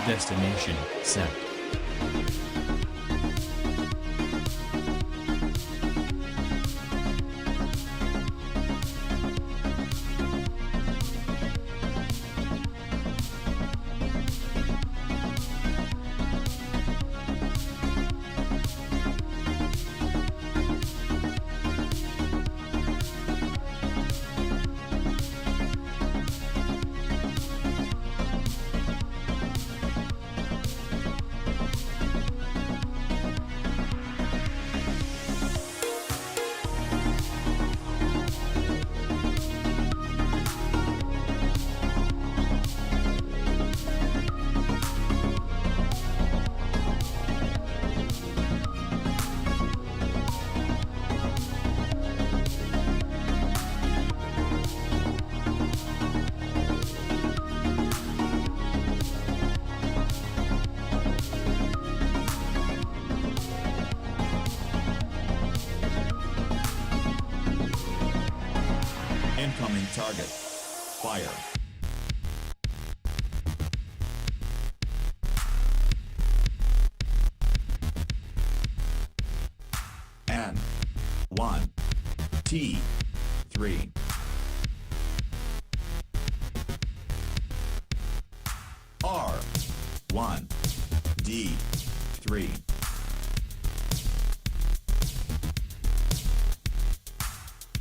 Destination set. Incoming target. Fire. N1 T3 R1 D3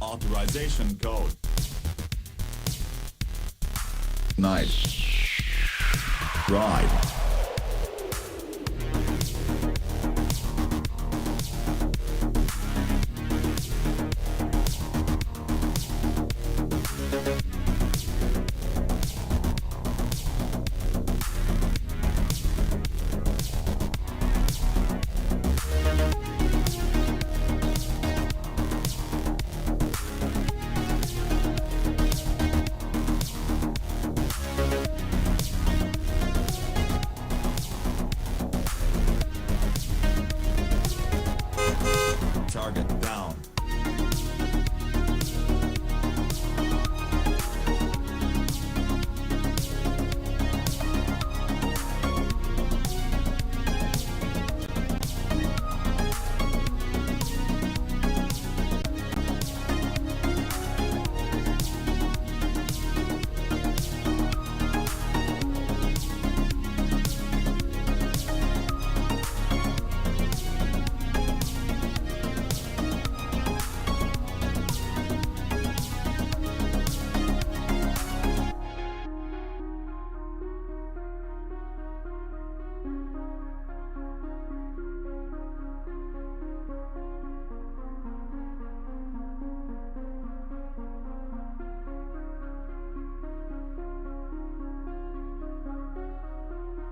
Authorization code. Night. Ride. Target down.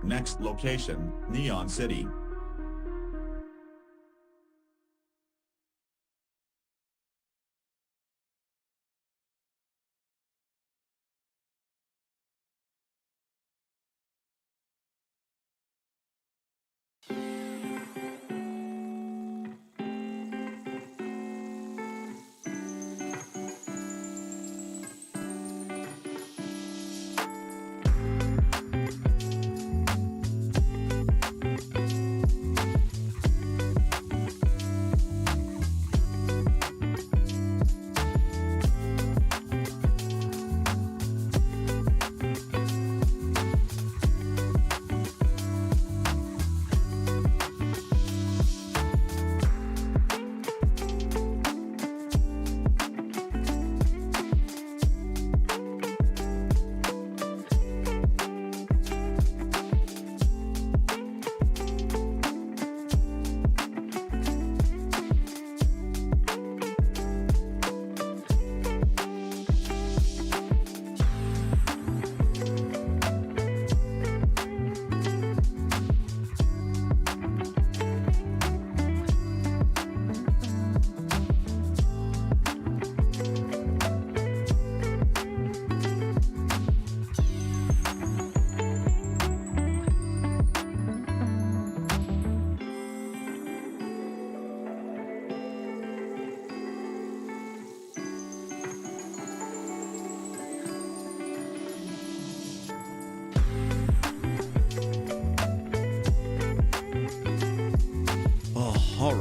Next location, Neon City.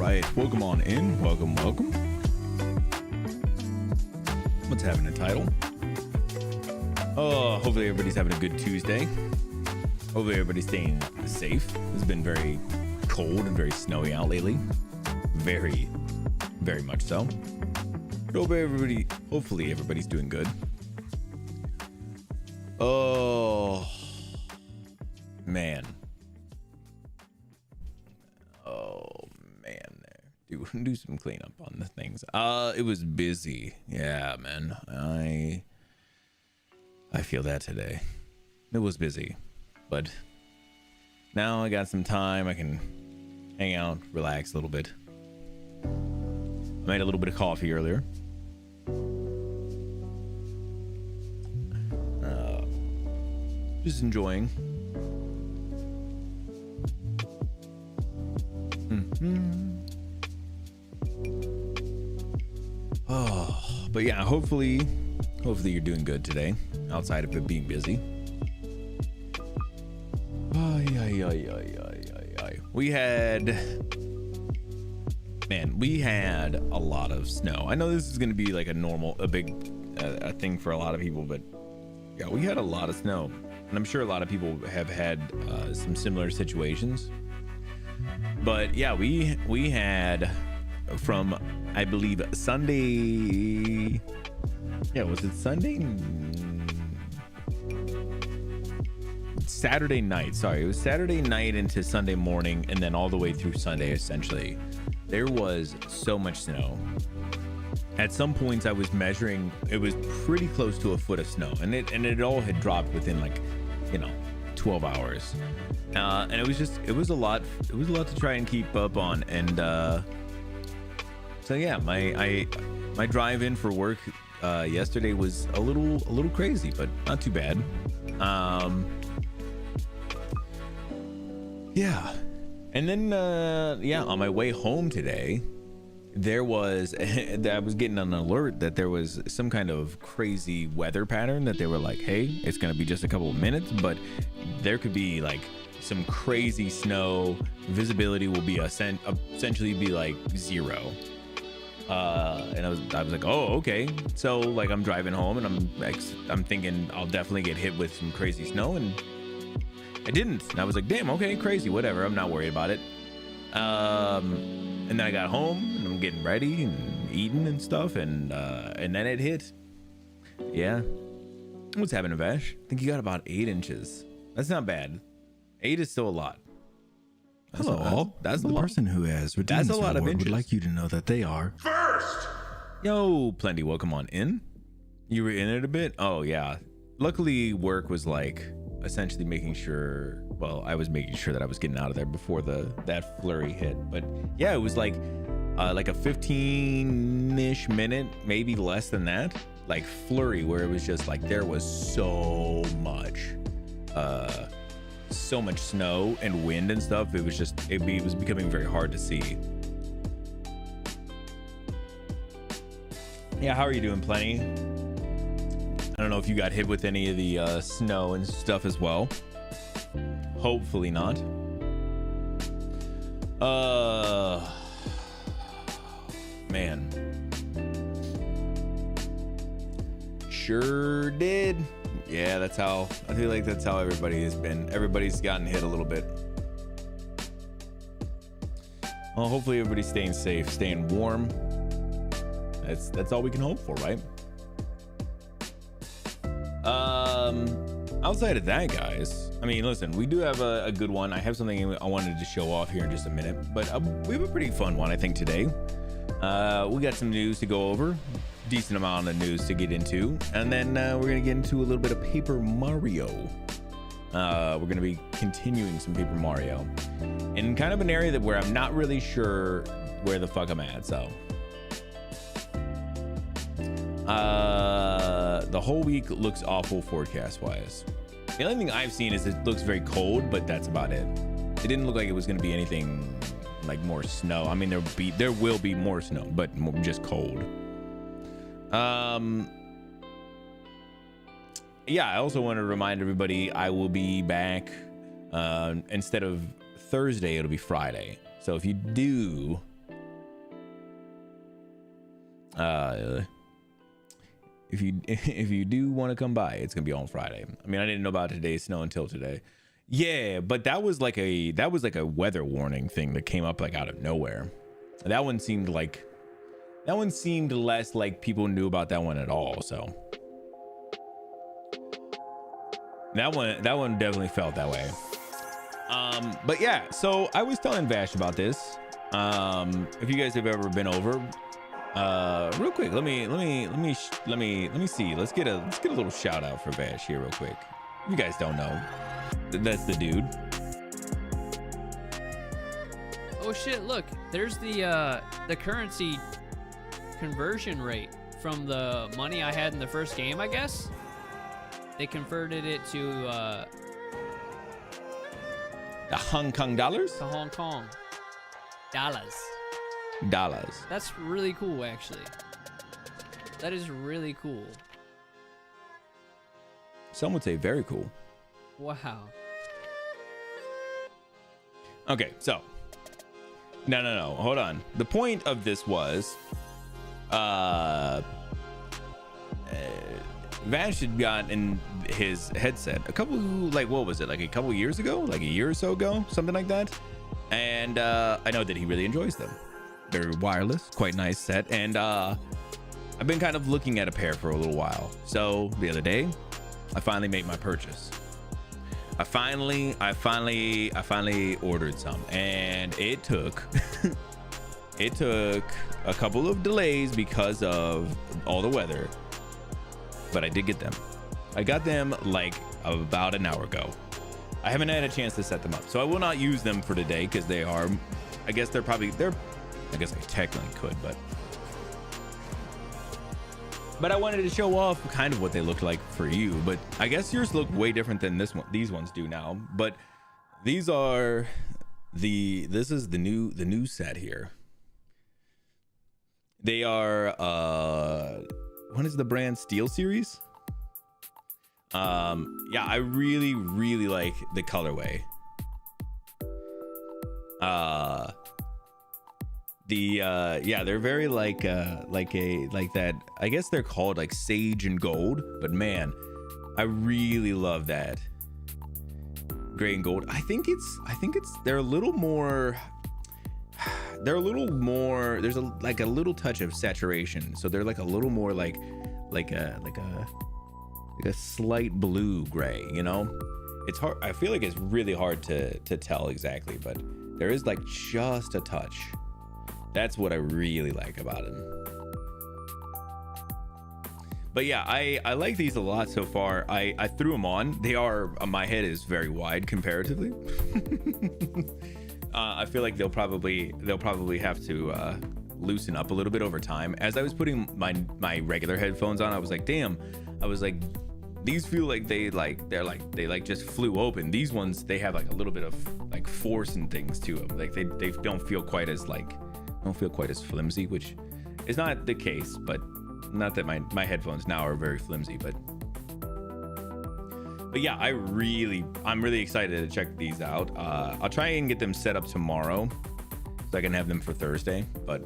right, welcome on in. Welcome. What's happening, title? Oh, hopefully everybody's having a good Tuesday. Hopefully everybody's staying safe. It's been very cold and very snowy out lately. Very much so. Hopefully everybody's doing good. Oh man. Do some cleanup on the things. It was busy. Yeah, man. I feel that today. It was busy, but now I got some time. I can hang out, relax a little bit. I made a little bit of coffee earlier. Just enjoying. Oh, but yeah, hopefully you're doing good today, outside of it being busy. We had a lot of snow. I know this is going to be like a big thing for a lot of people, but yeah, we had a lot of snow, and I'm sure a lot of people have had some similar situations. But yeah, we had from, I believe, Sunday. Yeah, was it Sunday? Saturday night. Sorry, it was Saturday night into Sunday morning, and then all the way through Sunday. Essentially, there was so much snow. At some points, I was measuring. It was pretty close to a foot of snow, and it all had dropped within 12 hours. And it was a lot to try and keep up on. And so yeah, my drive in for work yesterday was a little crazy, but not too bad. Yeah. And then on my way home today, I was getting an alert that there was some kind of crazy weather pattern, that they were like, hey, it's gonna be just a couple of minutes, but there could be like some crazy snow. Visibility will be essentially be like zero. And I was like, oh, okay. So like I'm driving home, and I'm thinking I'll definitely get hit with some crazy snow, and I didn't. And I was like, damn, okay, crazy, whatever, I'm not worried about it. And then I got home, and I'm getting ready and eating and stuff, and then it hit. Yeah. What's happening, Vash? I think you got about 8 inches. That's not bad. 8 is still a lot. Hello, all. That's the person who has redeemed this reward would like you to know that they are First! Yo, Plenty, welcome on in. You were in it a bit? Oh, yeah. Luckily, work was like essentially making sure, well, I was making sure that I was getting out of there before that flurry hit. But yeah, it was like a 15-ish minute, maybe less than that, like flurry, where it was just like there was so much snow and wind and stuff. It was becoming very hard to see. Yeah, how are you doing, Plenty? I don't know if you got hit with any of the snow and stuff as well. Hopefully not. Man. Sure did. Yeah, I feel like that's how everybody has been. Everybody's gotten hit a little bit. Well, hopefully everybody's staying safe, staying warm. That's all we can hope for, right? Outside of that, guys, I mean, listen, we do have a good one. I have something I wanted to show off here in just a minute, but we have a pretty fun one, I think, today. We got some news to go over, decent amount of news to get into, and then we're gonna get into a little bit of Paper Mario. We're gonna be continuing some Paper Mario in kind of an area where I'm not really sure where the fuck I'm at. So the whole week looks awful forecast wise. The only thing I've seen is it looks very cold, but that's about it. It didn't look like it was going to be anything like more snow. I mean, there will be more snow, but just cold. Yeah, I also want to remind everybody I will be back instead of Thursday, it'll be Friday. So if you do If you do want to come by, it's gonna be on Friday. I mean, I didn't know about today's snow until today. Yeah, but that was like a weather warning thing that came up like out of nowhere. That one seemed less like people knew about that one at all. So that one definitely felt that way. But yeah, so I was telling Vash about this. If you guys have ever been over, real quick, let me see. Let's get a little shout out for Vash here real quick. You guys don't know, that's the dude. Oh shit, look, there's the currency conversion rate from the money I had in the first game, I guess. They converted it to the Hong Kong dollars? to Hong Kong dollars. That's really cool, actually. That is really cool. Some would say very cool. Wow. Okay, so no, hold on. The point of this was Vash had gotten his headset a couple, like, what was it, like a couple years ago, like a year or so ago, something like that. And I know that he really enjoys them. They're wireless, quite nice set. And I've been kind of looking at a pair for a little while. So the other day, I finally made my purchase. I finally ordered some, and it took a couple of delays because of all the weather, but I did get them. I got them like about an hour ago. I haven't had a chance to set them up, so I will not use them for today because they are, I guess I guess I technically could, but I wanted to show off kind of what they look like for you. But I guess yours look way different than these ones do now. But this is the new set here. They are what is the brand? Steel Series? Yeah, I really like the colorway. Yeah, they're very like that. I guess they're called like sage and gold, but man, I really love that gray and gold. I think they're a little more, there's a little touch of saturation, so they're like a little more like a slight blue gray, you know. It's hard, I feel like it's really hard to tell exactly, but there is like just a touch. That's what I really like about him. But yeah, I like these a lot so far. I threw them on. They are, my head is very wide comparatively. I feel like they'll probably have to loosen up a little bit over time. As I was putting my regular headphones on, I was like, damn. I was like, these feel like they just flew open. These ones, they have like a little bit of like force and things to them. Like they don't feel quite as flimsy, which is not the case, but not that my headphones now are very flimsy, but yeah, I'm really excited to check these out. I'll try and get them set up tomorrow so I can have them for Thursday. But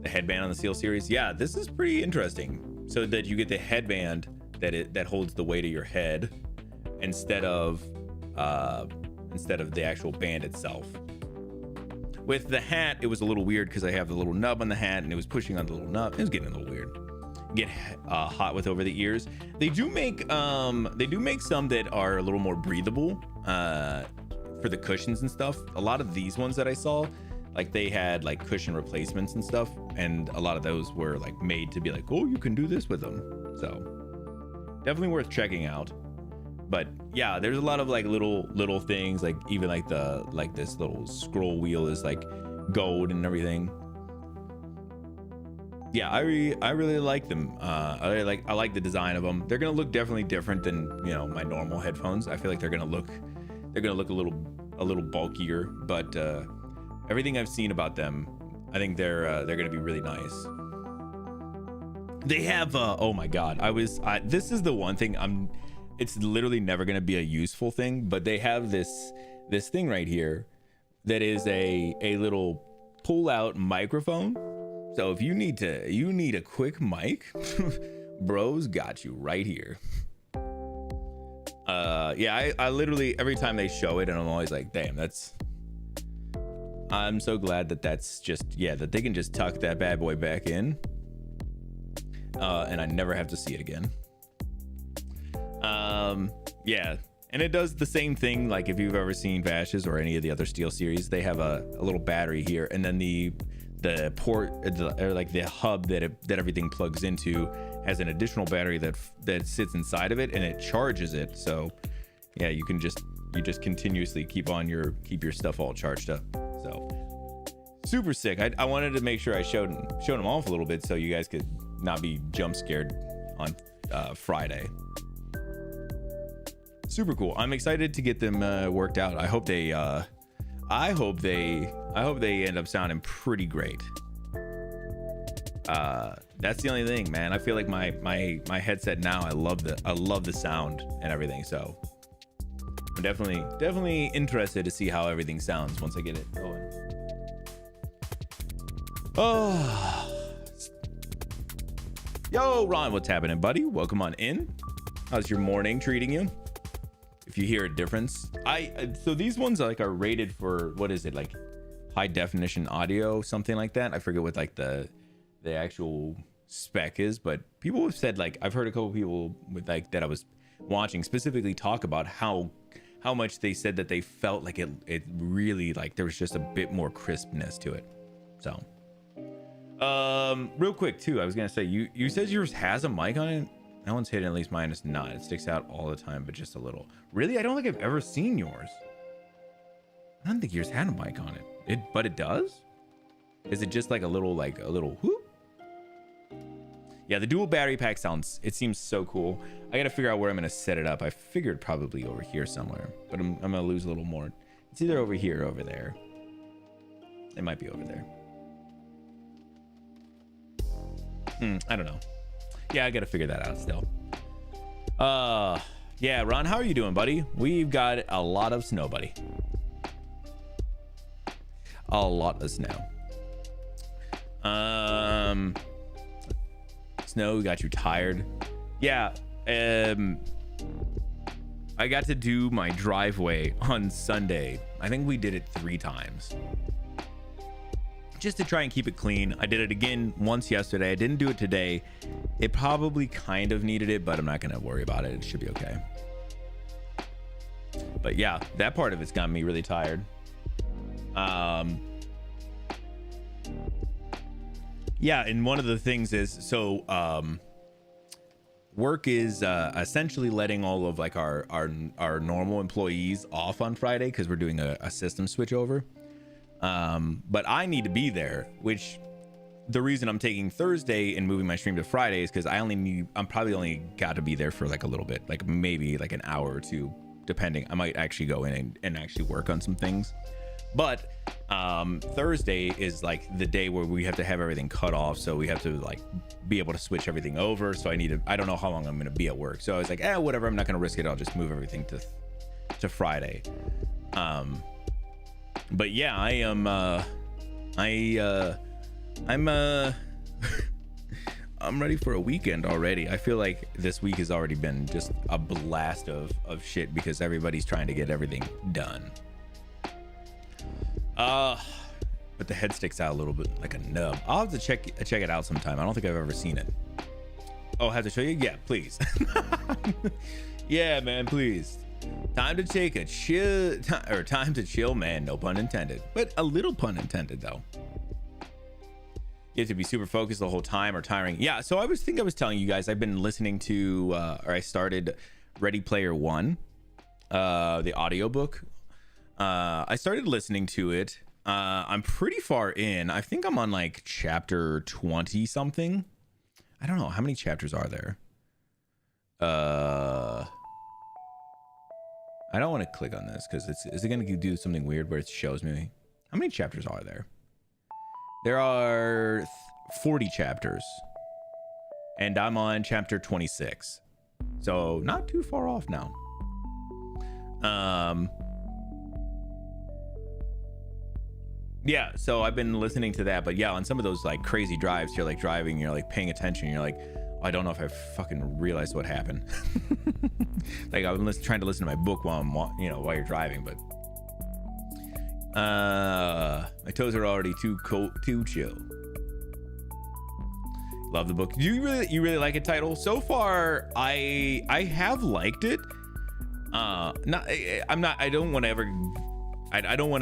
the headband on the Steel Series, yeah, this is pretty interesting. So that you get the headband that holds the weight of your head instead of the actual band itself. With the hat, it was a little weird because I have the little nub on the hat and it was pushing on the little nub. It was getting a little weird. Get hot with over the ears. They do make some that are a little more breathable for the cushions and stuff. A lot of these ones that I saw, like they had like cushion replacements and stuff, and a lot of those were like made to be like, oh, you can do this with them. So definitely worth checking out. But yeah, there's a lot of like little things, like even like this little scroll wheel is like gold and everything. Yeah, I really like them. I like the design of them. They're gonna look definitely different than, you know, my normal headphones. I feel like they're gonna look a little bulkier, but everything I've seen about them, I think they're gonna be really nice. They have oh my god, this is the one thing it's literally never going to be a useful thing, but they have this thing right here that is a little pull out microphone. So if you need a quick mic, bros got you right here. Yeah, I literally every time they show it, and I'm always like, damn, I'm so glad that's just, yeah, that they can just tuck that bad boy back in, and I never have to see it again. Yeah, and it does the same thing. Like if you've ever seen Vash's or any of the other Steel series, they have a little battery here, and then the port or like the hub that everything plugs into has an additional battery that sits inside of it, and it charges it. So yeah, you just continuously keep your stuff all charged up. So super sick. I wanted to make sure I showed them off a little bit so you guys could not be jump scared on Friday. Super cool. I'm excited to get them worked out. I hope they end up sounding pretty great. That's the only thing, man. I feel like my headset now, I love the sound and everything. So I'm definitely interested to see how everything sounds once I get it going. Oh, yo, Ron, what's happening, buddy? Welcome on in. How's your morning treating you? If you hear a difference, so these ones are rated for, what is it, like high definition audio, something like that. I forget what like the actual spec is, but people have said, like, I've heard a couple people with like that I was watching specifically talk about how much they said that they felt like it really, like, there was just a bit more crispness to it. So real quick too, I was gonna say, you said yours has a mic on it. That one's hidden, at least mine is not. It sticks out all the time, but just a little. Really? I don't think I've ever seen yours. I don't think yours had a mic on it. But it does? Is it just like a little whoop? Yeah, the dual battery pack it seems so cool. I gotta figure out where I'm gonna set it up. I figured probably over here somewhere, but I'm gonna lose a little more. It's either over here or over there. It might be over there. I don't know. Yeah, I gotta figure that out still. Yeah, Ron, how are you doing, buddy? We've got a lot of snow, buddy. A lot of snow. Snow got you tired. Yeah. I got to do my driveway on Sunday. I think we did it 3 times. Just to try and keep it clean. I did it again once yesterday. I didn't do it today. It probably kind of needed it, but I'm not gonna worry about it. It should be okay. But yeah, that part of it's got me really tired. Yeah, and one of the things is, so work is essentially letting all of like our normal employees off on Friday because we're doing a system switch over. But I need to be there, which the reason I'm taking Thursday and moving my stream to Friday is because I'm probably only got to be there for like a little bit, like maybe like an hour or 2, depending. I might actually go in and actually work on some things. But Thursday is like the day where we have to have everything cut off, so we have to like be able to switch everything over. So I don't know how long I'm gonna be at work, so I was like, whatever, I'm not gonna risk it. I'll just move everything to Friday. But yeah, I'm ready for a weekend already. I feel like this week has already been just a blast of shit because everybody's trying to get everything done. But the head sticks out a little bit like a nub. I'll have to check it out sometime. I don't think I've ever seen it. Oh, I have to show you? Yeah, please. Yeah, man, please. Time to take a chill, or time to chill, man. No pun intended, but a little pun intended though. You have to be super focused the whole time or tiring. Yeah, so I was telling you guys, I've been listening to, or I started Ready Player One, the audiobook. I started listening to it. I'm pretty far in. I think I'm on like chapter 20 something. I don't know. How many chapters are there? I don't want to click on this because is it going to do something weird where it shows me? How many chapters are there? There are 40 chapters. And I'm on chapter 26. So not too far off now. Yeah, so I've been listening to that, but yeah, on some of those like crazy drives, you're like driving, you're like paying attention, you're like, I don't know if I fucking realized what happened. Like I'm trying to listen to my book while I'm, while you're driving, but my toes are already too cold, too chill. Love the book. Do you really like it, Title? So far, I have liked it. I don't want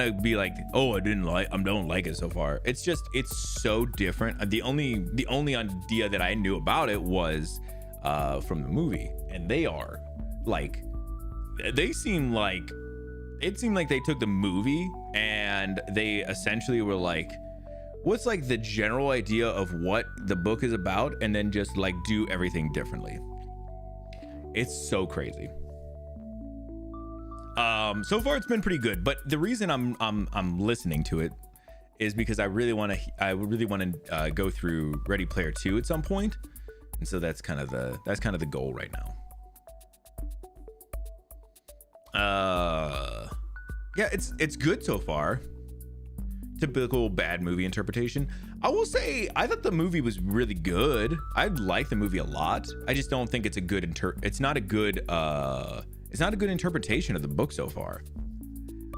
to be like, oh, I don't like it so far. It's just, it's so different. The only idea that I knew about it was from the movie, and it seemed like they took the movie and they essentially were like, what's like the general idea of what the book is about, and then just like do everything differently. It's so crazy. So far it's been pretty good, but the reason I'm listening to it is because I really want to go through Ready Player 2 at some point, and so that's kind of the goal right now. Yeah, it's good so far. Typical bad movie interpretation. I will say I thought the movie was really good. I like the movie a lot. I just don't think it's a good it's not a good interpretation of the book so far.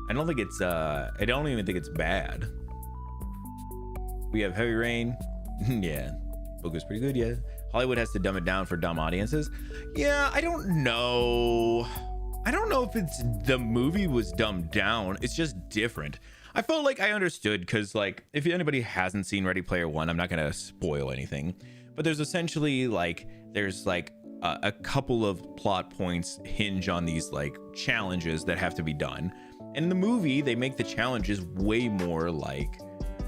I don't even think it's bad. We have Heavy Rain. Yeah, book was pretty good. Yeah, Hollywood has to dumb it down for dumb audiences. Yeah, I don't know if it's the movie was dumbed down. It's just different. I felt like I understood, because like if anybody hasn't seen Ready Player One, I'm not gonna spoil anything, but there's essentially like a couple of plot points hinge on these like challenges that have to be done. In the movie, they make the challenges way more like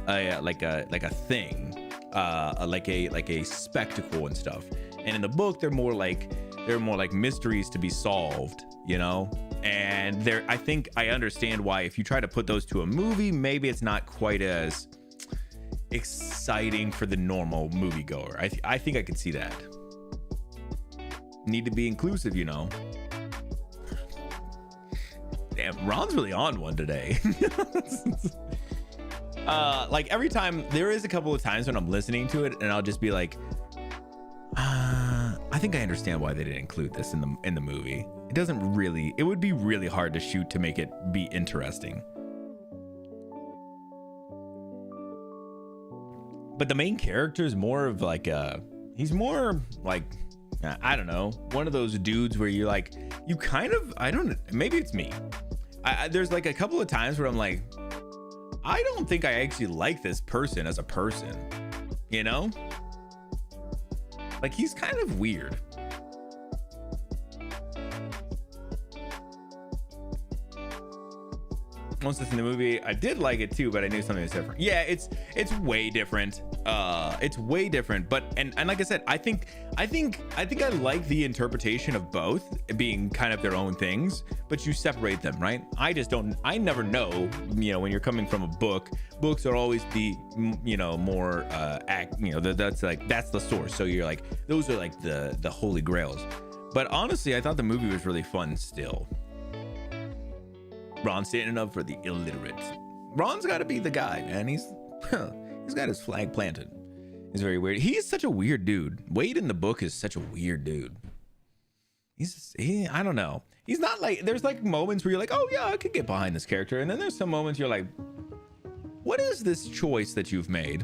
a thing, like a spectacle and stuff. And in the book, they're more like mysteries to be solved, And I think I understand why if you try to put those to a movie, maybe it's not quite as exciting for the normal moviegoer. I think I could see that. Need to be inclusive, Damn, Ron's really on one today. Like every time, there is a couple of times when I'm listening to it and I'll just be like, I think I understand why they didn't include this in the movie. It would be really hard to shoot to make it be interesting. But the main character is more of like he's more like, I don't know, one of those dudes where you're like, you kind of, I don't know, maybe it's me. There's like a couple of times where I'm like, I don't think I actually like this person as a person, Like he's kind of weird. Once I seen the movie, I did like it too, but I knew something was different. Yeah, it's way different. It's way different. But and like I said, I think I like the interpretation of both being kind of their own things, but you separate them, right? I never know, when you're coming from a book. Books are always the more that's the source. So you're like, those are like the holy grails. But honestly, I thought the movie was really fun still. Ron standing up for the illiterate. Ron's got to be the guy, man. He's got his flag planted. He's very weird. He is such a weird dude. Wade in the book is such a weird dude. I don't know. He's not like, there's like moments where you're like, oh yeah, I could get behind this character. And then there's some moments you're like, what is this choice that you've made?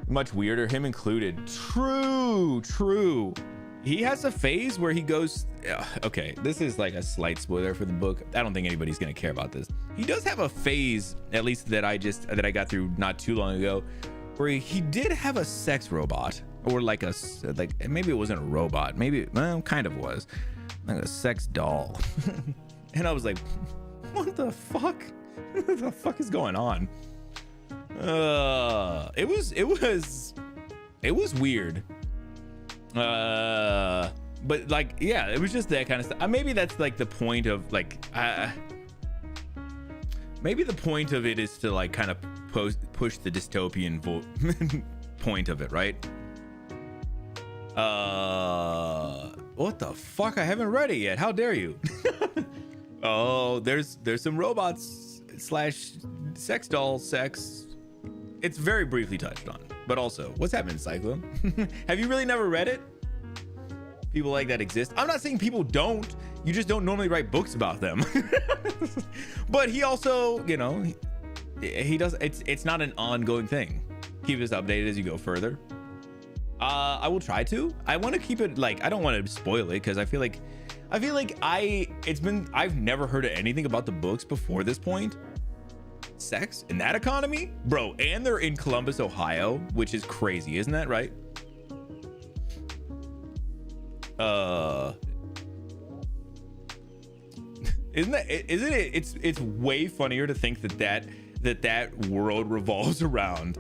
Much weirder, him included. True. He has a phase where he goes, okay, this is like a slight spoiler for the book. I don't think anybody's gonna care about this. He does have a phase, at least that I got through not too long ago, where he did have a sex robot, or like maybe it wasn't a robot, maybe, well, kind of was, like a sex doll. And I was like, what the fuck? What the fuck is going on? It was weird. But like, yeah, it was just that kind of stuff. Maybe that's like the point of like, maybe the point of it is to like kind of push the dystopian point of it, right? What the fuck? I haven't read it yet. How dare you? Oh, there's some robots slash sex doll sex. It's very briefly touched on, but also, what's happening, Cyclone? Have you really never read it? People like that exist. I'm not saying people don't. You just don't normally write books about them. But he also, you know, he does. It's not an ongoing thing. Keep us updated as you go further. I will try to. I want to keep it like, I don't want to spoil it because I feel like I've never heard of anything about the books before this point. Sex in that economy, bro, and they're in Columbus, Ohio, which is crazy, isn't that right? Isn't it? It's way funnier to think that world revolves around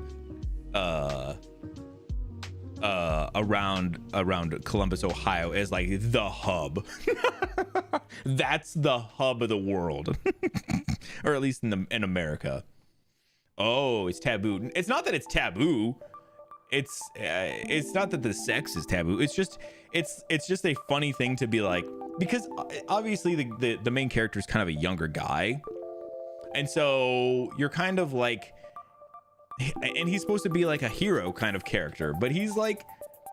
around Columbus, Ohio as like the hub. That's the hub of the world. Or at least in America. Oh, it's taboo. It's not that it's taboo. It's not that the sex is taboo. It's just a funny thing to be like, because obviously the main character is kind of a younger guy, and so you're kind of like, and he's supposed to be like a hero kind of character, but he's like,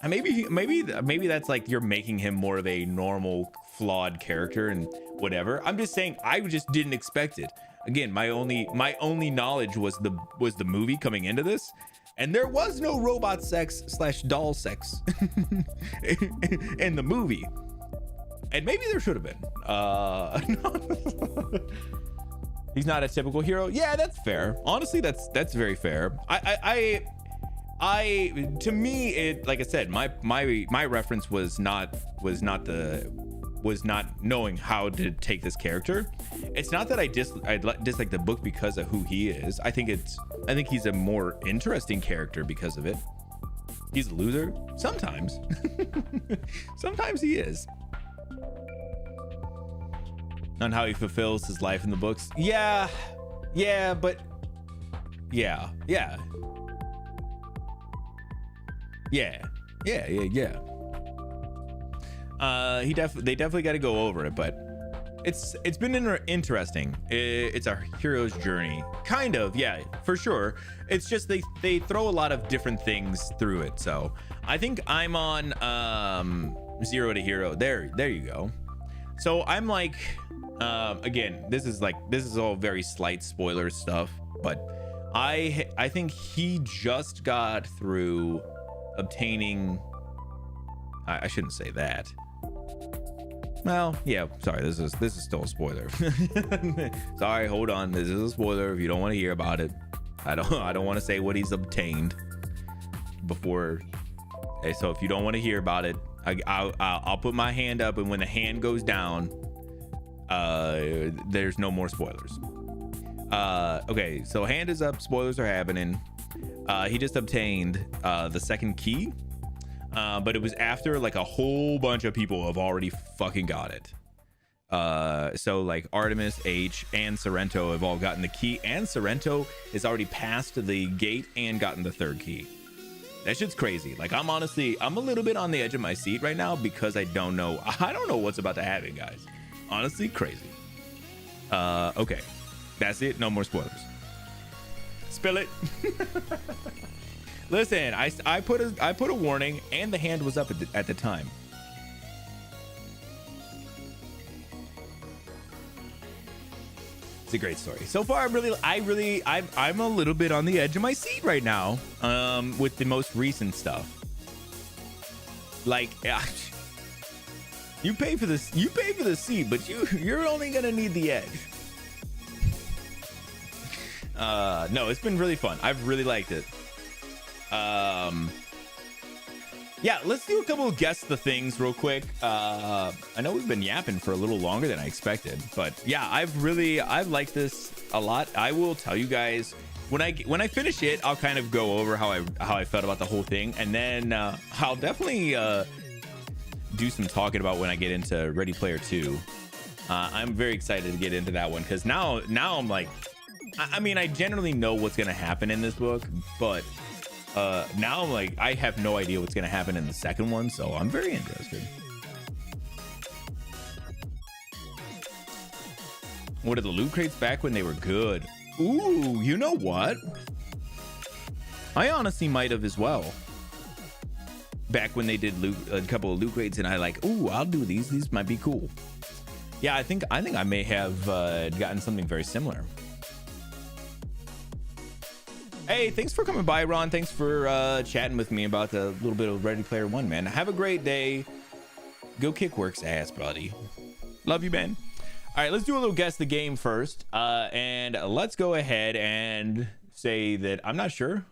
maybe that's like you're making him more of a normal flawed character and whatever. I'm just saying, I just didn't expect it. Again, my only knowledge was the movie coming into this, and there was no robot sex slash doll sex in the movie, and maybe there should have been. He's not a typical hero. Yeah, that's fair. Honestly, that's very fair. To me, it, like I said, my reference was not knowing how to take this character. It's not that I dislike the book because of who he is. I think he's a more interesting character because of it. He's a loser sometimes. Sometimes he is. On how he fulfills his life in the books. Yeah, but yeah. They definitely got to go over it, but it's been interesting. It's a hero's journey, kind of. Yeah, for sure. It's just they throw a lot of different things through it. So I think I'm on 0 to hero. There you go. So I'm like, again, this is all very slight spoiler stuff, but I think he just got through obtaining. I shouldn't say that. Well, yeah, sorry, this is still a spoiler. Sorry, hold on, this is a spoiler if you don't want to hear about it. I don't want to say what he's obtained before. So if you don't want to hear about it, I'll put my hand up, and when the hand goes down, there's no more spoilers. Okay, so hand is up, spoilers are happening. He just obtained the second key. But it was after like a whole bunch of people have already fucking got it. So like Artemis, H, and Sorrento have all gotten the key, and Sorrento has already passed the gate and gotten the third key. That shit's crazy. Like, I'm a little bit on the edge of my seat right now because I don't know what's about to happen, guys. Honestly, crazy. Okay, that's it. No more spoilers. Spill it. Listen, I put a warning, and the hand was up at the time. It's a great story. So far, I'm a little bit on the edge of my seat right now. With the most recent stuff. Like, you pay for this. You pay for the seat, but you're only gonna need the edge. No, it's been really fun. I've really liked it. Yeah, let's do a couple of guess the things real quick. I know we've been yapping for a little longer than I expected, but yeah, I've liked this a lot. I will tell you guys when I finish it, I'll kind of go over how I felt about the whole thing, and then I'll definitely do some talking about when I get into Ready Player 2. I'm very excited to get into that one because now I'm like, I mean, I generally know what's gonna happen in this book, but Now I'm like, I have no idea what's gonna happen in the second one, so I'm very interested. What are the loot crates back when they were good? Ooh, you know what? I honestly might have as well. Back when they did loot, a couple of loot crates, and I like, ooh, I'll do these. These might be cool. Yeah, I think I may have gotten something very similar. Hey, thanks for coming by, Ron. Thanks for chatting with me about a little bit of Ready Player One, man. Have a great day. Go kick work's ass, buddy. Love you, man. All right, let's do a little guess the game first. And let's go ahead and say that I'm not sure,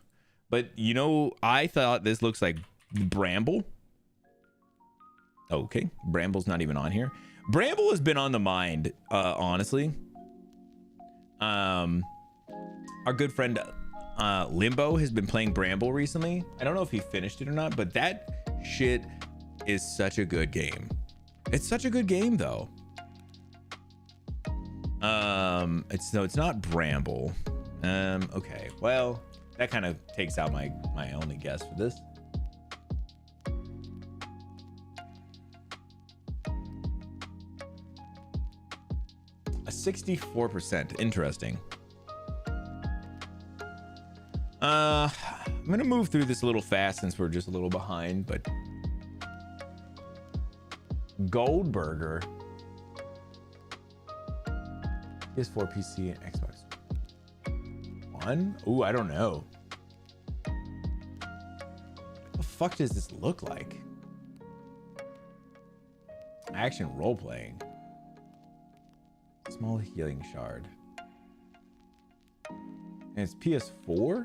but you know, I thought this looks like Bramble. Okay, Bramble's not even on here. Bramble has been on the mind, honestly. Our good friend Limbo has been playing Bramble recently. I don't know if he finished it or not, but that shit is such a good game. It's such a good game, though. It's not Bramble. Okay, well, that kind of takes out my only guess for this. A 64%. Interesting. I'm gonna move through this a little fast since we're just a little behind, but Goldberger. PS4, PC, and Xbox One? Ooh, I don't know. What the fuck does this look like? Action role-playing. Small healing shard. And it's PS4?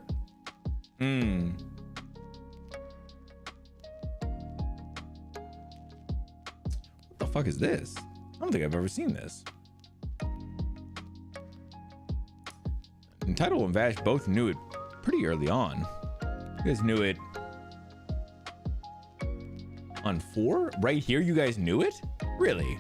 What the fuck is this? I don't think I've ever seen this. Title and Vash both knew it pretty early on. You guys knew it on 4? Right here, you guys knew it? Really?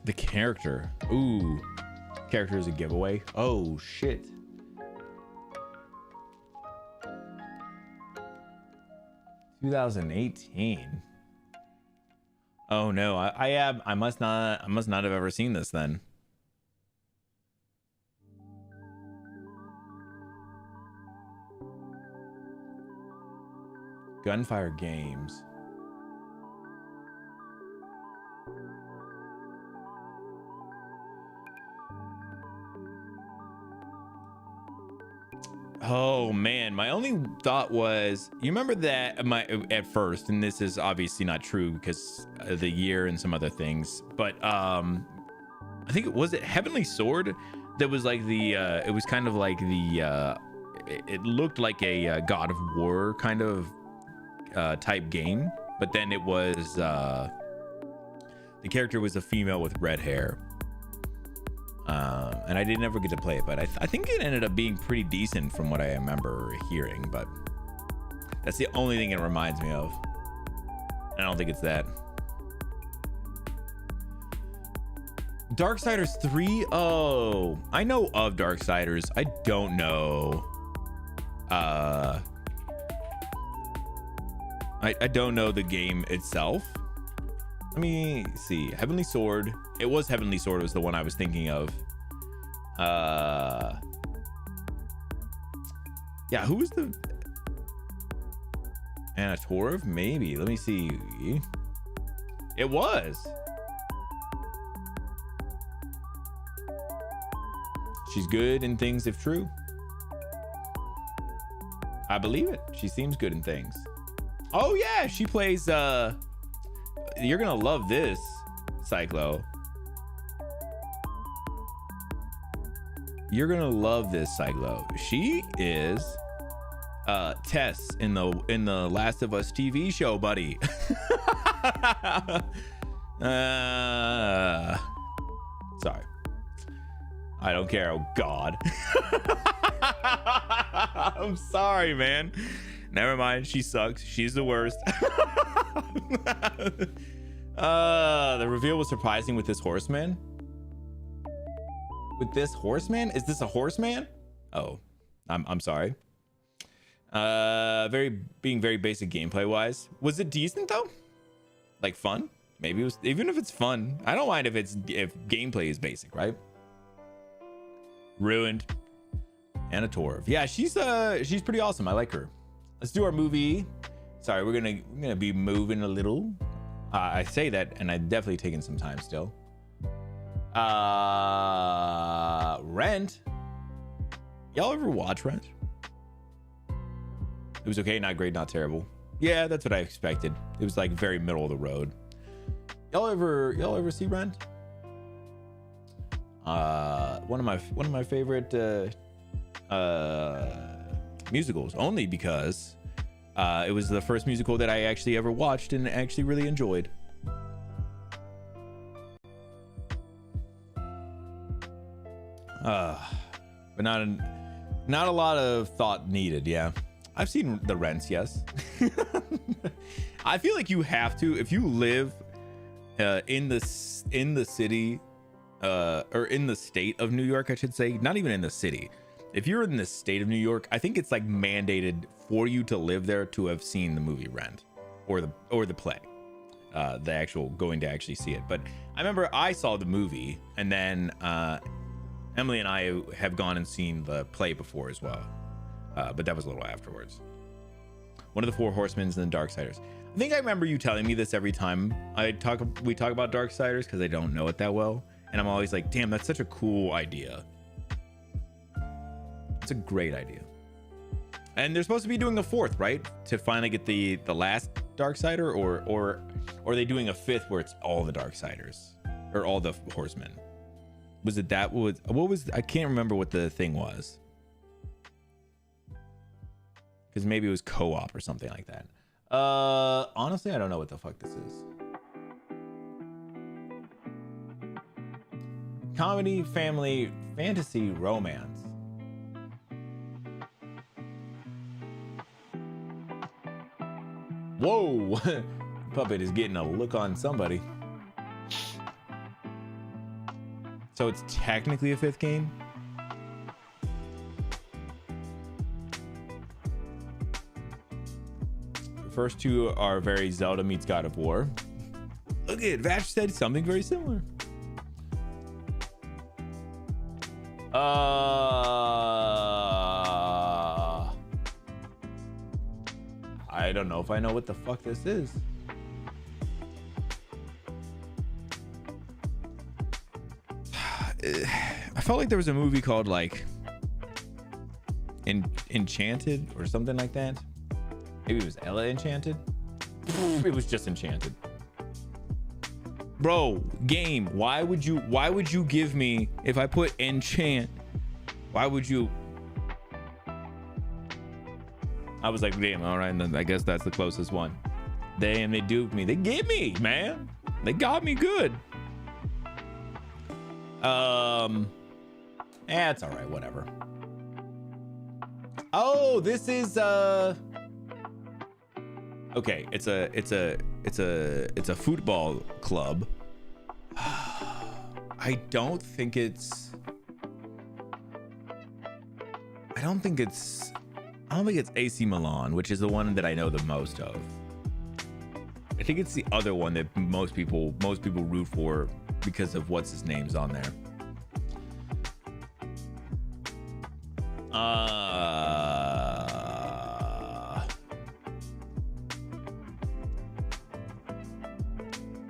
The character. Ooh. Character is a giveaway. Oh, shit. $2018. Oh no, I must not have ever seen this then. Gunfire Games. Oh man, my only thought was, you remember that at first, and this is obviously not true because of the year and some other things, but I think it was Heavenly Sword that was like the it was kind of like the it looked like a God of War kind of type game, but then it was the character was a female with red hair. And I didn't ever get to play it, but I think it ended up being pretty decent from what I remember hearing, but that's the only thing it reminds me of. I don't think it's that. Darksiders 3? Oh, I know of Darksiders. I don't know. I don't know the game itself. Let me see. Heavenly Sword. It was Heavenly Sword was the one I was thinking of. Yeah, who's the Anna Torv? Maybe. Let me see. It was. She's good in things if true. I believe it. She seems good in things. Oh yeah, she plays you're gonna love this, Cyclo. You're gonna love this, Cyclo. She is Tess in the Last of Us TV show, buddy. Sorry. I don't care. Oh God. I'm sorry, man. Never mind. She sucks. She's the worst. The reveal was surprising with this horseman. With this horseman? Is this a horseman? Oh, I'm sorry. Being very basic gameplay wise. Was it decent though? Like fun? Maybe it was. Even if it's fun, I don't mind if gameplay is basic, right? Ruined. Anna Torv. Yeah, she's pretty awesome. I like her. Let's do our movie. Sorry, we're gonna be moving a little. I say that, and I've definitely taken some time still. Rent. Y'all ever watch Rent? It was okay, not great, not terrible. Yeah, that's what I expected. It was like very middle of the road. Y'all ever see Rent? One of my favorite musicals, only because it was the first musical that I actually ever watched and actually really enjoyed. But not a lot of thought needed. Yeah, I've seen the Rents. Yes. I feel like you have to, if you live in the city or in the state of New York, I should say, not even in the city. If you're in the state of New York, I think it's like mandated for you to live there to have seen the movie Rent or the play, the actual going to actually see it. But I remember I saw the movie, and then Emily and I have gone and seen the play before as well, but that was a little afterwards. One of the Four Horsemen and the Darksiders. I think I remember you telling me this every time we talk about Darksiders, because I don't know it that well, and I'm always like, damn, that's such a cool idea. It's a great idea. And they're supposed to be doing a fourth, right? To finally get the last Darksider, or are they doing a fifth where it's all the Darksiders or all the Horsemen? Was it that? What was? I can't remember what the thing was. Because maybe it was co-op or something like that. Honestly, I don't know what the fuck this is. Comedy, family, fantasy, romance. Whoa! Puppet is getting a look on somebody. So it's technically a fifth game? The first two are very Zelda meets God of War. Look at Vash said something very similar. I don't know if I know what the fuck this is. I felt like there was a movie called like Enchanted or something like that. Maybe it was Ella Enchanted. It was just Enchanted. Bro, game. Why would you give me, if I put enchant, why would you? I was like, damn, all right, then I guess that's the closest one. They duped me. They gave me, man. They got me good. It's all right, whatever. Oh, this is okay, it's a football club. I don't think it's AC Milan, which is the one that I know the most of. I think it's the other one that most people root for because of what's his name's on there.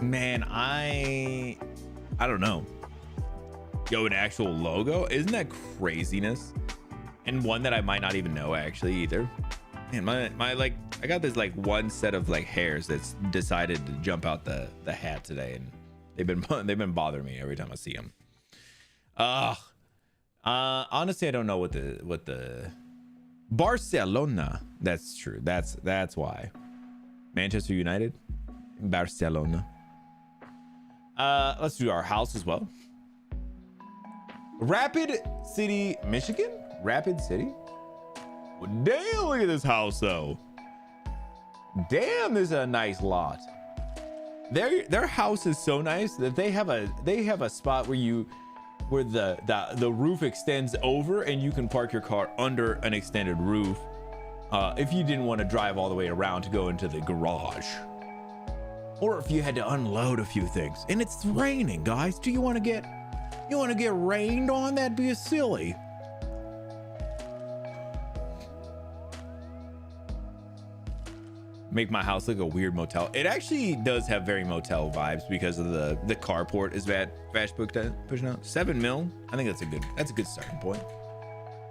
Man, I don't know. Yo, an actual logo? Isn't that craziness? And one that I might not even know actually either. Man, my like, I got this like one set of like hairs that's decided to jump out the hat today, and they've been bothering me every time I see them. Honestly, I don't know what the Barcelona. That's true. That's why. Manchester United, Barcelona. Let's do our house as well. Rapid City, Michigan. Rapid City. Well, damn, look at this house though. Damn, this is a nice lot. Their house is so nice that they have a spot where the roof extends over and you can park your car under an extended roof if you didn't want to drive all the way around to go into the garage, or if you had to unload a few things. And it's raining, guys. Do you want to get rained on? That'd be silly. Make my house like a weird motel. It actually does have very motel vibes because of the carport is fast pushing out. 7 mil. I think that's a good starting point.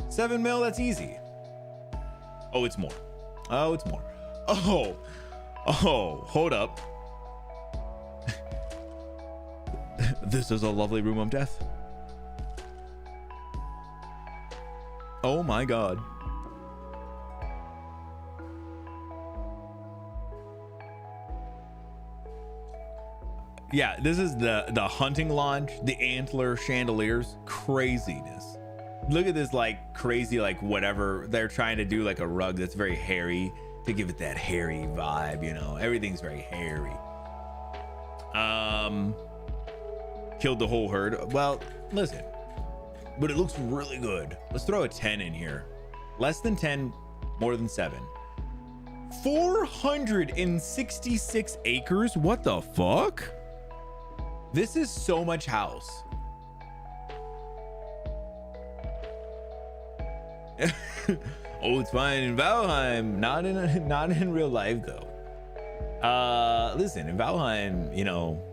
7 mil, that's easy. Oh, it's more. Oh, it's more. Oh, hold up. This is a lovely room of death. Oh my God. Yeah, this is the hunting lodge, the antler chandeliers, craziness. Look at this like crazy, like whatever they're trying to do, like a rug that's very hairy to give it that hairy vibe, you know. Everything's very hairy. Killed the whole herd. Well, listen, but it looks really good. Let's throw a 10 in here. Less than 10, more than 7. 466 acres. What the fuck? This is so much house. Oh, it's fine in Valheim. Not in real life though. Listen, in Valheim, you know,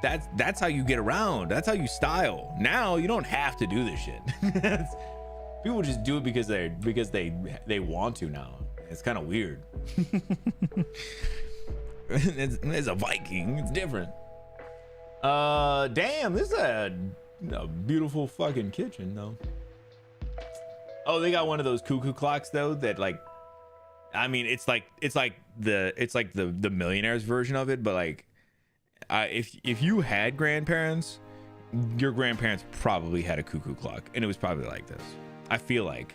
that's how you get around. That's how you style. Now you don't have to do this shit. People just do it because they want to now. It's kind of weird. It's a Viking. It's different. Damn, this is a beautiful fucking kitchen though. Oh, they got one of those cuckoo clocks though that like, I mean, it's like the millionaire's version of it, but like, if you had grandparents, your grandparents probably had a cuckoo clock, and it was probably like this. I feel like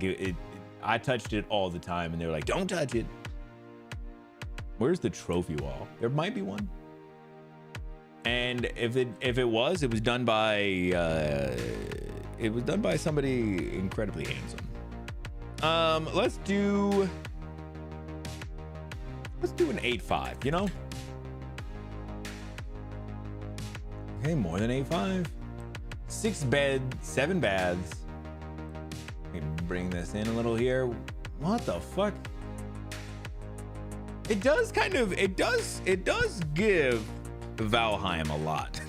it I touched it all the time, and they were like, "Don't touch it." Where's the trophy wall? There might be one. And if it was done by somebody incredibly handsome. Let's do an 8.5, you know? Okay, more than 8.5. 6 beds, 7 baths. Let me bring this in a little here. What the fuck? It does give Valheim a lot.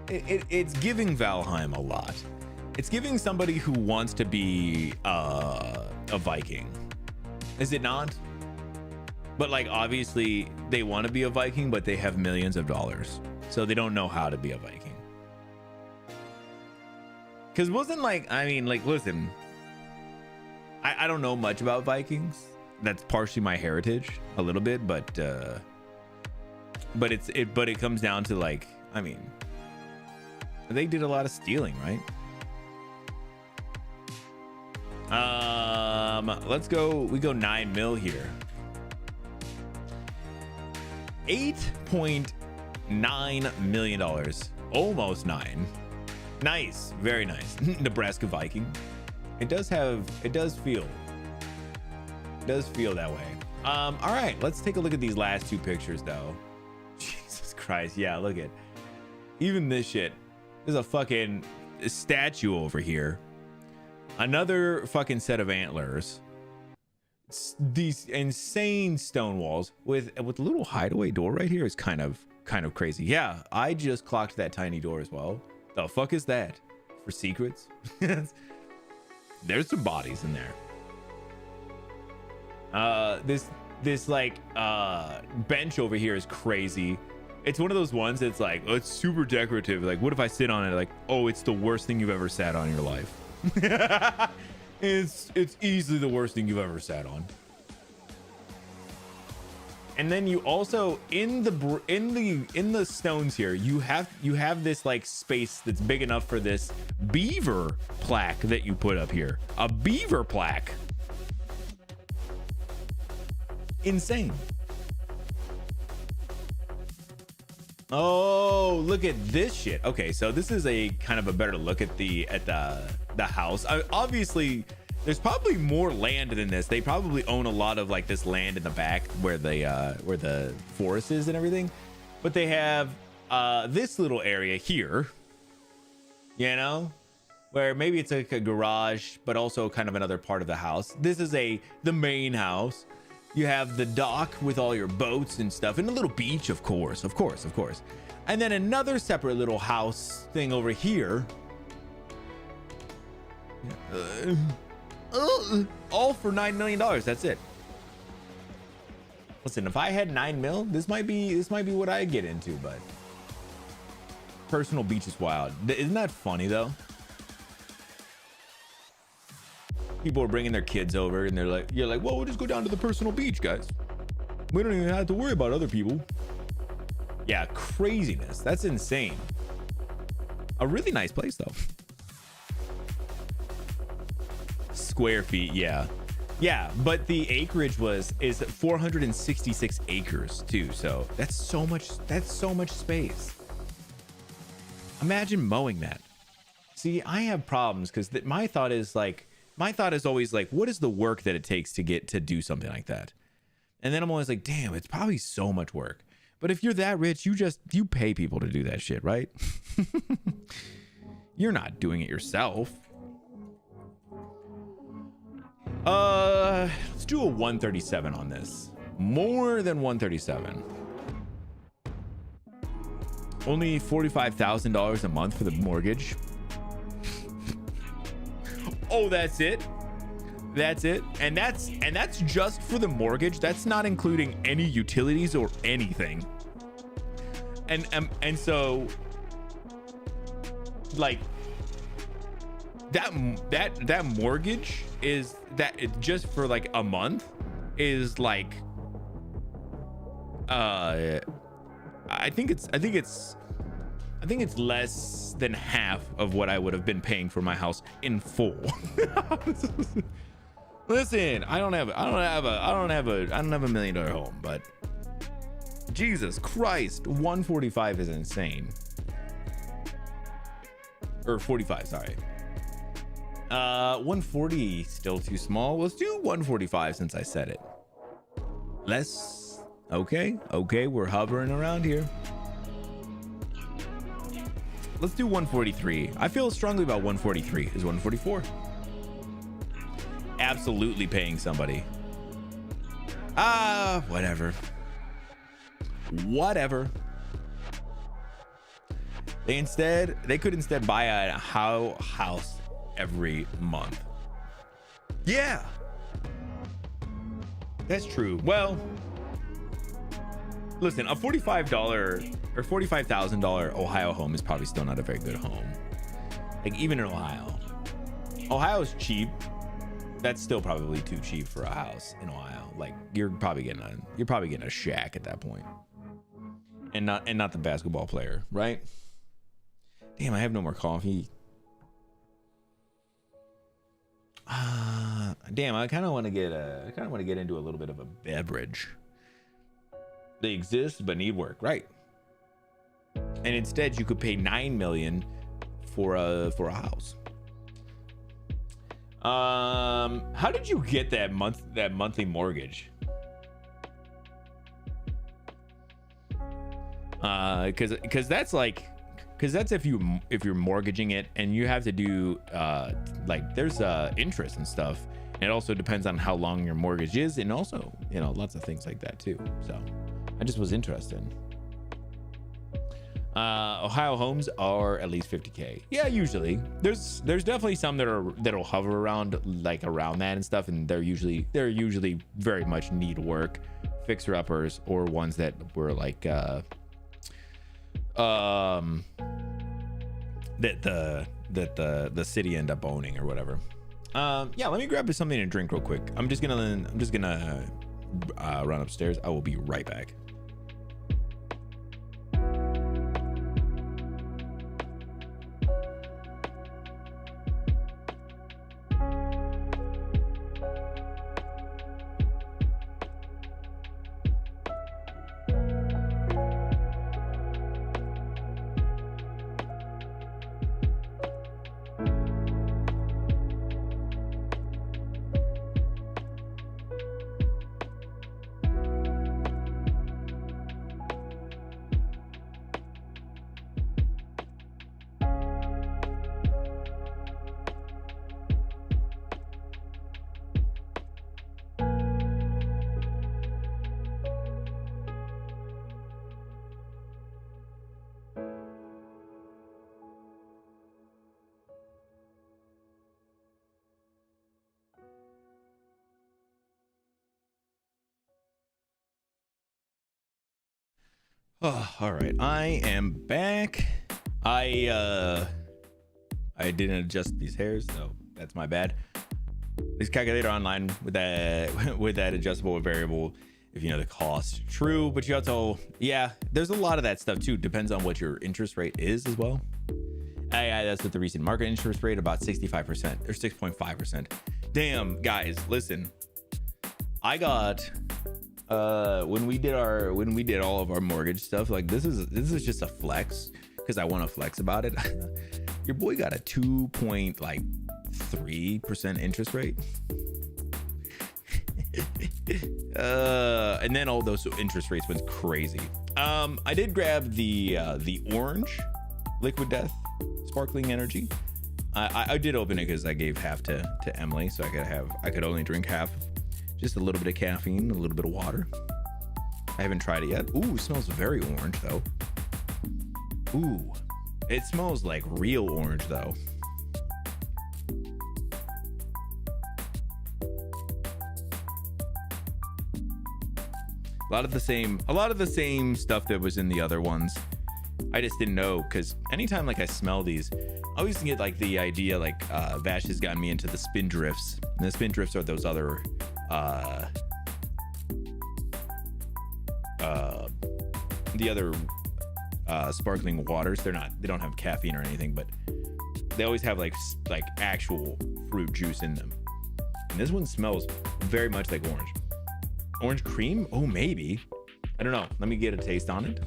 It's giving Valheim a lot. It's giving somebody who wants to be a Viking. Is it not? But like, obviously they want to be a Viking, but they have millions of dollars, so they don't know how to be a Viking. Because wasn't like, I mean, like, listen, I don't know much about Vikings. That's partially my heritage a little bit, but it comes down to like, I mean, they did a lot of stealing, right? Let's go, we go 9 mil here. $8.9 million, almost 9. Nice, very nice. Nebraska Viking. It does feel that way. All right, let's take a look at these last 2 pictures though. Jesus Christ, yeah, look at even this shit. There's a fucking statue over here. Another fucking set of antlers. These insane stone walls with a little hideaway door right here is kind of crazy. Yeah, I just clocked that tiny door as well. The fuck is that? For secrets? There's some bodies in there. This like bench over here is crazy. It's one of those ones that's like, oh, it's super decorative. Like, what if I sit on it? Like, oh, it's the worst thing you've ever sat on in your life. It's easily the worst thing you've ever sat on. And then you also in the stones here, you have this like space that's big enough for this beaver plaque that you put up here. A beaver plaque. Insane. Oh, look at this shit. Okay, so this is a kind of a better look at the house. Obviously, there's probably more land than this. They probably own a lot of like this land in the back where the forest is and everything. But they have this little area here, you know, where maybe it's like a garage, but also kind of another part of the house. This is the main house. You have the dock with all your boats and stuff, and a little beach, of course. And then another separate little house thing over here. All for $9 million. That's it. Listen, if I had 9 mil, this might be what I get into, but personal beach is wild. Isn't that funny though? People are bringing their kids over and you're like, well, we'll just go down to the personal beach, guys. We don't even have to worry about other people. Yeah, craziness. That's insane. A really nice place though. Square feet, yeah. Yeah, but the acreage is 466 acres too. So that's so much space. Imagine mowing that. See, I have problems because my thought is always like, what is the work that it takes to do something like that? And then I'm always like, damn, it's probably so much work. But if you're that rich, you pay people to do that shit, right? You're not doing it yourself. Let's do a 137 on this. More than 137. Only $45,000 a month for the mortgage. Oh, that's it. And that's just for the mortgage. That's not including any utilities or anything. And so like that mortgage is just for like a month is like I think it's less than half of what I would have been paying for my house in full. Listen, I don't have a $1 million home, but Jesus Christ, 145 is insane. Or 45, sorry. 140 still too small. Let's do 145 since I said it. Okay, we're hovering around here. Let's do 143. I feel strongly about 143. Is 144? Absolutely paying somebody. Whatever. They could instead buy a house every month. Yeah. That's true. Well, listen, a $45 or $45,000 Ohio home is probably still not a very good home. Like even in Ohio's cheap. That's still probably too cheap for a house in Ohio. Like you're probably getting a shack at that point, and not the basketball player, right? Damn, I have no more coffee. Damn, I kind of want to get into a little bit of a beverage. They exist but need work, right? And instead, you could pay $9 million for a house. How did you get that monthly mortgage? Because that's if you're mortgaging it and you have to do like there's interest and stuff. And it also depends on how long your mortgage is, and also lots of things like that too. So I just was interested. Ohio homes are at least 50K. Yeah, usually there's definitely some that'll hover around that and stuff, and they're usually very much need work, fixer uppers, or ones that were like that the city end up owning or whatever. Yeah, let me grab something to drink real quick. I'm just gonna run upstairs. I will be right back. Oh, all right, I am back. I didn't adjust these hairs, so that's my bad. This calculator online with that with that adjustable variable, if you know the cost, true, but you also, yeah, there's a lot of that stuff too. Depends on what your interest rate is as well. That's what the recent market interest rate, about 65% or 6.5%. Damn, guys, listen. I got when we did all of our mortgage stuff, like this is just a flex because I want to flex about it. Your boy got a 2.3% interest rate. And then all those interest rates went crazy. I did grab the orange liquid death sparkling energy. I did open it because I gave half to Emily, so I could only drink half. Just a little bit of caffeine, a little bit of water. I haven't tried it yet. Ooh, it smells very orange though. Ooh, it smells like real orange though. A lot of the same stuff that was in the other ones. I just didn't know, because anytime like I smell these, I always get like the idea like Vash has gotten me into the spin drifts. And the spin drifts are those other sparkling waters. They don't have caffeine or anything, but they always have like actual fruit juice in them. And this one smells very much like orange cream. Oh, maybe, I don't know, let me get a taste on it.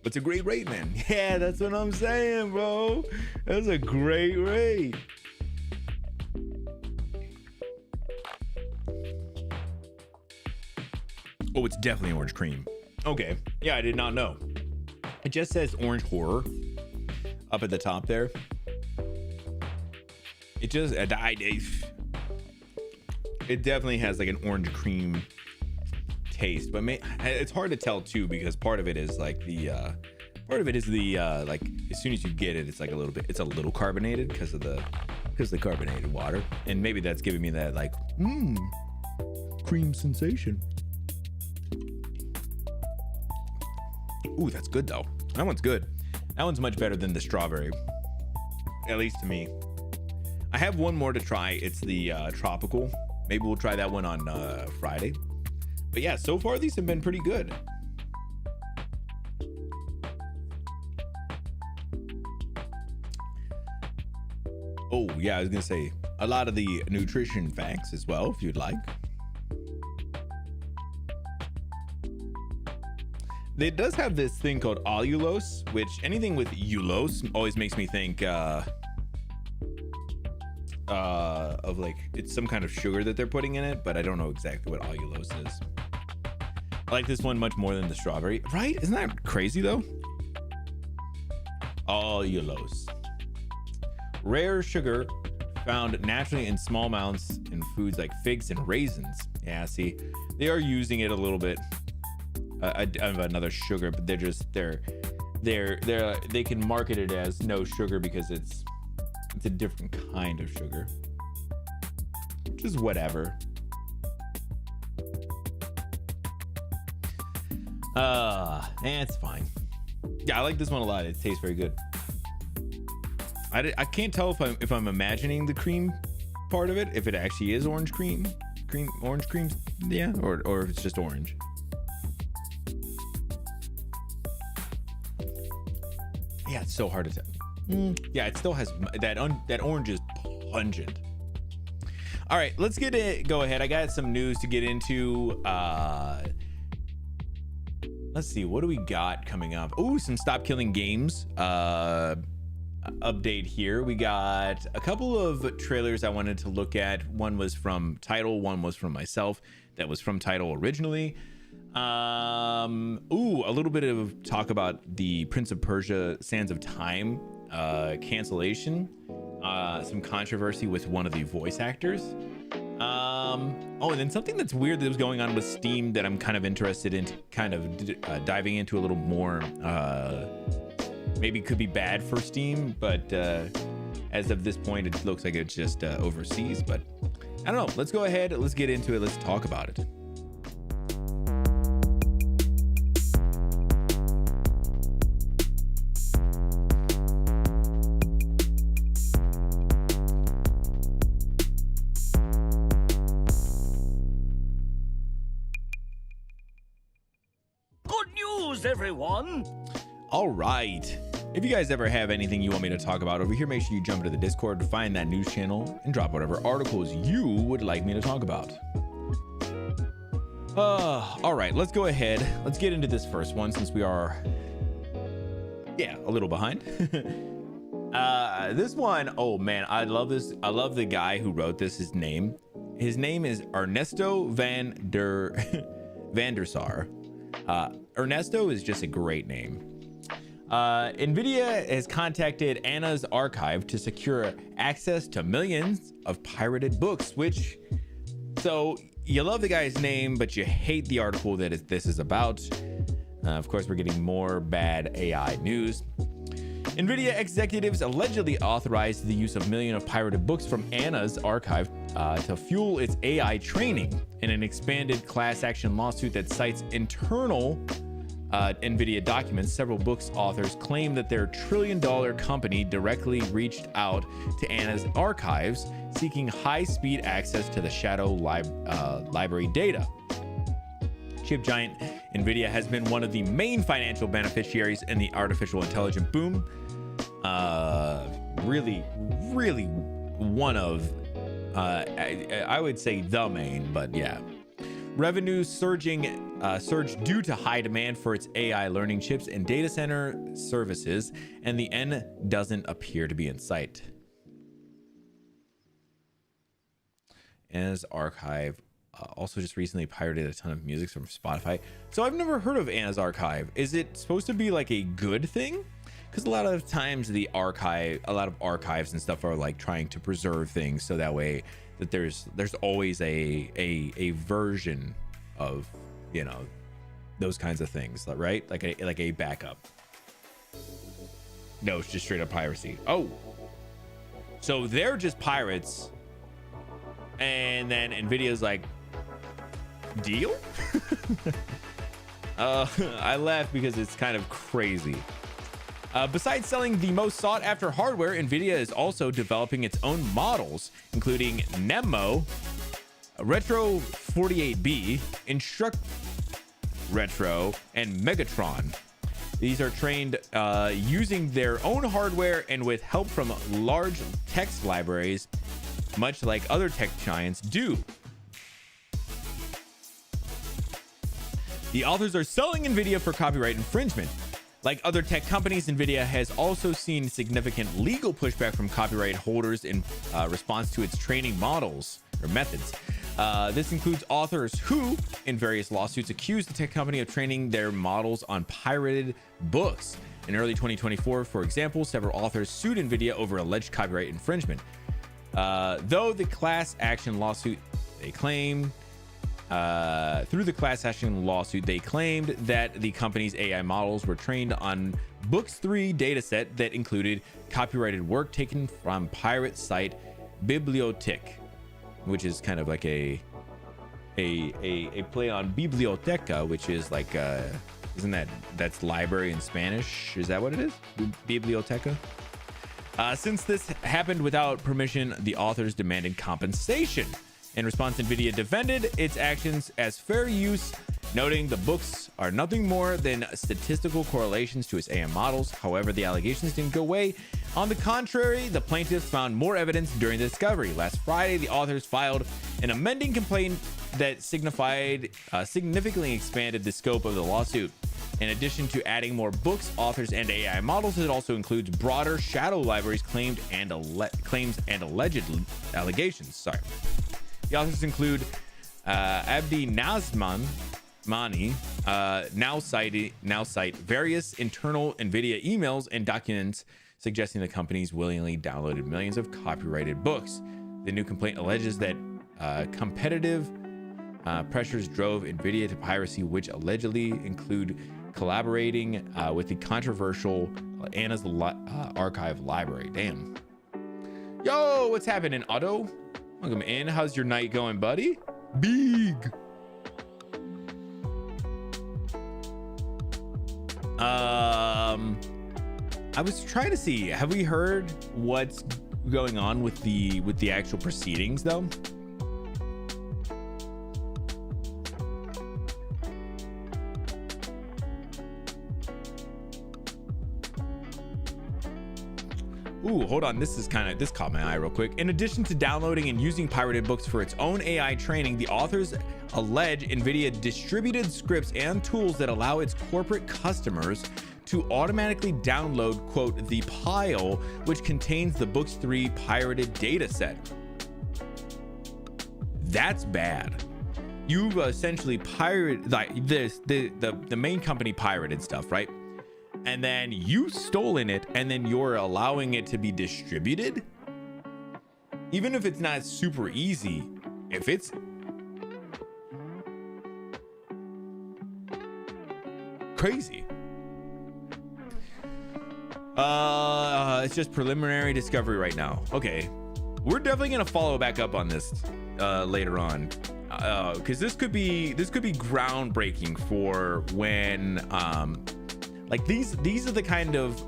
It's a great rate, man. Yeah, that's what I'm saying, bro. That's a great rate. Oh, it's definitely orange cream. Okay. Yeah, I did not know. It just says orange horror up at the top there. It just, it definitely has like an orange cream taste, but it's hard to tell too, because part of it is like like as soon as you get it, it's like it's a little carbonated because of the carbonated water, and maybe that's giving me that like cream sensation. Ooh, that's good though. That one's good. That one's much better than the strawberry, at least to me. I have one more to try. It's the tropical. Maybe we'll try that one on Friday. But yeah, so far these have been pretty good. Oh yeah, I was gonna say a lot of the nutrition facts as well, if you'd like. It does have this thing called allulose, which anything with ulose always makes me think of like it's some kind of sugar that they're putting in it, but I don't know exactly what allulose is. I like this one much more than the strawberry, right? Isn't that crazy though? Allulose, rare sugar found naturally in small amounts in foods like figs and raisins. Yeah, see, they are using it a little bit of another sugar, but they can market it as no sugar because it's a different kind of sugar, which is whatever. It's fine. Yeah, I like this one a lot. It tastes very good. I can't tell if I'm imagining the cream part of it, if it actually is orange cream, yeah, or if it's just orange. Yeah, it's so hard to tell. Yeah, it still has that orange is pungent. All right, let's go ahead. I got some news to get into. Let's see, what do we got coming up? Oh, some Stop Killing Games update here. We got a couple of trailers I wanted to look at. One was from Tidal, one was from myself. That was from Tidal originally. A little bit of talk about the Prince of Persia Sands of Time cancellation. Some controversy with one of the voice actors. And then something that's weird that was going on with Steam that I'm kind of interested in kind of diving into a little more. Maybe could be bad for Steam, but as of this point, it looks like it's just overseas. But I don't know. Let's go ahead. Let's get into it. Let's talk about it. news, everyone. All right. If you guys ever have anything you want me to talk about over here, make sure you jump into the Discord, find that news channel, and drop whatever articles you would like me to talk about. All right, let's go ahead. Let's get into this first one since we are, a little behind. This one, oh man, I love this. I love the guy who wrote this. His name is Ernesto van der Sar. Ernesto is just a great name. NVIDIA has contacted Anna's archive to secure access to millions of pirated books, so you love the guy's name, but you hate the article that this is about. Of course, we're getting more bad AI news. NVIDIA executives allegedly authorized the use of millions of pirated books from Anna's archive to fuel its AI training in an expanded class action lawsuit that cites internal NVIDIA documents. Several books authors claim that their trillion-dollar company directly reached out to Anna's archives seeking high-speed access to the shadow library data. Chip giant NVIDIA has been one of the main financial beneficiaries in the artificial intelligence boom. Really one of, I would say the main, but yeah. Revenue surged due to high demand for its AI learning chips and data center services, and the end doesn't appear to be in sight. Anna's archive also just recently pirated a ton of music from Spotify. So I've never heard of Anna's archive. Is it supposed to be like a good thing? Because a lot of times a lot of archives and stuff are like trying to preserve things so that way that there's always a version of, you know, those kinds of things, right? Like a backup. No, it's just straight up piracy. Oh, so they're just pirates. And then NVIDIA's like, deal? I laugh because it's kind of crazy. Besides selling the most sought after hardware, NVIDIA is also developing its own models, including Nemo, Retro 48B, Instruct Retro, and Megatron. These are trained using their own hardware and with help from large text libraries, much like other tech giants do. The authors are selling NVIDIA for copyright infringement. Like other tech companies, NVIDIA has also seen significant legal pushback from copyright holders in response to its training models or methods. This includes authors who, in various lawsuits, accuse the tech company of training their models on pirated books. In early 2024, for example, several authors sued NVIDIA over alleged copyright infringement. Through the class action lawsuit, they claimed that the company's AI models were trained on Books 3 dataset that included copyrighted work taken from pirate site Bibliothèque, which is kind of like a play on biblioteca, which is like that's library in Spanish? Is that what it is? Biblioteca? Since this happened without permission, the authors demanded compensation. In response, NVIDIA defended its actions as fair use, noting the books are nothing more than statistical correlations to its AI models. However, the allegations didn't go away. On the contrary, the plaintiffs found more evidence during the discovery. Last Friday, the authors filed an amending complaint that significantly expanded the scope of the lawsuit. In addition to adding more books, authors, and AI models, it also includes broader shadow libraries claims and alleged allegations. The authors include Abdi Nazmani, now cite various internal NVIDIA emails and documents suggesting the companies willingly downloaded millions of copyrighted books. The new complaint alleges that competitive pressures drove NVIDIA to piracy, which allegedly include collaborating with the controversial Anna's archive library. Damn. Yo, what's happening, Otto? Welcome in. How's your night going, buddy? Big. I was trying to see, have we heard what's going on with the actual proceedings though? Ooh, hold on. This caught my eye real quick. In addition to downloading and using pirated books for its own AI training, the authors allege NVIDIA distributed scripts and tools that allow its corporate customers to automatically download, quote, the pile, which contains the book's 3 pirated data set. That's bad. You've essentially pirated, like, the main company pirated stuff, right? And then you stolen it, and then you're allowing it to be distributed. Even if it's not super easy, if it's crazy. It's just preliminary discovery right now. Okay, we're definitely gonna follow back up on this later on, because this could be groundbreaking for when like these are the kind of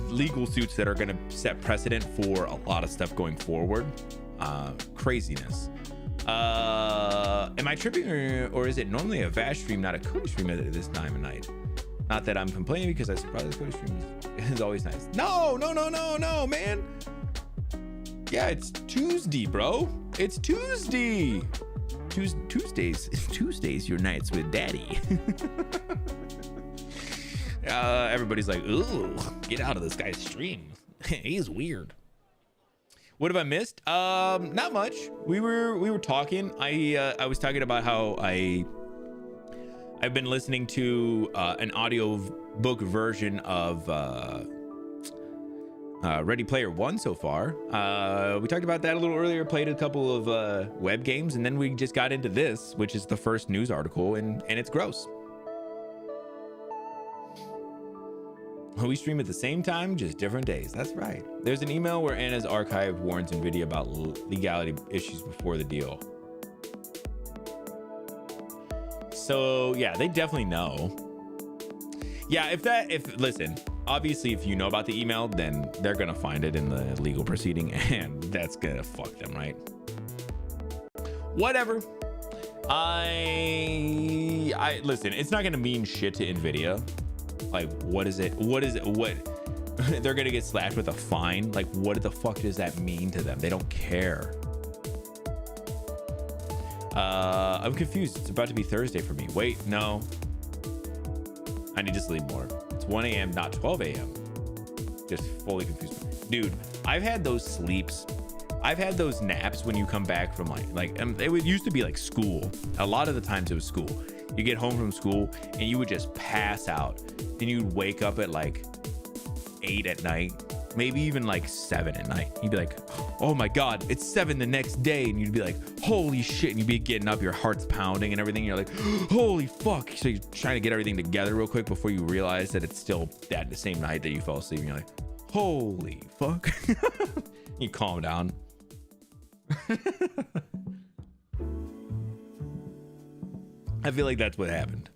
legal suits that are going to set precedent for a lot of stuff going forward. Craziness. Am I tripping, or is it normally a VAS stream, not a Cody stream at this time of night? Not that I'm complaining, because I surprise the Cody stream is always nice. No, man. Yeah, it's Tuesday, bro. It's Tuesday. Tuesdays, your nights with daddy. Everybody's like, ooh, get out of this guy's stream. He's weird. What have I missed? Not much. We were talking. I was talking about how I've been listening to an audio book version of Ready Player One so far. We talked about that a little earlier, played a couple of web games, and then we just got into this, which is the first news article, and it's gross. We stream at the same time, just different days. That's right. There's an email where Anna's archive warns NVIDIA about legality issues before the deal. So yeah, they definitely know. Yeah, listen, obviously if you know about the email, then they're gonna find it in the legal proceeding, and that's gonna fuck them, right? Whatever. I listen, it's not gonna mean shit to NVIDIA. Like, what is it? What they're gonna get slapped with a fine? Like, what the fuck does that mean to them? They don't care. I'm confused. It's about to be Thursday for me. Wait, no. I need to sleep more. It's 1 a.m., not 12 a.m. Just fully confused. Dude, I've had those sleeps. I've had those naps when you come back from it used to be like school. A lot of the times it was school. You get home from school and you would just pass out, and you'd wake up at like 8 at night, maybe even like 7 at night. You'd be like, oh my God, it's 7 the next day. And you'd be like, holy shit. And you'd be getting up, your heart's pounding and everything. You're like, holy fuck. So you're trying to get everything together real quick before you realize that it's still that the same night that you fell asleep. And you're like, holy fuck. You calm down. I feel like that's what happened.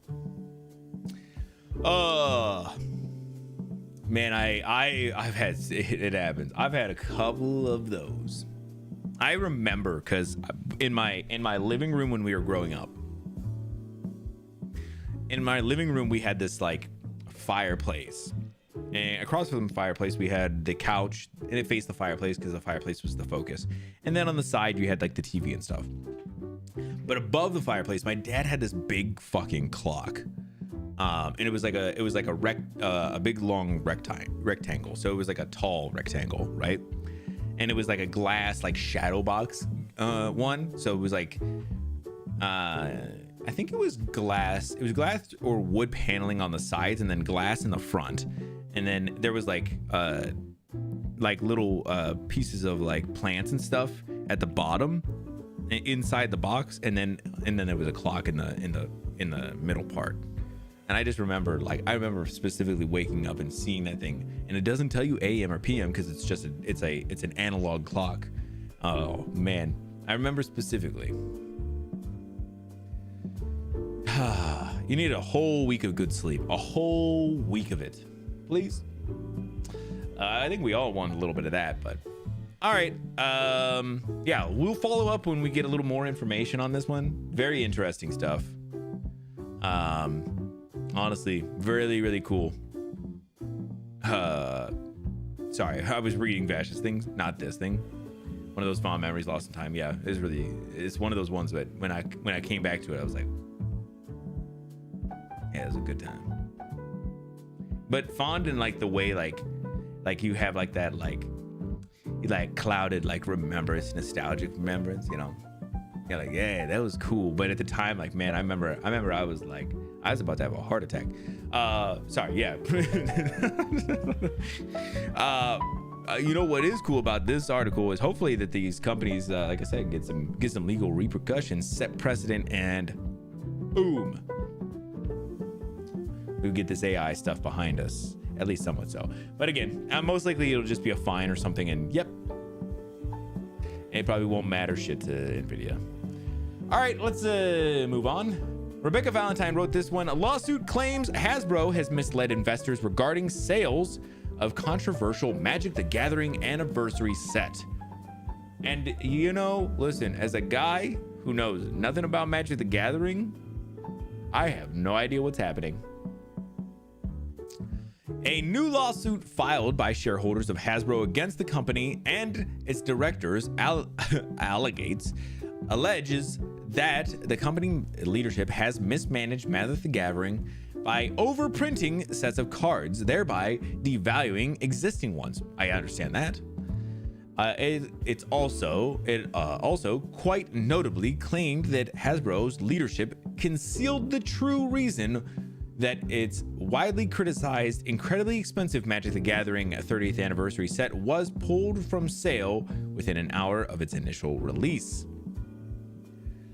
Man, I've had, it happens. I've had a couple of those. I remember, because in my living room when we were growing up, in my living room we had this like fireplace, and across from the fireplace we had the couch, and it faced the fireplace because the fireplace was the focus, and then on the side you had like the TV and stuff. But above the fireplace, my dad had this big fucking clock, and it was like a big long rectangle. So it was like a tall rectangle, right? And it was like a glass, like shadow box one. So it was like, I think it was glass. It was glass or wood paneling on the sides, and then glass in the front. And then there was like little pieces of like plants and stuff at the bottom, inside the box, and then there was a clock in the middle part. And I just remember, I remember specifically waking up and seeing that thing, and it doesn't tell you AM or PM because it's just it's an analog clock. Oh man, I remember specifically. You need a whole week of good sleep, a whole week of it, please. I think we all want a little bit of that, but all right. Yeah, we'll follow up when we get a little more information on this one. Very interesting stuff. Honestly, really, really cool. sorry, I was reading Vash's things, not this thing. One of those fond memories lost in time. Yeah, it's one of those ones that when I came back to it, I was like, yeah, it was a good time. But fond in like the way like you have like that like clouded like remembrance, nostalgic remembrance, you know. Yeah, like, yeah, that was cool. But at the time, like, man, I remember I was like, I was about to have a heart attack. Sorry, yeah. You know what is cool about this article is hopefully that these companies, like I said, get some legal repercussions, set precedent, and boom, we get this AI stuff behind us, at least somewhat so. But again, most likely it'll just be a fine or something, and yep, it probably won't matter shit to Nvidia. All right, let's move on. Rebecca Valentine wrote this one. A lawsuit claims Hasbro has misled investors regarding sales of controversial Magic the Gathering anniversary set. And you know, listen, as a guy who knows nothing about Magic the Gathering, I have no idea what's happening. A new lawsuit filed by shareholders of Hasbro against the company and its directors alleges that the company leadership has mismanaged Magic the Gathering by overprinting sets of cards, thereby devaluing existing ones. I understand that. It also quite notably claimed that Hasbro's leadership concealed the true reason that its widely criticized, incredibly expensive Magic the Gathering 30th anniversary set was pulled from sale within an hour of its initial release.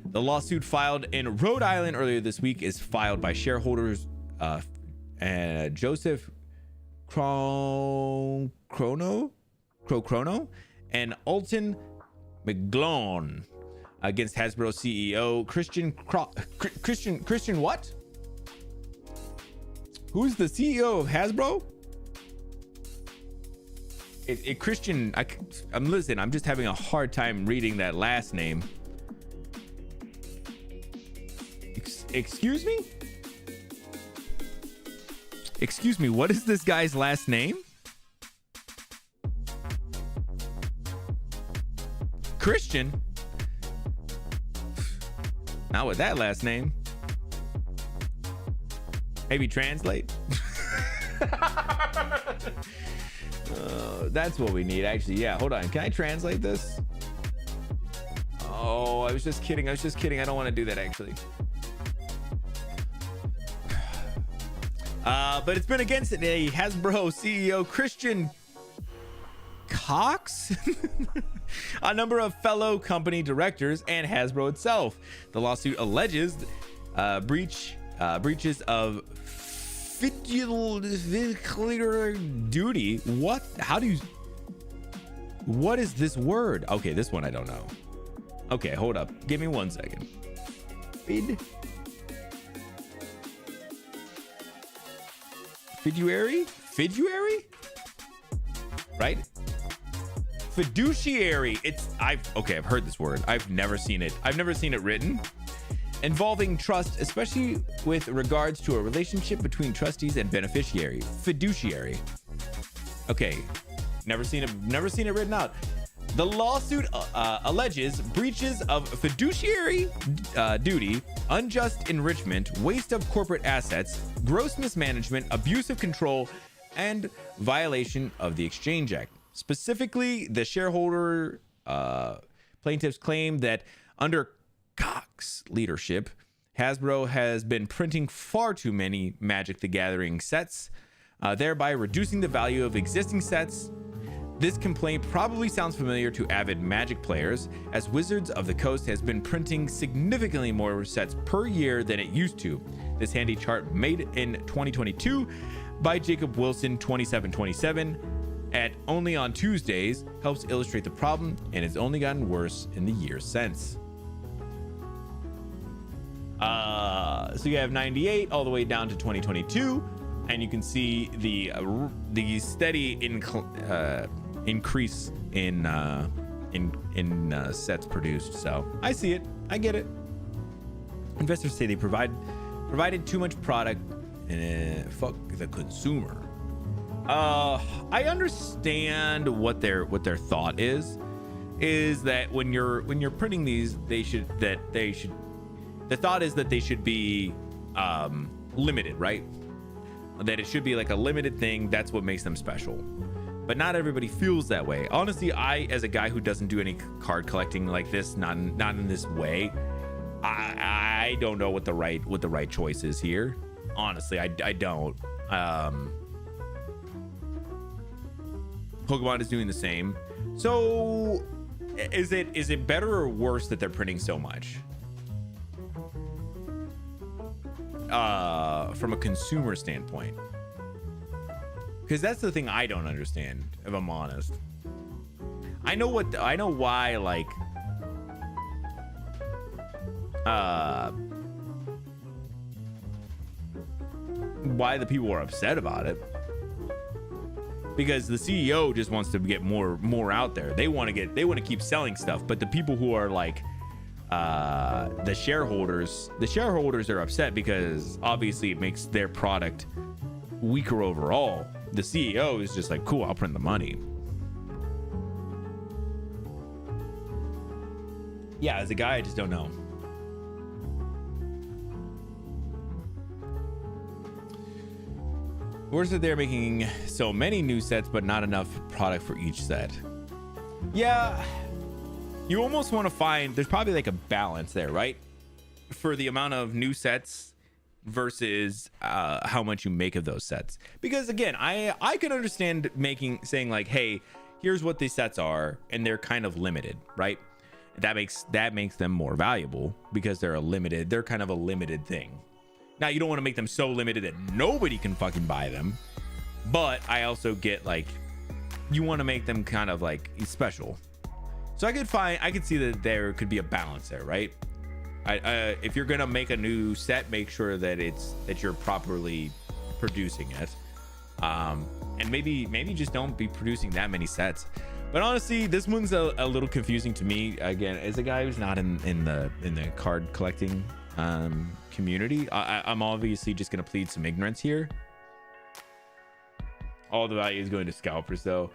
The lawsuit filed in Rhode Island earlier this week is filed by shareholders Joseph Crono and Alton McGlone against Hasbro CEO Christian what? Who's the CEO of Hasbro? Christian. I'm just having a hard time reading that last name. Excuse me? Excuse me, what is this guy's last name? Christian? Not with that last name. Maybe translate. That's what we need, actually. Yeah, hold on. Can I translate this? Oh, I was just kidding. I don't want to do that, actually. But it's been against a Hasbro CEO Christian Cox, a number of fellow company directors, and Hasbro itself. The lawsuit alleges breaches of fiduciary duty. What? What is this word? Okay, this one I don't know. Okay, hold up. Give me 1 second. Fiduciary? Right? Fiduciary. I've heard this word. I've never seen it written. Involving trust, especially with regards to a relationship between trustees and beneficiary. Fiduciary. Okay. Never seen it written out. The lawsuit alleges breaches of fiduciary duty, unjust enrichment, waste of corporate assets, gross mismanagement, abuse of control, and violation of the Exchange Act. Specifically, the shareholder plaintiffs claim that under Cox leadership, Hasbro has been printing far too many Magic the Gathering sets, thereby reducing the value of existing sets. This complaint probably sounds familiar to avid Magic players, as Wizards of the Coast has been printing significantly more sets per year than it used to. This handy chart, made in 2022 by Jacob Wilson 2727 at Only on Tuesdays, helps illustrate the problem, and it's only gotten worse in the years since. So you have 98 all the way down to 2022, and you can see the steady increase in sets produced. So I see it. I get it. Investors say they provided too much product and fuck the consumer. I understand what their thought is that when you're printing these, the thought is that they should be limited, right? That it should be like a limited thing. That's what makes them special. But not everybody feels that way. Honestly, I, as a guy who doesn't do any card collecting like this, not in this way, I don't know what the right choice is here. Honestly, I don't. Pokemon is doing the same. So is it better or worse that they're printing so much? From a consumer standpoint, because that's the thing I don't understand, if I'm honest. I know why, like, why the people are upset about it, because the CEO just wants to get more out there. They want to keep selling stuff, but the people who are like the shareholders are upset because obviously it makes their product weaker overall. The CEO is just like, cool, I'll print the money. Yeah, as a guy, I just don't know. Worse that they're making so many new sets but not enough product for each set. Yeah, you almost want to find, there's probably like a balance there, right? For the amount of new sets versus how much you make of those sets. Because again, I can understand saying like, hey, here's what these sets are, and they're kind of limited, right? That makes them more valuable because they're kind of a limited thing. Now, you don't want to make them so limited that nobody can fucking buy them, but I also get like, you want to make them kind of like special. So I could see that there could be a balance there, right? If you're gonna make a new set, make sure that you're properly producing it, and maybe just don't be producing that many sets. But honestly, this one's a little confusing to me. Again, as a guy who's not in the card collecting community, I'm obviously just gonna plead some ignorance here. All the value is going to scalpers, though.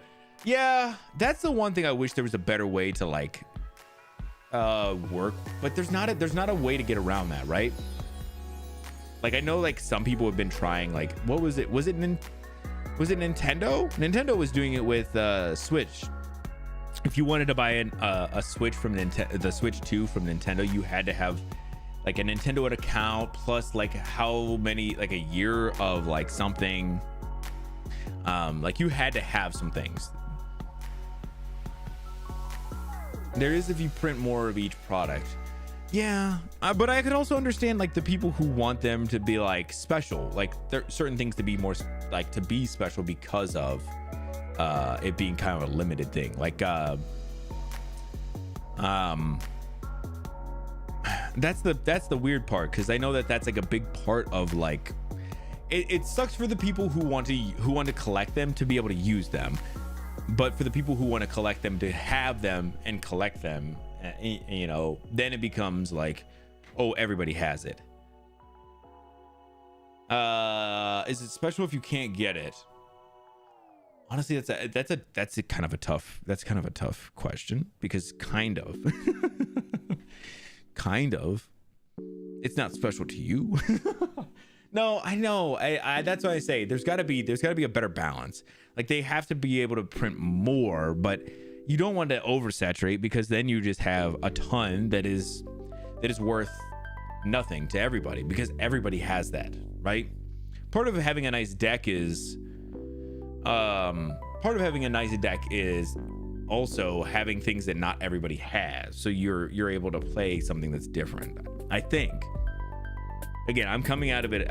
Yeah, that's the one thing I wish there was a better way to like work, but there's not a way to get around that, right? Like, I know like some people have been trying, like, what was it Nintendo was doing it with Switch. If you wanted to buy a Switch from the Switch 2 from Nintendo, you had to have like a Nintendo account plus like how many, like a year of like something, like you had to have some things. There is if you print more of each product. Yeah, but I could also understand like the people who want them to be like special, like there are certain things to be more like to be special because of it being kind of a limited thing. Like that's the weird part, because I know that's like a big part of like it sucks for the people who want to collect them to be able to use them. But for the people who want to collect them to have them and collect them, you know, then it becomes like, oh, everybody has it. Is it special if you can't get it? Honestly, that's kind of a tough question, because kind of it's not special to you. No, I know. I that's why I say there's got to be a better balance. Like, they have to be able to print more, but you don't want to oversaturate, because then you just have a ton that is worth nothing to everybody, because everybody has that, right? Part of having a nice deck is also having things that not everybody has, so you're able to play something that's different, I think. Again, I'm coming out of it.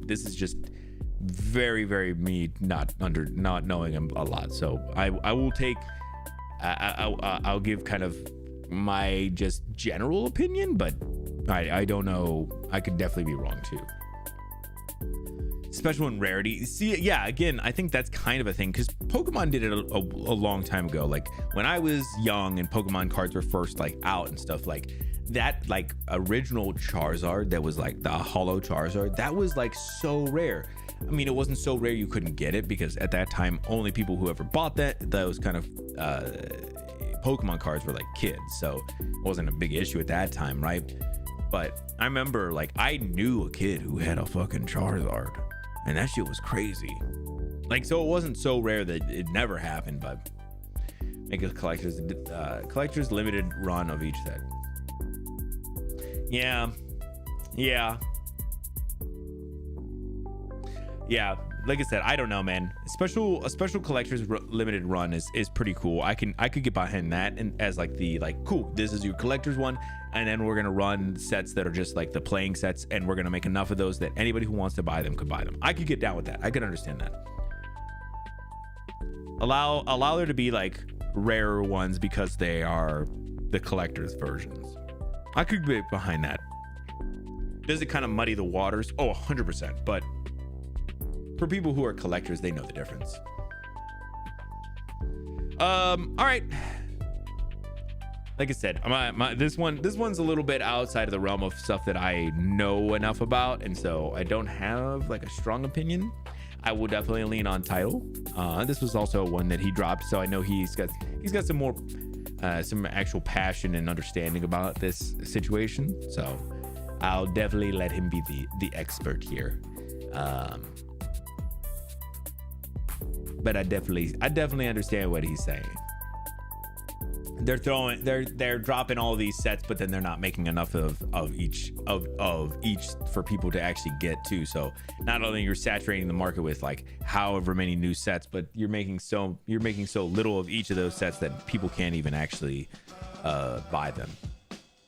This is just very, very me not knowing a lot. So I'll give kind of my just general opinion, but I don't know. I could definitely be wrong too. Special and rarity. See, yeah, again, I think that's kind of a thing, because Pokemon did it a long time ago. Like when I was young and Pokemon cards were first like out and stuff, like that like original Charizard that was like the hollow Charizard, that was like so rare. I mean, it wasn't so rare you couldn't get it, because at that time only people who ever bought those kind of Pokemon cards were like kids, so it wasn't a big issue at that time, right? But I remember, like, I knew a kid who had a fucking Charizard, and that shit was crazy. Like, so it wasn't so rare that it never happened, but make a collector's limited run of each set. Yeah. Like I said, I don't know, man. A special collector's limited run is pretty cool. I could get behind that, and as like the cool, this is your collector's one, and then we're gonna run sets that are just like the playing sets, and we're gonna make enough of those that anybody who wants to buy them could buy them. I could get down with that. I could understand that. Allow there to be like rarer ones because they are the collector's versions. I could get behind that. Does it kind of muddy the waters? Oh, 100%. But for people who are collectors, they know the difference. All right. Like I said, this one's a little bit outside of the realm of stuff that I know enough about, and so I don't have like a strong opinion. I will definitely lean on title. This was also one that he dropped, so I know he's got some more some actual passion and understanding about this situation. So I'll definitely let him be the expert here. But I definitely understand what he's saying. They're dropping all these sets, but then they're not making enough of each for people to actually get to. So not only you're saturating the market with like however many new sets, but you're making so little of each of those sets that people can't even actually buy them.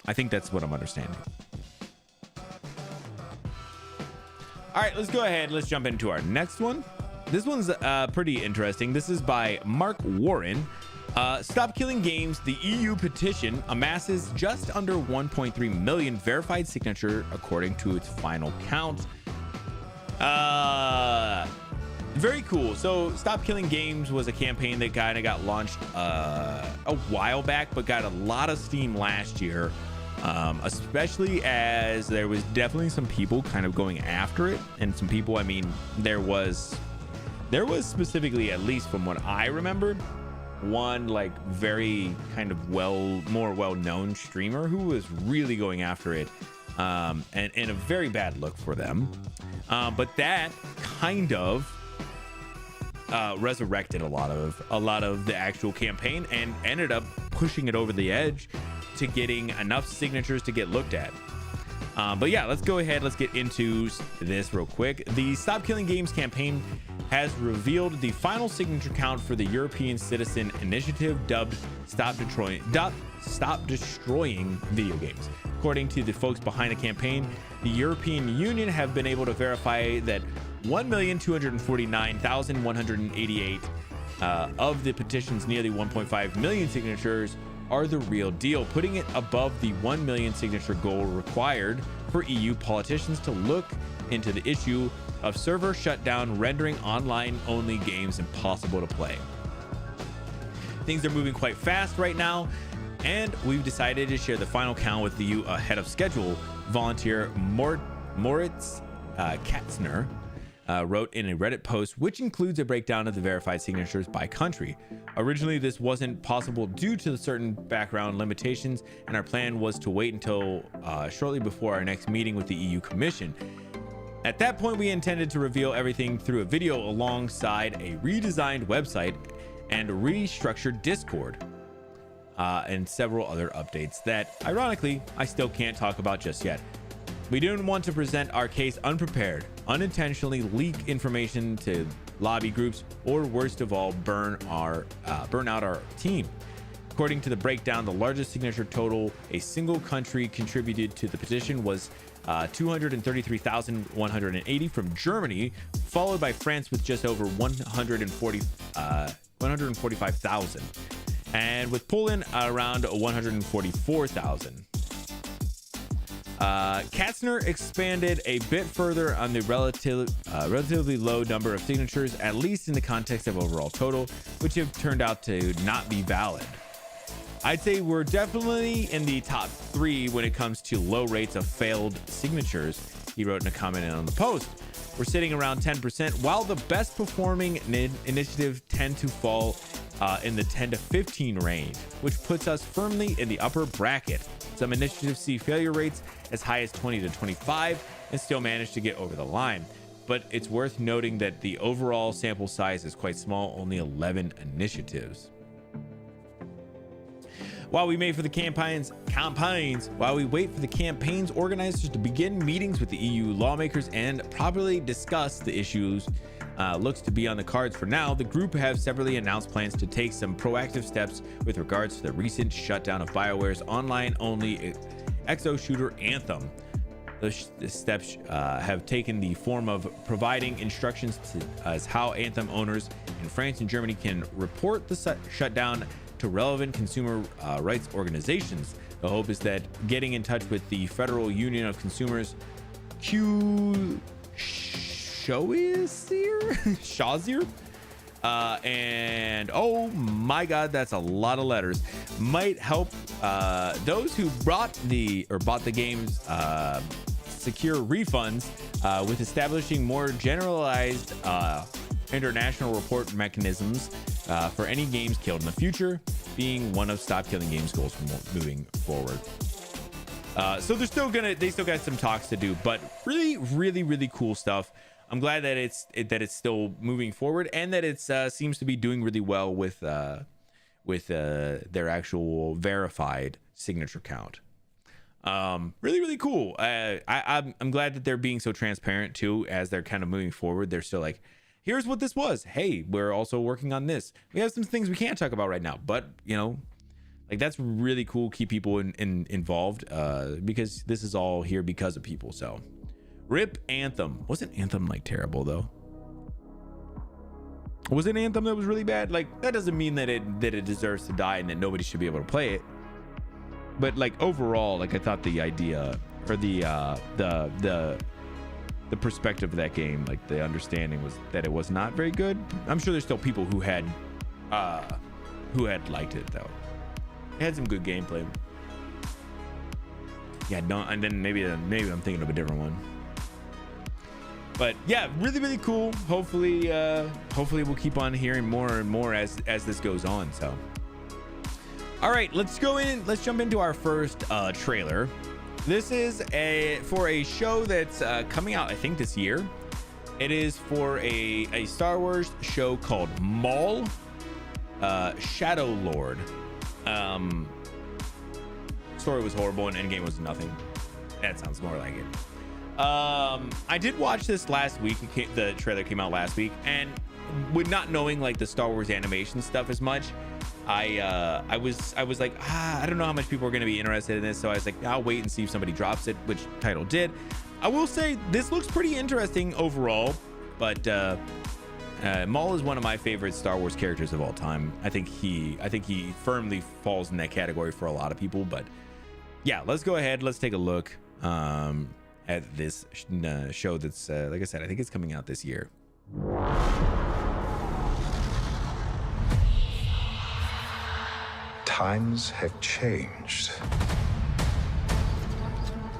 I think that's what I'm understanding. All right, let's go ahead. Let's jump into our next one. This one's pretty interesting. This is by Mark Warren. Stop Killing Games. The EU petition amasses just under 1.3 million verified signature according to its final count. Very cool. So Stop Killing Games was a campaign that kind of got launched a while back, but got a lot of steam last year. Especially as there was definitely some people kind of going after it, and some people, I mean, there was specifically, at least from what I remember, one like very kind of more well-known streamer who was really going after it, and a very bad look for them. But that kind of resurrected a lot of the actual campaign and ended up pushing it over the edge to getting enough signatures to get looked at. But yeah, let's go ahead. Let's get into this real quick. The Stop Killing Games campaign has revealed the final signature count for the European Citizen Initiative, dubbed Stop Destroying Video Games. According to the folks behind the campaign, the European Union have been able to verify that 1,249,188 of the petition's nearly 1.5 million signatures are the real deal, putting it above the 1 million signature goal required for EU politicians to look into the issue of server shutdown, rendering online-only games impossible to play. Things are moving quite fast right now, and we've decided to share the final count with you ahead of schedule. Volunteer Moritz Katzner wrote in a Reddit post, which includes a breakdown of the verified signatures by country. Originally, this wasn't possible due to certain background limitations, and our plan was to wait until shortly before our next meeting with the EU Commission. At that point, we intended to reveal everything through a video alongside a redesigned website and restructured Discord, and several other updates that, ironically, I still can't talk about just yet. We didn't want to present our case unprepared, unintentionally leak information to lobby groups, or worst of all, burn out our team. According to the breakdown, the largest signature total a single country contributed to the petition was 233,180 from Germany, followed by France with just over 145,000, and with Poland around 144,000. Katzner expanded a bit further on the relatively low number of signatures, at least in the context of overall total, which have turned out to not be valid. I'd say we're definitely in the top 3 when it comes to low rates of failed signatures, he wrote in a comment on the post. We're sitting around 10%, while the best performing initiatives tend to fall in the 10 to 15 range, which puts us firmly in the upper bracket. Some initiatives see failure rates as high as 20 to 25 and still manage to get over the line. But it's worth noting that the overall sample size is quite small, only 11 initiatives. While we wait for the campaigns, organizers to begin meetings with the EU lawmakers and properly discuss the issues looks to be on the cards for now. The group have separately announced plans to take some proactive steps with regards to the recent shutdown of BioWare's online-only exo shooter Anthem. The steps have taken the form of providing instructions as how Anthem owners in France and Germany can report the shutdown to relevant consumer rights organizations. The hope is that getting in touch with the Federal Union of Consumers, Shazir, and oh my god, that's a lot of letters, might help those who bought the games secure refunds with establishing more generalized international report mechanisms for any games killed in the future, being one of Stop Killing Games goals for moving forward. So they still got some talks to do, but really cool stuff. I'm glad that it's still moving forward, and that it seems to be doing really well with their actual verified signature count. Really cool. I'm glad that they're being so transparent too, as they're kind of moving forward. They're still like, here's what this was. Hey, we're also working on this. We have some things we can't talk about right now, but like, that's really cool. Keep people involved, because this is all here because of people. So rip Anthem. Wasn't Anthem like terrible though? Was it Anthem that was really bad? Like, that doesn't mean that it deserves to die and that nobody should be able to play it. But like, overall, like, I thought the idea, or the perspective of that game, like, the understanding was that it was not very good. I'm sure there's still people who had liked it though. It had some good gameplay. Yeah, and then maybe I'm thinking of a different one. But yeah, really cool. Hopefully we'll keep on hearing more and more as this goes on. So, all right, let's jump into our first trailer. This is for a show that's coming out, I think, this year. It is for a Star Wars show called Maul, Shadow Lord. Story was horrible and endgame was nothing. That sounds more like it. I did watch this last week. The trailer came out last week, and with not knowing like the Star Wars animation stuff as much, I was like, I don't know how much people are going to be interested in this, so I was like, I'll wait and see if somebody drops it, which title did. I will say this looks pretty interesting overall, but Maul is one of my favorite Star Wars characters of all time. I think he firmly falls in that category for a lot of people. But yeah, let's go ahead. Let's take a look at this show that's like I said, I think it's coming out this year. Times have changed.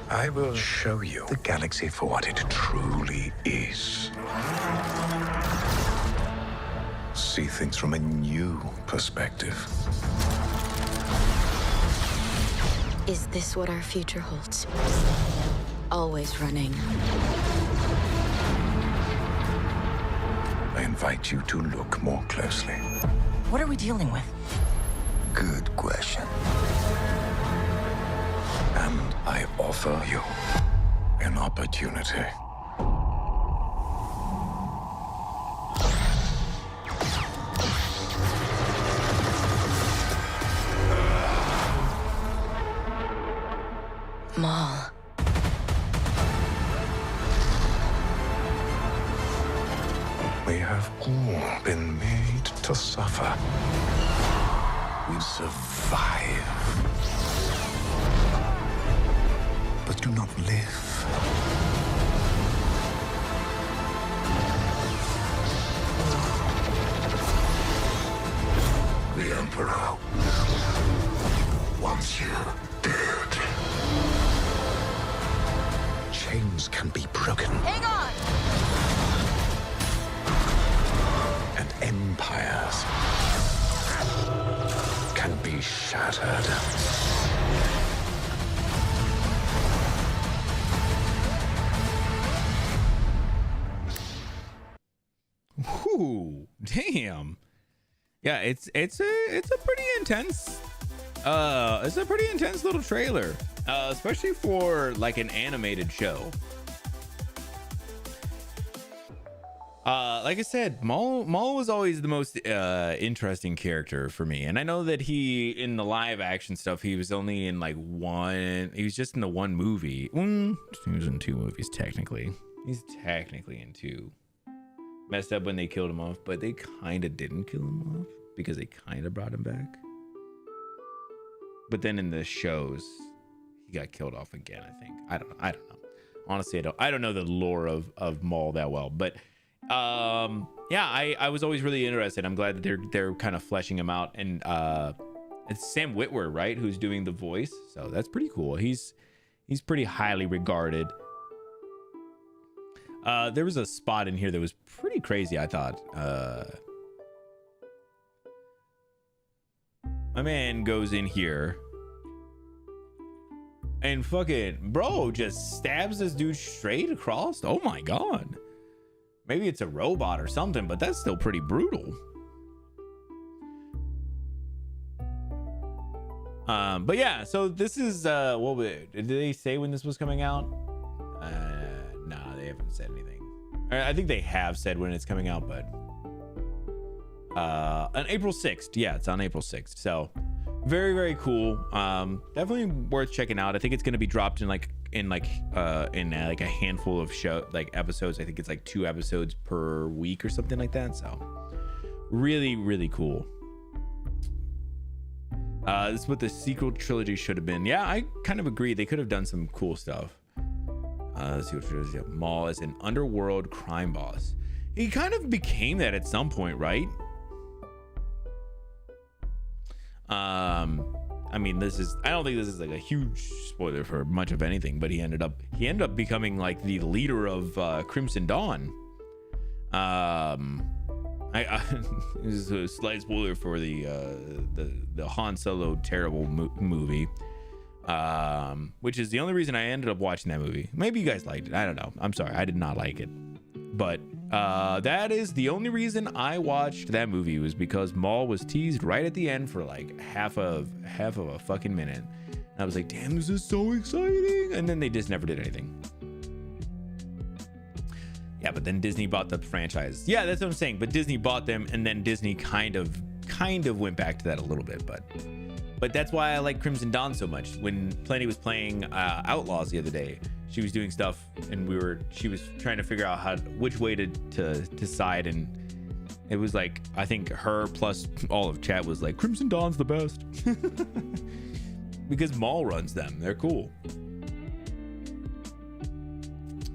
I will show you the galaxy for what it truly is. See things from a new perspective. Is this what our future holds? Always running. I invite you to look more closely. What are we dealing with? Good question. And I offer you an opportunity. Maul. We have all been made to suffer. We survive, but do not live. The Emperor wants you dead. Chains can be broken. Hang on! And empires can be shattered. Ooh, damn. Yeah, it's a pretty intense it's a pretty intense little trailer, especially for like an animated show. Like I said, Maul was always the most interesting character for me, and I know that he in the live action stuff he was only in like one. He was just in the one movie. He was in 2 movies technically. He's technically in 2. Messed up when they killed him off, but they kind of didn't kill him off because they kind of brought him back. But then in the shows, he got killed off again. I think I don't know. Honestly, I don't know the lore of Maul that well, but yeah, I was always really interested. I'm glad that they're kind of fleshing him out, and it's Sam Witwer, right, who's doing the voice, so that's pretty cool. He's pretty highly regarded. There was a spot in here that was pretty crazy, I thought. My man goes in here and fucking bro just stabs this dude straight across. Oh my god. Maybe it's a robot or something, but that's still pretty brutal. But yeah, so this is did they say when this was coming out? Nah, they haven't said anything. I think they have said when it's coming out, but on April 6th. Yeah, it's on April 6th. So very, very cool. Definitely worth checking out. I think it's going to be dropped in a handful of episodes. I think it's like 2 episodes per week or something like that. So really, really cool. This is what the sequel trilogy should have been. Yeah, I kind of agree. They could have done some cool stuff. Let's see what it is. Yeah, Maul is an underworld crime boss. He kind of became that at some point, right? I mean, I don't think this is like a huge spoiler for much of anything, but he ended up becoming like the leader of Crimson Dawn. This is a slight spoiler for the Han Solo terrible movie, which is the only reason I ended up watching that movie. Maybe you guys liked it. I don't know. I'm sorry, I did not like it, but that is the only reason I watched that movie, was because Maul was teased right at the end for like half of a fucking minute. And I was like, damn, this is so exciting. And then they just never did anything. Yeah, but then Disney bought the franchise. Yeah, that's what I'm saying. But Disney bought them, and then Disney kind of went back to that a little bit. But that's why I like Crimson Dawn so much. When Plenty was playing Outlaws the other day, she was doing stuff, and she was trying to figure out which way to side, and it was like, I think her plus all of chat was like, Crimson Dawn's the best. Because Maul runs them. They're cool.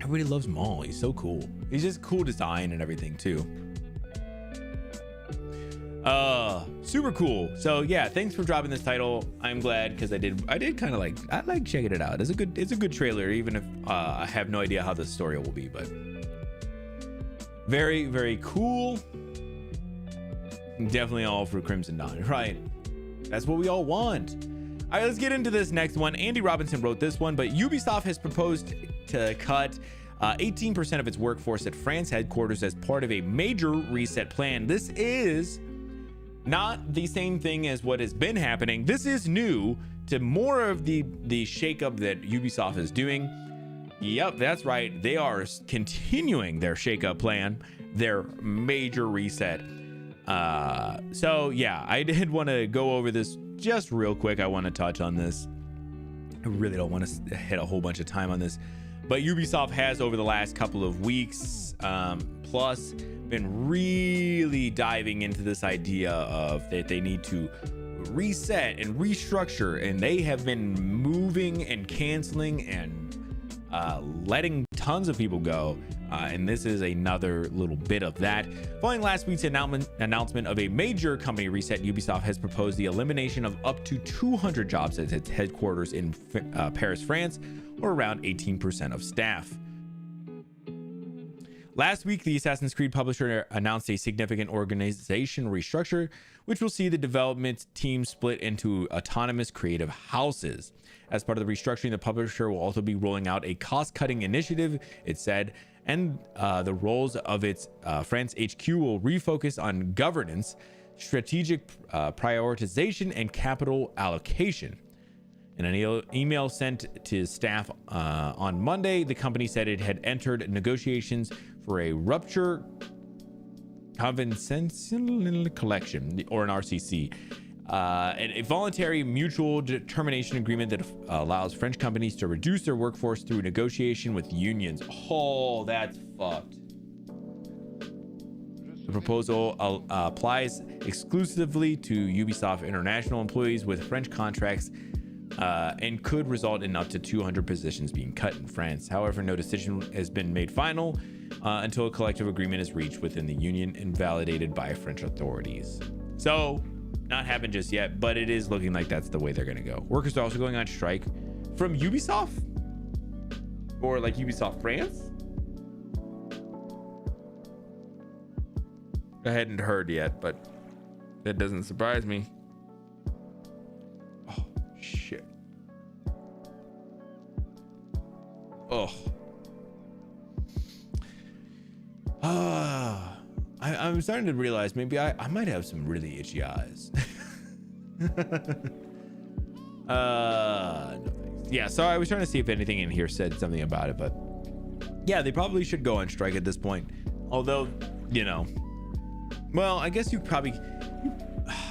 Everybody loves Maul. He's so cool. He's just cool design and everything too. Super cool. So yeah, thanks for dropping this title. I'm glad, because I did kind of like checking it out. It's a good trailer, even if I have no idea how the story will be, but very, very cool. Definitely all for Crimson Dawn, right? That's what we all want. All right, let's get into this next one. Andy Robinson wrote this one, but Ubisoft has proposed to cut 18% of its workforce at France headquarters as part of a major reset plan. This is not the same thing as what has been happening. This is new to more of the shakeup that Ubisoft is doing. Yep, that's right. They are continuing their shakeup plan, their major reset. So yeah, I did want to go over this just real quick. I want to touch on this. I really don't want to hit a whole bunch of time on this, but Ubisoft has, over the last couple of weeks plus, been really diving into this idea of that they need to reset and restructure, and they have been moving and canceling and letting tons of people go, and this is another little bit of that. Following last week's announcement of a major company reset, Ubisoft has proposed the elimination of up to 200 jobs at its headquarters in Paris, France, or around 18% of staff. Last week, the Assassin's Creed publisher announced a significant organization restructure, which will see the development team split into autonomous creative houses. As part of the restructuring, the publisher will also be rolling out a cost-cutting initiative, it said, and the roles of its France HQ will refocus on governance, strategic prioritization, and capital allocation. In an email sent to staff on Monday, the company said it had entered negotiations for a rupture convention collection, or an RCC, a voluntary mutual determination agreement that allows French companies to reduce their workforce through negotiation with unions. Oh, that's fucked. The proposal applies exclusively to Ubisoft International employees with French contracts and could result in up to 200 positions being cut in France. However, no decision has been made final until a collective agreement is reached within the union and validated by French authorities. So, not happened just yet, but it is looking like that's the way they're going to go. Workers are also going on strike from Ubisoft, or like Ubisoft France. I hadn't heard yet, but that doesn't surprise me. Oh shit. Oh. I'm starting to realize maybe I might have some really itchy eyes. No thanks. Yeah, so I was trying to see if anything in here said something about it, but yeah, they probably should go on strike at this point. Although, you know, well, I guess you probably,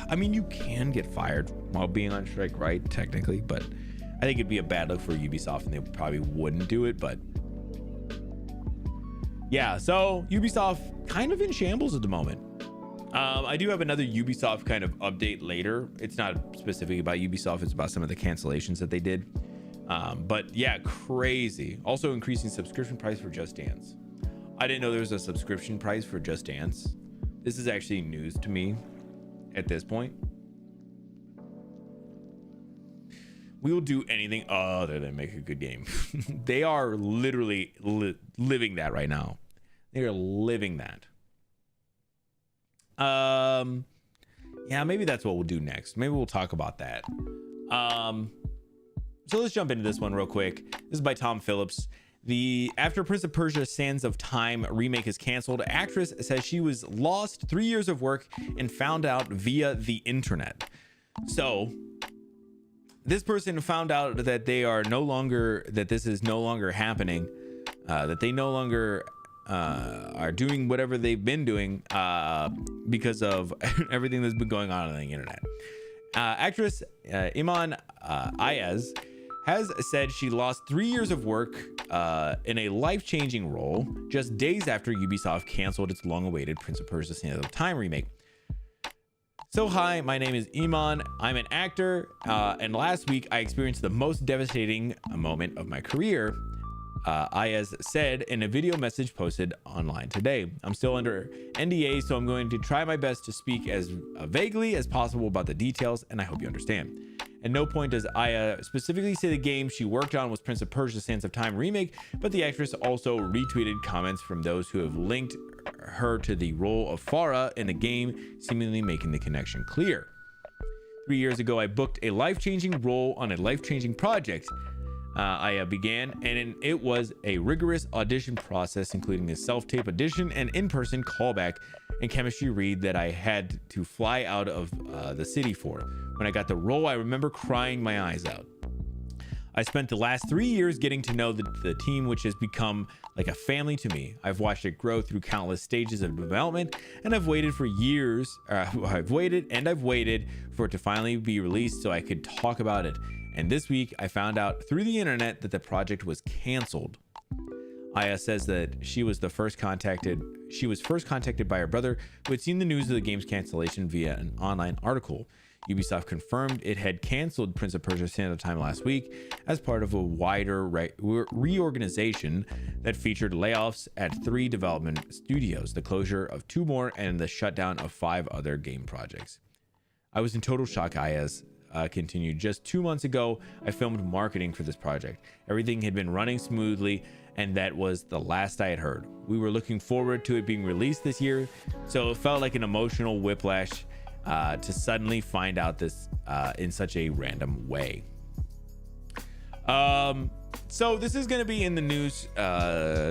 I mean, you can get fired while being on strike, right? Technically, but I think it'd be a bad look for Ubisoft and they probably wouldn't do it, but yeah, so Ubisoft kind of in shambles at the moment. I do have another Ubisoft kind of update later. It's not specifically about Ubisoft. It's about some of the cancellations that they did. But yeah, crazy. Also increasing subscription price for Just Dance. I didn't know there was a subscription price for Just Dance. This is actually news to me at this point. We will do anything other than make a good game. They are literally living that right now. They are living that. Yeah, maybe that's what we'll do next. Maybe we'll talk about that. So let's jump into this one real quick. This is by Tom Phillips. After Prince of Persia: Sands of Time remake is canceled, actress says she was lost 3 years of work and found out via the internet. So this person found out that this is no longer happening, that they no longer are doing whatever they've been doing because of everything that's been going on the internet. Actress Iman Ayaz has said she lost 3 years of work in a life-changing role just days after Ubisoft canceled its long-awaited Prince of Persia: Sands of Time remake. So hi, my name is Iman. I'm an actor, and last week I experienced the most devastating moment of my career, Ayaz said in a video message posted online today. I'm still under NDA, so I'm going to try my best to speak as vaguely as possible about the details, and I hope you understand. At no point does Aya specifically say the game she worked on was Prince of Persia: Sands of Time remake, but the actress also retweeted comments from those who have linked her to the role of Farah in the game, seemingly making the connection clear. 3 years ago, I booked a life-changing role on a life-changing project. Aya began, and it was a rigorous audition process, including a self-tape audition and in-person callback and chemistry read that I had to fly out of the city for. When I got the role, I remember crying my eyes out. I spent the last 3 years getting to know the team, which has become like a family to me. I've watched it grow through countless stages of development, and I've waited for years. I've waited for it to finally be released so I could talk about it. And this week, I found out through the internet that the project was canceled. Aya says that she was first contacted by her brother, who had seen the news of the game's cancellation via an online article. Ubisoft confirmed it had canceled Prince of Persia: Sands of Time last week as part of a wider reorganization that featured layoffs at 3 development studios, the closure of 2 more, and the shutdown of 5 other game projects. I was in total shock, Ayaz continued. Just 2 months ago, I filmed marketing for this project. Everything had been running smoothly, and that was the last I had heard. We were looking forward to it being released this year, so it felt like an emotional whiplash to suddenly find out this in such a random way. So this is going to be in the news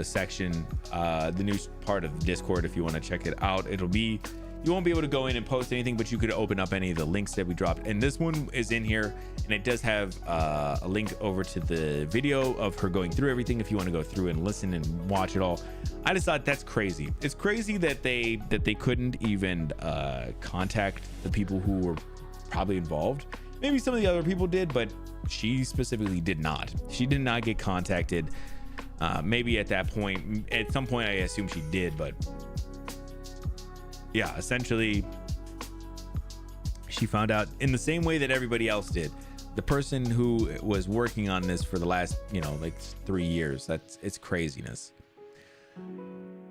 section, the news part of the Discord. If you want to check it out, it'll be, you won't be able to go in and post anything, but you could open up any of the links that we dropped, and this one is in here, and it does have a link over to the video of her going through everything if you want to go through and listen and watch it all. I just thought that's crazy. It's crazy that they couldn't even contact the people who were probably involved. Maybe some of the other people did, but she specifically did not. She did not get contacted. Maybe at that point, at some point, I assume she did, but yeah, essentially she found out in the same way that everybody else did. The person who was working on this for the last, like 3 years, it's craziness.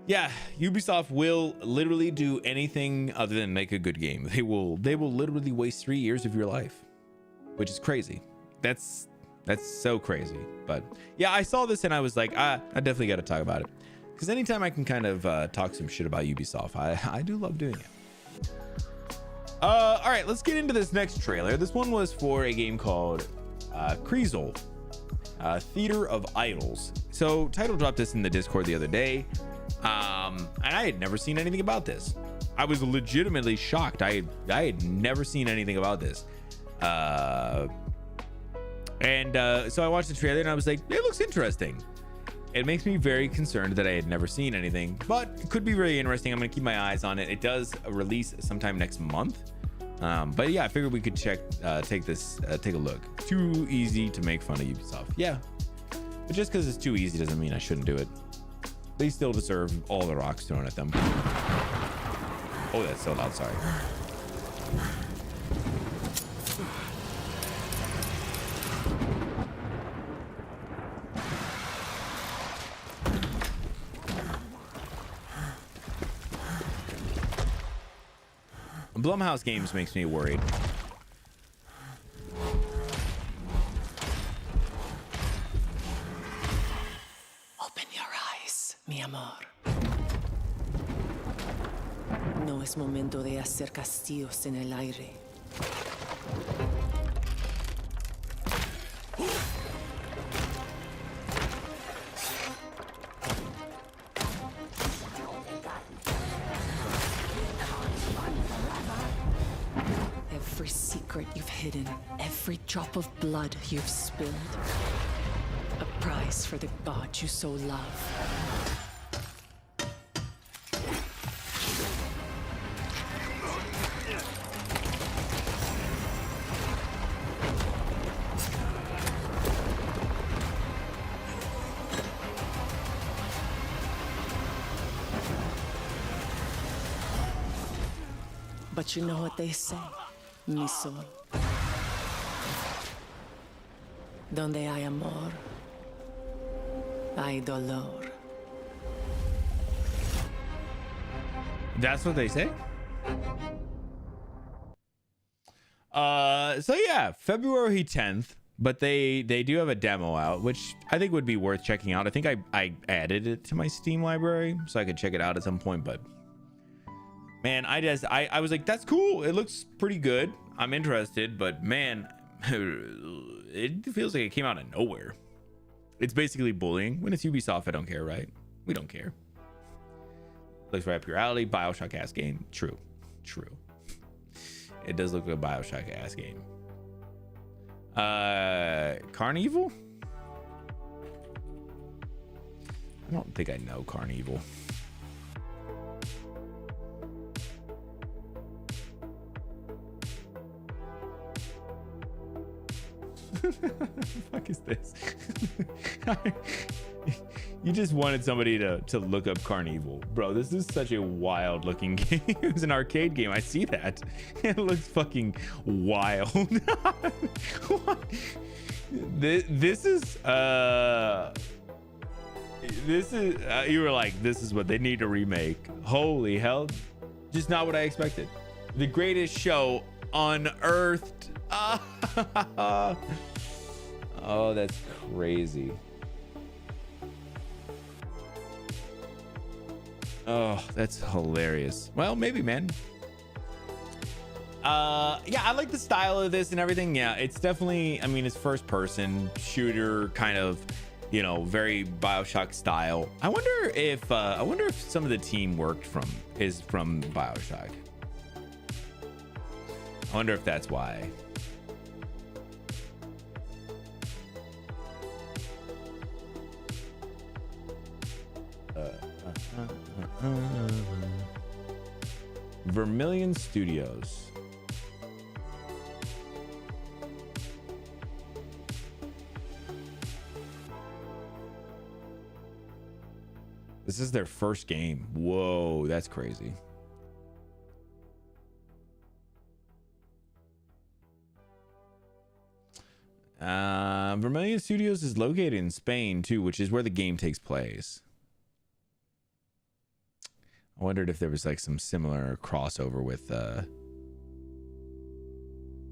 Yeah, Ubisoft will literally do anything other than make a good game. They will literally waste 3 years of your life, which is crazy. That's so crazy. But yeah, I saw this and I was like, I definitely got to talk about it, because anytime I can kind of talk some shit about Ubisoft, I do love doing it. All right, let's get into this next trailer. This one was for a game called Kreisel, Theater of Idols. So Title dropped this in the Discord the other day, and I had never seen anything about this. I was legitimately shocked. I had never seen anything about this. So I watched the trailer and I was like, it looks interesting. It makes me very concerned that I had never seen anything, but it could be really interesting. I'm gonna keep my eyes on it. It does release sometime next month. But yeah, I figured we could take a look. Too easy to make fun of Ubisoft. Yeah, but just because it's too easy doesn't mean I shouldn't do it. They still deserve all the rocks thrown at them. Oh, that's so loud, sorry. Blumhouse Games makes me worried. Open your eyes, mi amor. No es momento de hacer castillos en el aire. Every secret you've hidden, every drop of blood you've spilled. A prize for the god you so love. But you know what they say, mi sol. Donde hay amor, hay dolor. That's what they say? So yeah, February 10th, but they do have a demo out, which I think would be worth checking out. I think I added it to my Steam library so I could check it out at some point, but man, I was like, that's cool. It looks pretty good. I'm interested, but man, it feels like it came out of nowhere. It's basically bullying. When it's Ubisoft, I don't care, right? We don't care. Looks right up your alley. BioShock ass game. True. It does look like a BioShock ass game. Carnival? I don't think I know Carnival. What the fuck is this? You just wanted somebody to look up Carnival. Bro, this is such a wild looking game. It was an arcade game. I see that. It looks fucking wild. What? This is you were like, this is what they need to remake. Holy hell. Just not what I expected. The greatest show unearthed. Oh, that's crazy. Oh, that's hilarious. Well, maybe, man. Yeah, I like the style of this and everything. Yeah, it's definitely, I mean, it's first person shooter kind of, you know, very BioShock style. I wonder if some of the team is from BioShock. I wonder if that's why. Vermilion Studios. This is their first game. Whoa, that's crazy. Vermilion Studios is located in Spain too, which is where the game takes place. I wondered if there was like some similar crossover with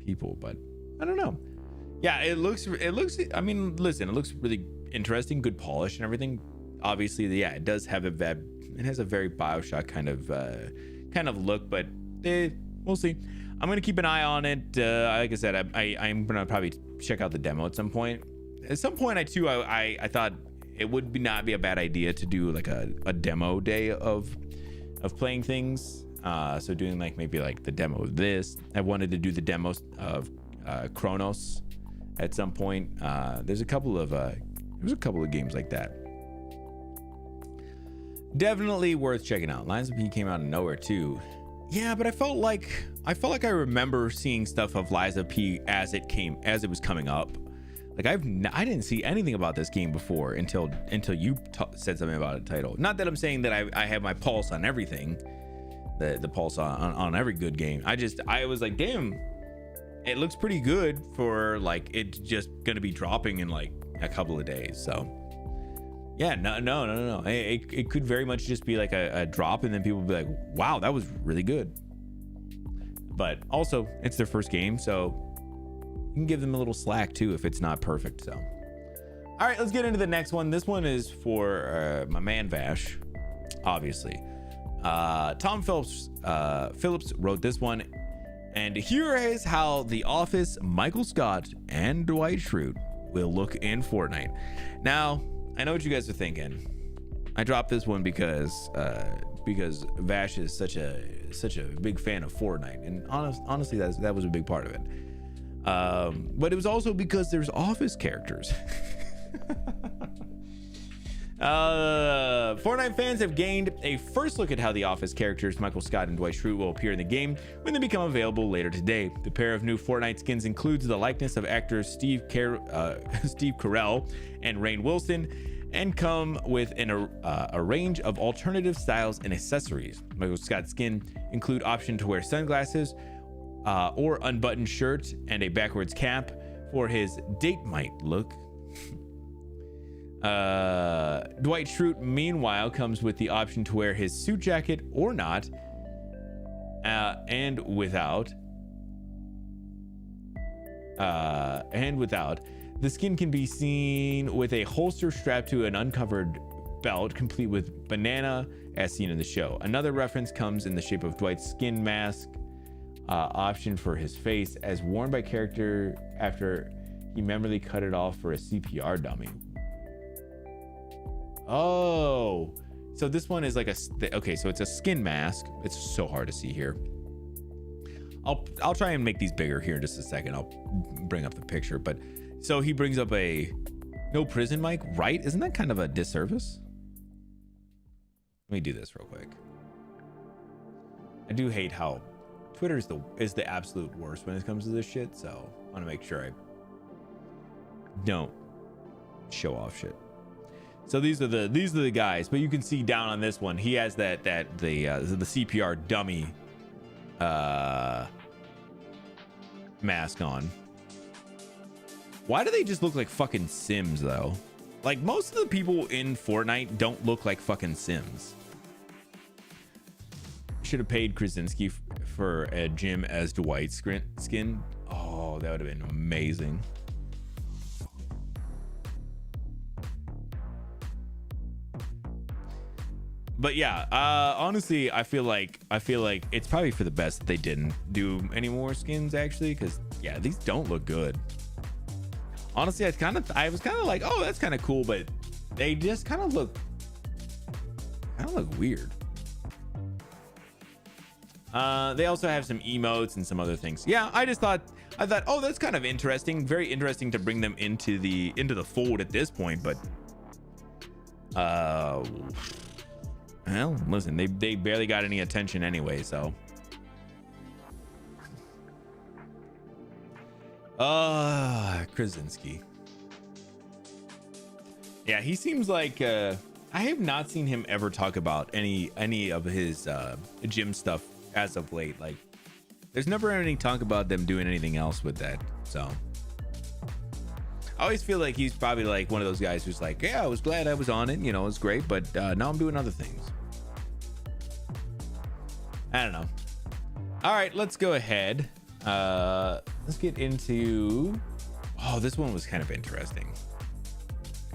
people, but I don't know. Yeah, it looks, I mean, listen, it looks really interesting, good polish and everything. Obviously, yeah, it does have it has a very BioShock kind of look, but we'll see. I'm gonna keep an eye on it. Like I said, I'm gonna probably check out the demo at some point. At some point, I thought it would not be a bad idea to do like a demo day of playing things. So doing like maybe like the demo of this. I wanted to do the demos of Chronos at some point. There's a couple of games like that. Definitely worth checking out. Lions of P came out of nowhere too. Yeah, but I felt like I remember seeing stuff of Lies of P as it was coming up. Like I didn't see anything about this game before until you said something about a title. Not that I'm saying that I have my pulse on everything, the pulse on every good game. I was like, damn, it looks pretty good for like it's just gonna be dropping in like a couple of days. So yeah, no. It could very much just be like a drop, and then people will be like, wow, that was really good. But also, it's their first game, so you can give them a little slack too if it's not perfect. So all right, let's get into the next one. This one is for my man Vash, obviously. Tom Phillips wrote this one, and here is how The Office, Michael Scott, and Dwight Schrute will look in Fortnite. Now, I know what you guys are thinking. I dropped this one because Vash is such a big fan of Fortnite, and honestly, that was a big part of it. But it was also because there's Office characters. Fortnite fans have gained a first look at how the Office characters Michael Scott and Dwight Schrute will appear in the game when they become available later today. The pair of new Fortnite skins includes the likeness of actors Steve Carell and Rainn Wilson, and come with a range of alternative styles and accessories. Michael Scott's skin include option to wear sunglasses or unbuttoned shirt and a backwards cap for his date night look. Dwight Schrute, meanwhile, comes with the option to wear his suit jacket or not, and without. The skin can be seen with a holster strapped to an uncovered belt, complete with banana, as seen in the show. Another reference comes in the shape of Dwight's skin mask, option for his face, as worn by character after he memorably cut it off for a CPR dummy. Oh, so this one is like okay, so it's a skin mask. It's so hard to see here. I'll try and make these bigger here in just a second. I'll bring up the picture, but so he brings up a no prison mic, right? Isn't that kind of a disservice? Let me do this real quick. I do hate how Twitter is the absolute worst when it comes to this shit, so I want to make sure I don't show off shit. So these are the guys, but you can see down on this one, he has the CPR dummy mask on. Why do they just look like fucking Sims though? Like most of the people in Fortnite don't look like fucking Sims. Should have paid Krasinski for a Jim as Dwight skin. Oh, that would have been amazing. But yeah, honestly, I feel like it's probably for the best that they didn't do any more skins actually, because yeah, these don't look good. Honestly, I was kind of like, oh, that's kind of cool, but they just kind of look weird. They also have some emotes and some other things. Yeah, I thought, oh, that's kind of interesting. Very interesting to bring them into the fold at this point, but well, listen, they barely got any attention anyway, so. Krasinski. Yeah, he seems like I have not seen him ever talk about any of his gym stuff as of late. Like, there's never any talk about them doing anything else with that. So I always feel like he's probably like one of those guys who's like, yeah, I was glad I was on it, you know, it's great, but now I'm doing other things. I don't know. All right, let's go ahead. Let's get into, oh, this one was kind of interesting.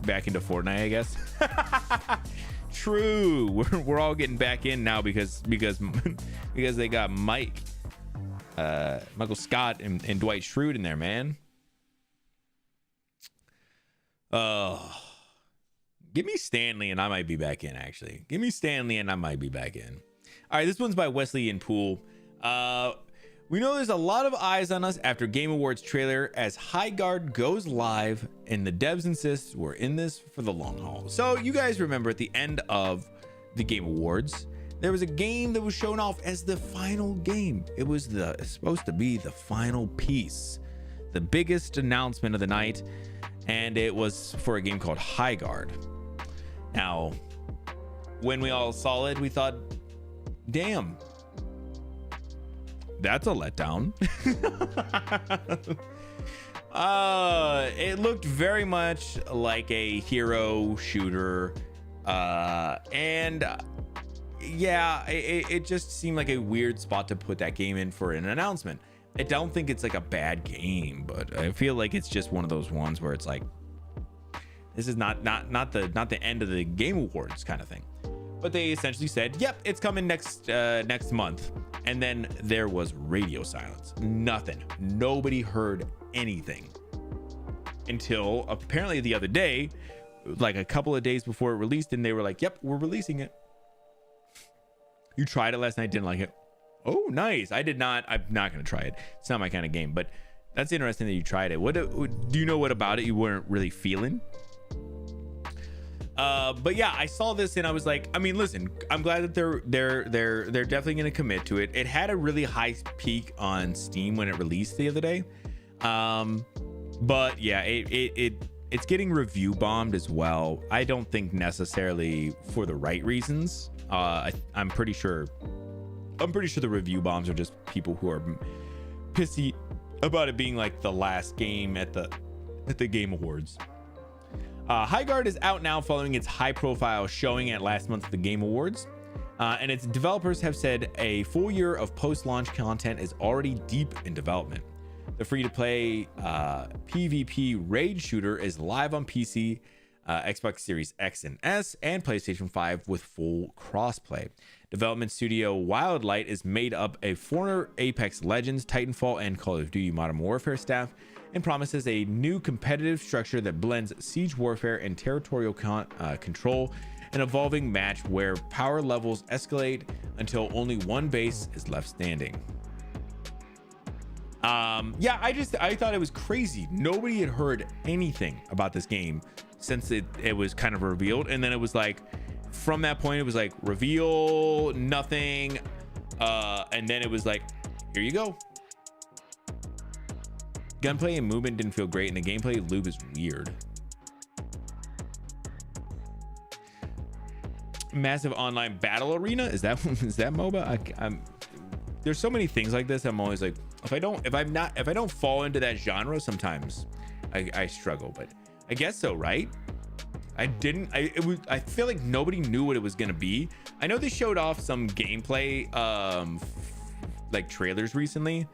Back into Fortnite, I guess. True, we're all getting back in now because they got Michael Scott and Dwight Schrute in there, man. Give me Stanley and I might be back in. Actually, give me Stanley and I might be back in. All right, this one's by Wesley and Poole. We know there's a lot of eyes on us after Game Awards trailer as High Guard goes live, and the devs insist we're in this for the long haul. So you guys remember at the end of the Game Awards, there was a game that was shown off as the final game. It was supposed to be the final piece, the biggest announcement of the night, and it was for a game called High Guard. Now, when we all saw it, we thought, damn, that's a letdown. It looked very much like a hero shooter, and yeah, it just seemed like a weird spot to put that game in for an announcement. I don't think it's like a bad game, but I feel like it's just one of those ones where it's like, this is not the end of the Game Awards kind of thing. But they essentially said, yep, it's coming next month. And then there was radio silence. Nothing. Nobody heard anything until apparently the other day, like a couple of days before it released, and they were like, yep, we're releasing it. You tried it last night, didn't like it. Oh, nice. I did not. I'm not going to try it. It's not my kind of game, but that's interesting that you tried it. What do you know what about it you weren't really feeling? But yeah, I saw this and I was like, I mean, listen, I'm glad that they're definitely going to commit to it. It had a really high peak on Steam when it released the other day. But yeah, it's getting review bombed as well. I don't think necessarily for the right reasons. I'm pretty sure the review bombs are just people who are pissy about it being like the last game at the Game Awards. High Guard is out now following its high-profile showing at last month's The Game Awards, and its developers have said a full year of post-launch content is already deep in development. The free-to-play PvP raid shooter is live on PC, Xbox Series X and S, and PlayStation 5 with full crossplay. Development studio Wildlight is made up of former Apex Legends, Titanfall, and Call of Duty Modern Warfare staff, and promises a new competitive structure that blends siege warfare and territorial control, an evolving match where power levels escalate until only one base is left standing. Yeah, I thought it was crazy. Nobody had heard anything about this game since it was kind of revealed, and then it was like, from that point it was like reveal, nothing, and then it was like, here you go. Gunplay and movement didn't feel great, and the gameplay loop is weird. Massive online battle arena. Is that MOBA? I'm there's so many things like this. I'm always like, if I don't fall into that genre, sometimes I struggle. But I guess so, right? I feel like nobody knew what it was gonna be. I know they showed off some gameplay like trailers recently,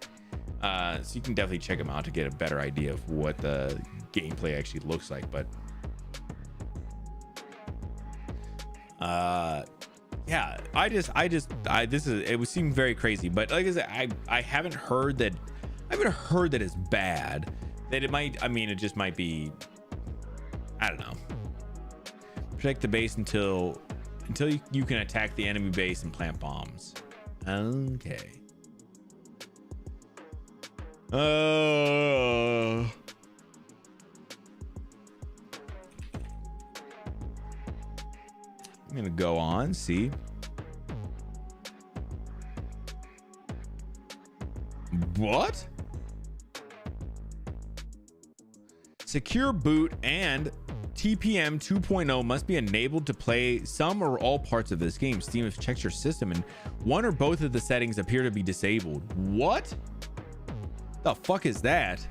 so you can definitely check them out to get a better idea of what the gameplay actually looks like. But yeah, it would seem very crazy. But like I said, I haven't heard that it's bad. That it might, I mean, it just might be, I don't know. Protect the base until you can attack the enemy base and plant bombs. Okay. I'm gonna go on, see. What? Secure boot and TPM 2.0 must be enabled to play some or all parts of this game. Steam has checked your system and one or both of the settings appear to be disabled. What the fuck is that?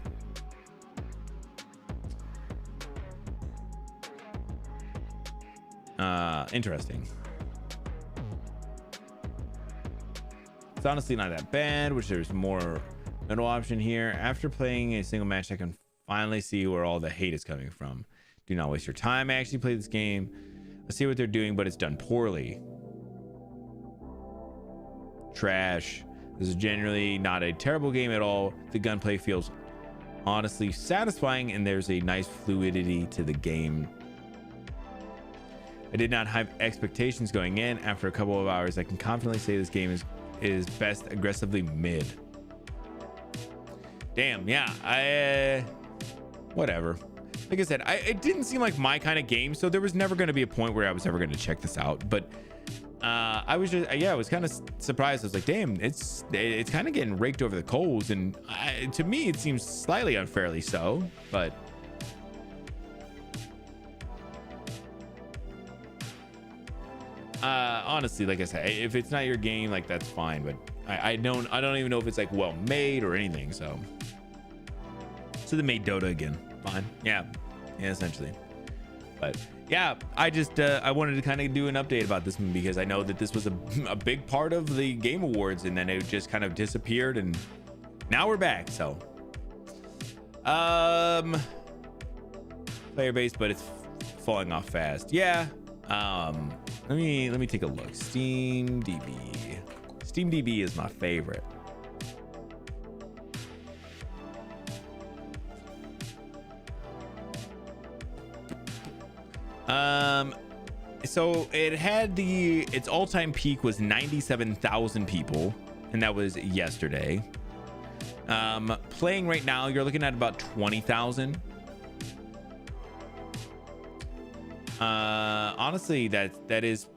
Interesting. It's honestly not that bad, which there's more middle option here. After playing a single match, I can finally see where all the hate is coming from. Do not waste your time. I actually play this game. I see what they're doing, but it's done poorly. Trash. This is generally not a terrible game at all. The gunplay feels honestly satisfying, and there's a nice fluidity to the game. I did not have expectations going in. After a couple of hours, I can confidently say this game is best aggressively mid. Damn, yeah, whatever. Like I said, it didn't seem like my kind of game, so there was never going to be a point where I was ever going to check this out. But I was just, I was kind of surprised. I was like, damn, it's kind of getting raked over the coals, and to me, it seems slightly unfairly so. But honestly, like I said, if it's not your game, like that's fine. But I don't even know if it's like well made or anything. So they made Dota again. Fine. Yeah, essentially. But yeah, I just I wanted to kind of do an update about this one because I know that this was a big part of the Game Awards, and then it just kind of disappeared, and now we're back. So player base, but it's falling off fast. Yeah. Let me take a look. SteamDB is my favorite. So it had its all-time peak was 97,000 people, and that was yesterday. Playing right now, you're looking at about 20,000. Honestly, that is,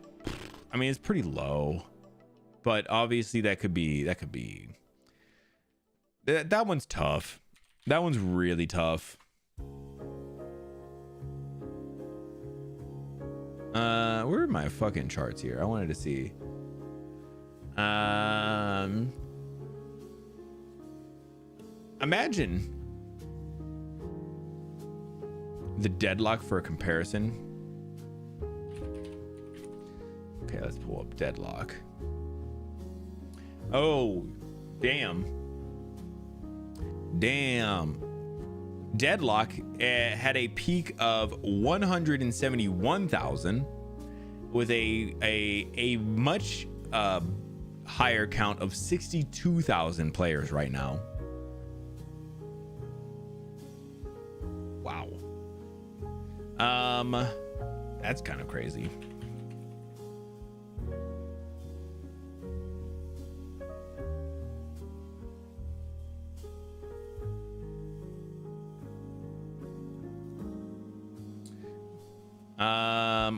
I mean, it's pretty low, but obviously that could be that one's tough. That one's really tough. Where are my fucking charts here? I wanted to see. Imagine the deadlock for a comparison. Okay, let's pull up deadlock. Oh, damn. Deadlock had a peak of 171,000 with a much higher count of 62,000 players right now. Wow. That's kind of crazy.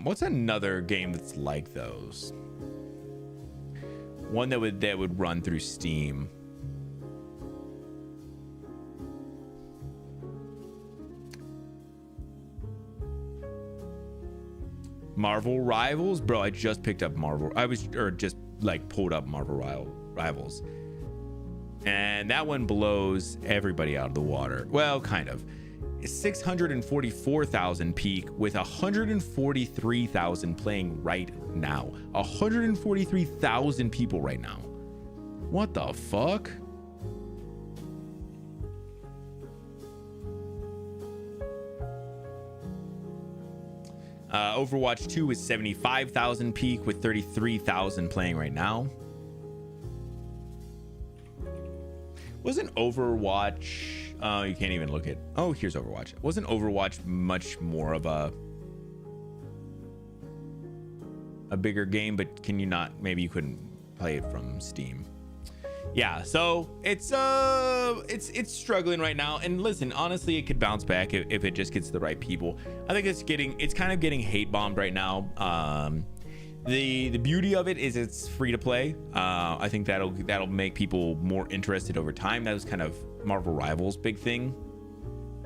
What's another game that's like those? One that would run through Steam. Marvel Rivals, bro. I just picked up Marvel. Just like pulled up Marvel Rivals, and that one blows everybody out of the water. Well, kind of. 644,000 peak with 143,000 playing right now. 143,000 people right now. What the fuck? Overwatch 2 is 75,000 peak with 33,000 playing right now. Wasn't Overwatch... Oh, you can't even look at... Oh, here's Overwatch. Wasn't Overwatch much more of a bigger game, but can you not... Maybe you couldn't play it from Steam. Yeah, so it's struggling right now. And listen, honestly, it could bounce back if it just gets the right people. I think it's kind of getting hate bombed right now. The beauty of it is it's free to play. I think that'll make people more interested over time. That was kind of Marvel Rivals' big thing.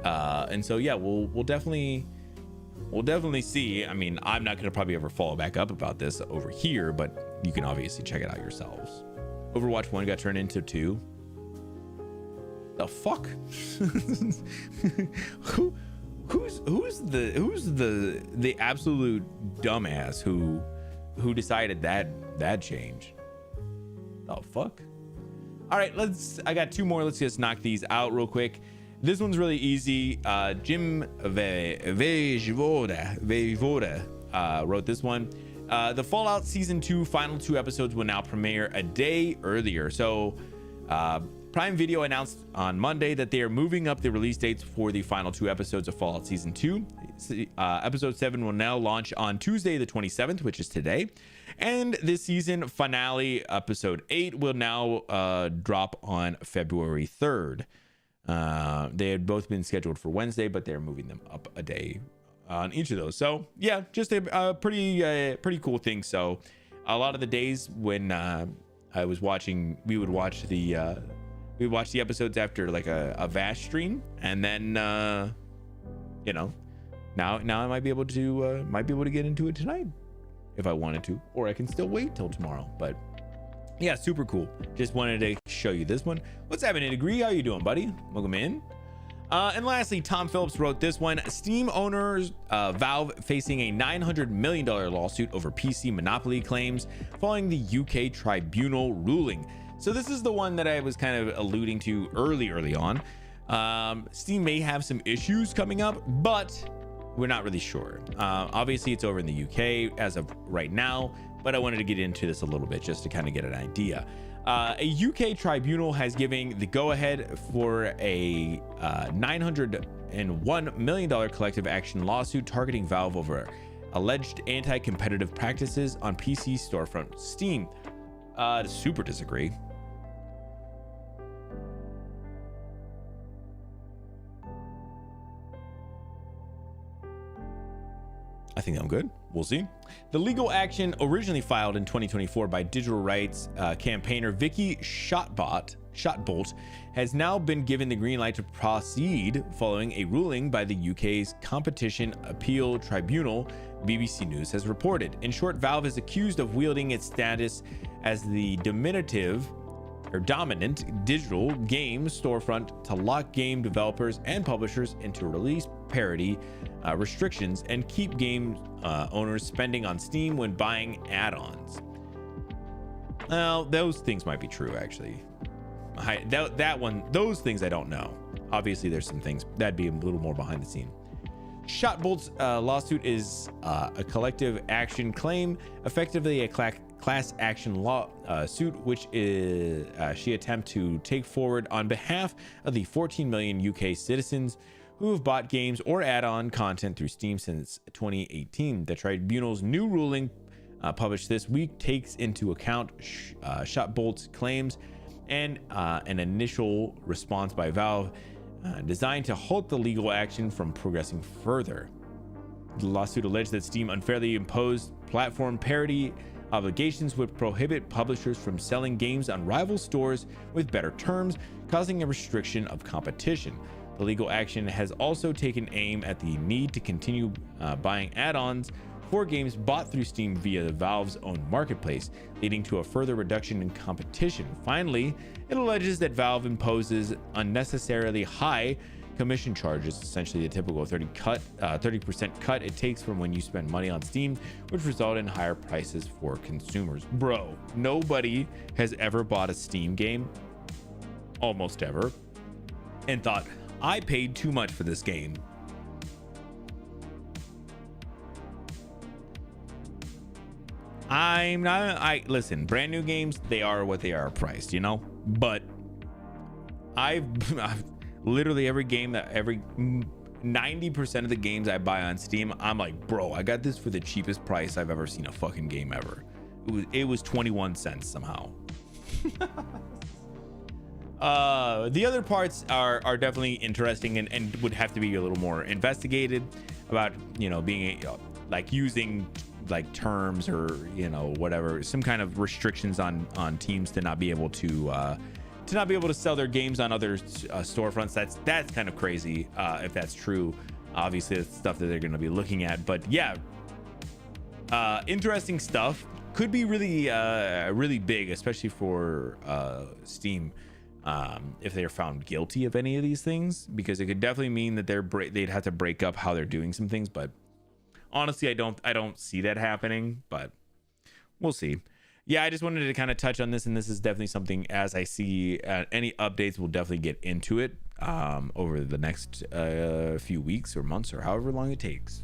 And so yeah, we'll definitely see. I mean, I'm not gonna probably ever follow back up about this over here, but you can obviously check it out yourselves. Overwatch 1 got turned into 2. The fuck? Who's the absolute dumbass who decided that change? The fuck? All right, I got 2 more. Let's just knock these out real quick. This one's really easy. Jim Vejvoda wrote this one. The Fallout Season 2 final 2 episodes will now premiere a day earlier. So Prime Video announced on Monday that they are moving up the release dates for the final 2 episodes of Fallout Season 2. Episode 7 will now launch on Tuesday the 27th, which is today. And the season finale, Episode 8, will now drop on February 3rd. They had both been scheduled for Wednesday, but they're moving them up a day on each of those. So yeah, just a pretty cool thing. So a lot of the days when I was watching, we would watch the episodes after like a Vash stream, and then now I might be able to get into it tonight if I wanted to, or I can still wait till tomorrow. But yeah, super cool. Just wanted to show you this one. What's happening, Degree? How you doing, buddy? Welcome in. And lastly, Tom Phillips wrote this one. Steam owners, Valve facing a $900 million lawsuit over PC monopoly claims following the UK tribunal ruling. So this is the one that I was kind of alluding to early on. Steam may have some issues coming up, but we're not really sure. Obviously, it's over in the UK as of right now, but I wanted to get into this a little bit just to kind of get an idea. A UK tribunal has given the go-ahead for a $901 million collective action lawsuit targeting Valve over alleged anti-competitive practices on PC storefront Steam. Super disagree. I think I'm good. We'll see. The legal action, originally filed in 2024 by digital rights campaigner Vicky Shotbolt, has now been given the green light to proceed following a ruling by the UK's Competition Appeal Tribunal, BBC News has reported. In short, Valve is accused of wielding its status as the dominant digital game storefront to lock game developers and publishers into release parity restrictions and keep game owners spending on Steam when buying add-ons. Well, those things might be true, actually. Those things I don't know. Obviously, there's some things that'd be a little more behind the scene. Shotbolt's lawsuit is a collective action claim, effectively a class action suit, which is she attempt to take forward on behalf of the 14 million UK citizens who have bought games or add-on content through Steam since 2018. The tribunal's new ruling, published this week, takes into account Shotbolt's claims and an initial response by Valve designed to halt the legal action from progressing further. The lawsuit alleged that Steam unfairly imposed platform parity obligations would prohibit publishers from selling games on rival stores with better terms, causing a restriction of competition. The legal action has also taken aim at the need to continue buying add-ons 4 games bought through Steam via Valve's own marketplace, leading to a further reduction in competition. Finally, it alleges that Valve imposes unnecessarily high commission charges, essentially the typical 30% cut it takes from when you spend money on Steam, which result in higher prices for consumers. Bro, nobody has ever bought a Steam game, almost ever, and thought, I paid too much for this game. Listen, brand new games, they are what they are priced, you know, but I've literally every 90% of the games I buy on Steam, I'm like, bro, I got this for the cheapest price I've ever seen a fucking game ever. It was 21 cents somehow. The other parts are definitely interesting and would have to be a little more investigated about, you know, being like using like terms or, you know, whatever, some kind of restrictions on teams to not be able to sell their games on other storefronts. That's kind of crazy if that's true. Obviously it's stuff that they're going to be looking at, but yeah, interesting stuff. Could be really big, especially for Steam, if they're found guilty of any of these things, because it could definitely mean that they'd have to break up how they're doing some things. But honestly, I don't see that happening, but we'll see. Yeah, I just wanted to kind of touch on this, and this is definitely something, as I see any updates, we'll definitely get into it over the next few weeks or months or however long it takes.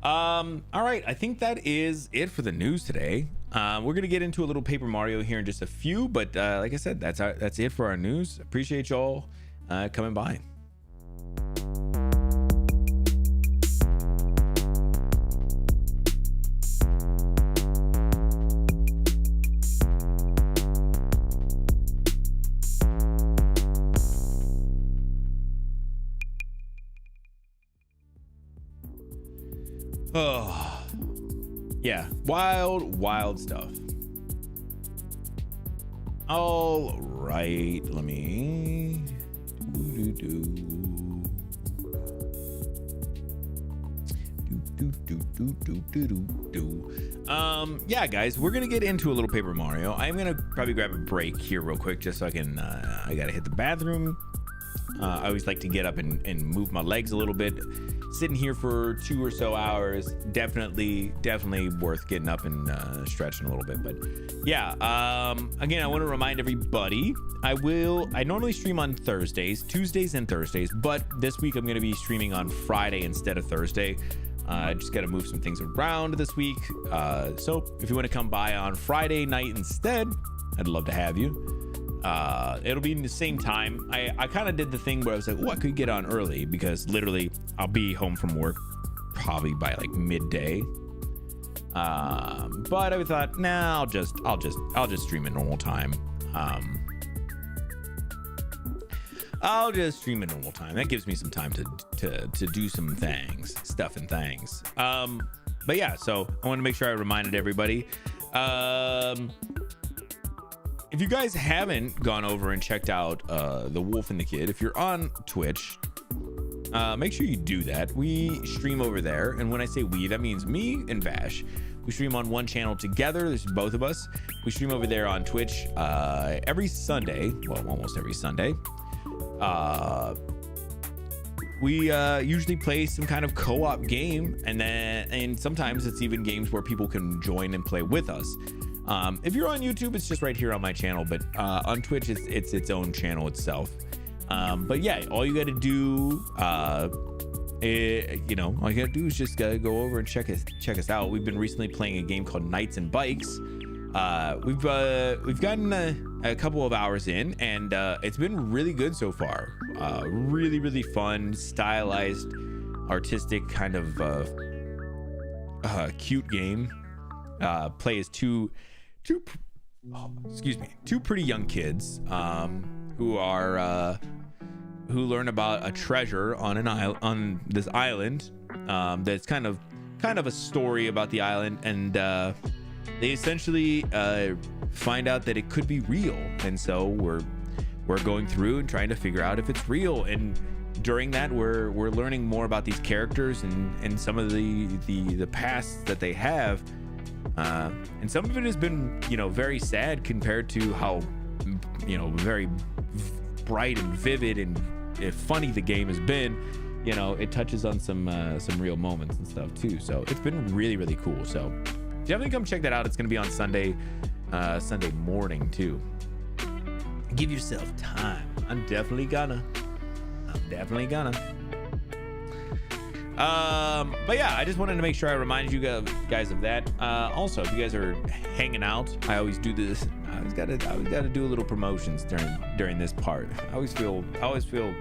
All right, I think that is it for the news today. We're gonna get into a little Paper Mario here in just a few, but like I said, that's it for our news. Appreciate y'all coming by. Oh, yeah, wild stuff. All right, let me yeah, guys, we're gonna get into a little Paper Mario. I'm gonna probably grab a break here real quick just so I can I gotta hit the bathroom. I always like to get up and move my legs a little bit. Sitting here for 2 or so hours, definitely worth getting up and stretching a little bit. But yeah, again, I want to remind everybody, I normally stream on Thursdays, Tuesdays and Thursdays, but this week I'm going to be streaming on Friday instead of Thursday. I just got to move some things around this week. So if you want to come by on Friday night instead, I'd love to have you. It'll be in the same time. I kind of did the thing where I was like, oh, I could get on early because literally I'll be home from work probably by like midday. But I thought, nah, I'll just stream at normal time. I'll just stream at normal time. That gives me some time to do some stuff and things. But yeah, so I want to make sure I reminded everybody. If you guys haven't gone over and checked out The Wolf and the Kid, if you're on Twitch, make sure you do that. We stream over there, and when I say we, that means me and Vash. We stream on one channel together. This is both of us. We stream over there on Twitch every Sunday. Well, almost every Sunday. We usually play some kind of co-op game, and sometimes it's even games where people can join and play with us. If you're on YouTube, it's just right here on my channel, but on Twitch, it's its own channel itself. But yeah, all you got to do, all you got to do is just go over and check us out. We've been recently playing a game called Knights and Bikes. We've gotten a couple of hours in, and it's been really good so far. Really fun, stylized, artistic, kind of cute game. Play as two pretty young kids who learn about a treasure on this island. That's kind of a story about the island, and they essentially find out that it could be real, and so we're going through and trying to figure out if it's real. And during that we're learning more about these characters and some of the pasts that they have, and some of it has been, you know, very sad compared to how, you know, very bright and vivid and funny the game has been. You know, it touches on some real moments and stuff too. So it's been really, really cool. So definitely come check that out. It's going to be on Sunday morning too. Give yourself time. I'm definitely gonna. But yeah, I just wanted to make sure I reminded you guys of that. Also, if you guys are hanging out, I always do this. I always gotta do a little promotions during this part. I always feel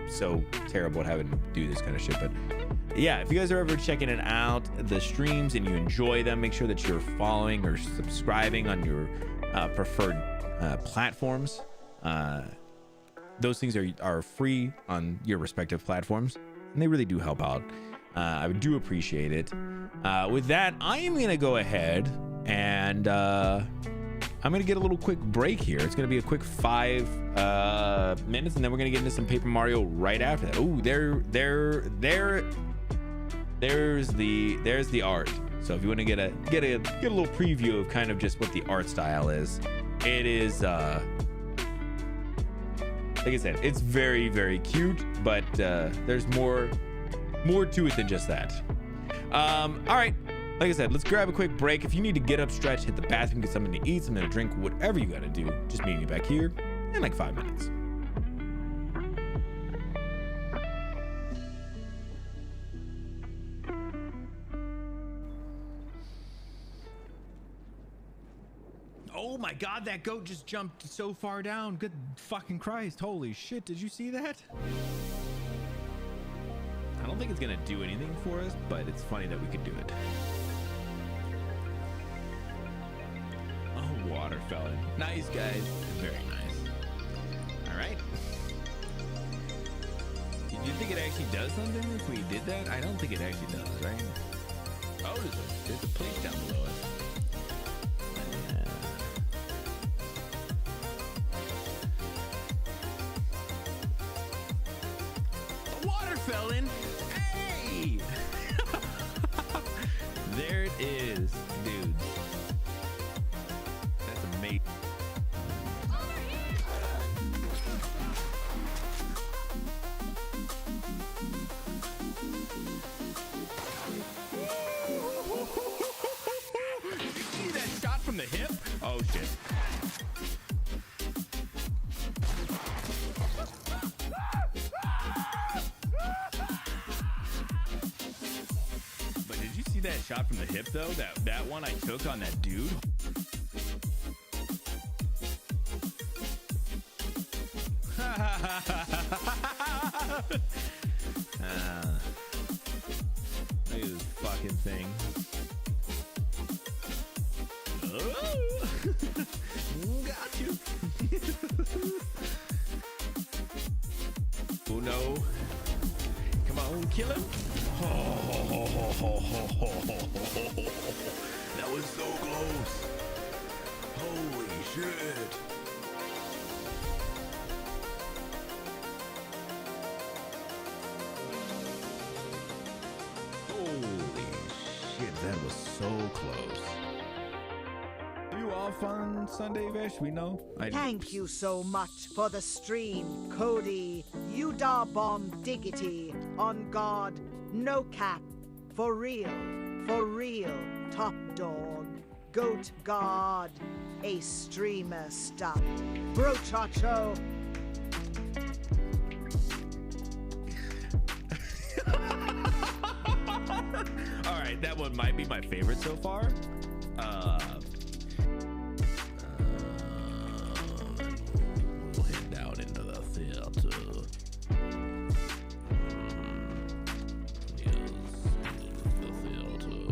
so terrible at having to do this kind of shit. But yeah, if you guys are ever checking it out, the streams, and you enjoy them, make sure that you're following or subscribing on your preferred platforms. Those things are free on your respective platforms, and they really do help out. I do appreciate it. With that, I am gonna go ahead and I'm gonna get a little quick break here. It's gonna be a quick 5 minutes, and then we're gonna get into some Paper Mario right after that. Oh, there's the art. So if you want to get a little preview of kind of just what the art style is, it is like I said, it's very, very cute, but there's more to it than just that. All right, like I said, let's grab a quick break. If you need to get up, stretch, hit the bathroom, get something to eat, something to drink, whatever you gotta do, just meet me back here in like 5 minutes. Oh my God, that goat just jumped so far down. Good fucking Christ. Holy shit, did you see that? I don't think it's gonna do anything for us, but it's funny that we could do it. Oh, water fell in. Nice, guys. Very nice. All right. Do you think it actually does something if we did that? I don't think it actually does, right? Oh, there's a place down below us. Fell in. Hey! There it is, dudes. That's amazing. Did you see that shot from the hip? Oh shit. That shot from the hip though, that one I took on that dude. Look at this fucking thing. Oh. Got you. Oh no. Come on, kill him. That was so close. Holy shit. Holy shit, that was so close. You off on Sunday, Vesh? We know. Thank you so much for the stream, Cody. You da bomb diggity. On God, no cap. For real, top dog. Goat God. A streamer stuffed. Brochacho. All right, that one might be my favorite so far. We'll head down into the theater. Yes, the theater.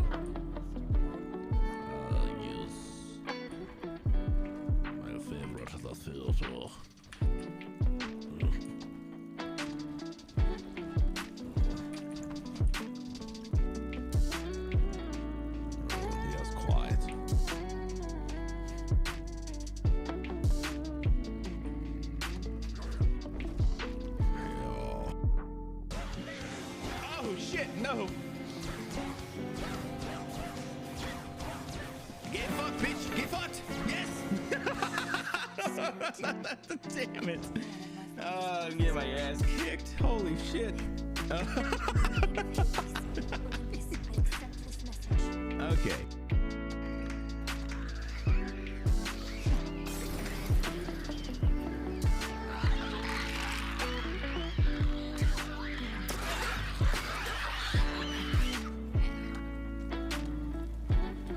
Yes, my favorite, the theater. Yes, quiet. shit, no. Get fucked, bitch. Get fucked. Yes. Damn it. I'm getting my ass kicked. Holy shit. Okay.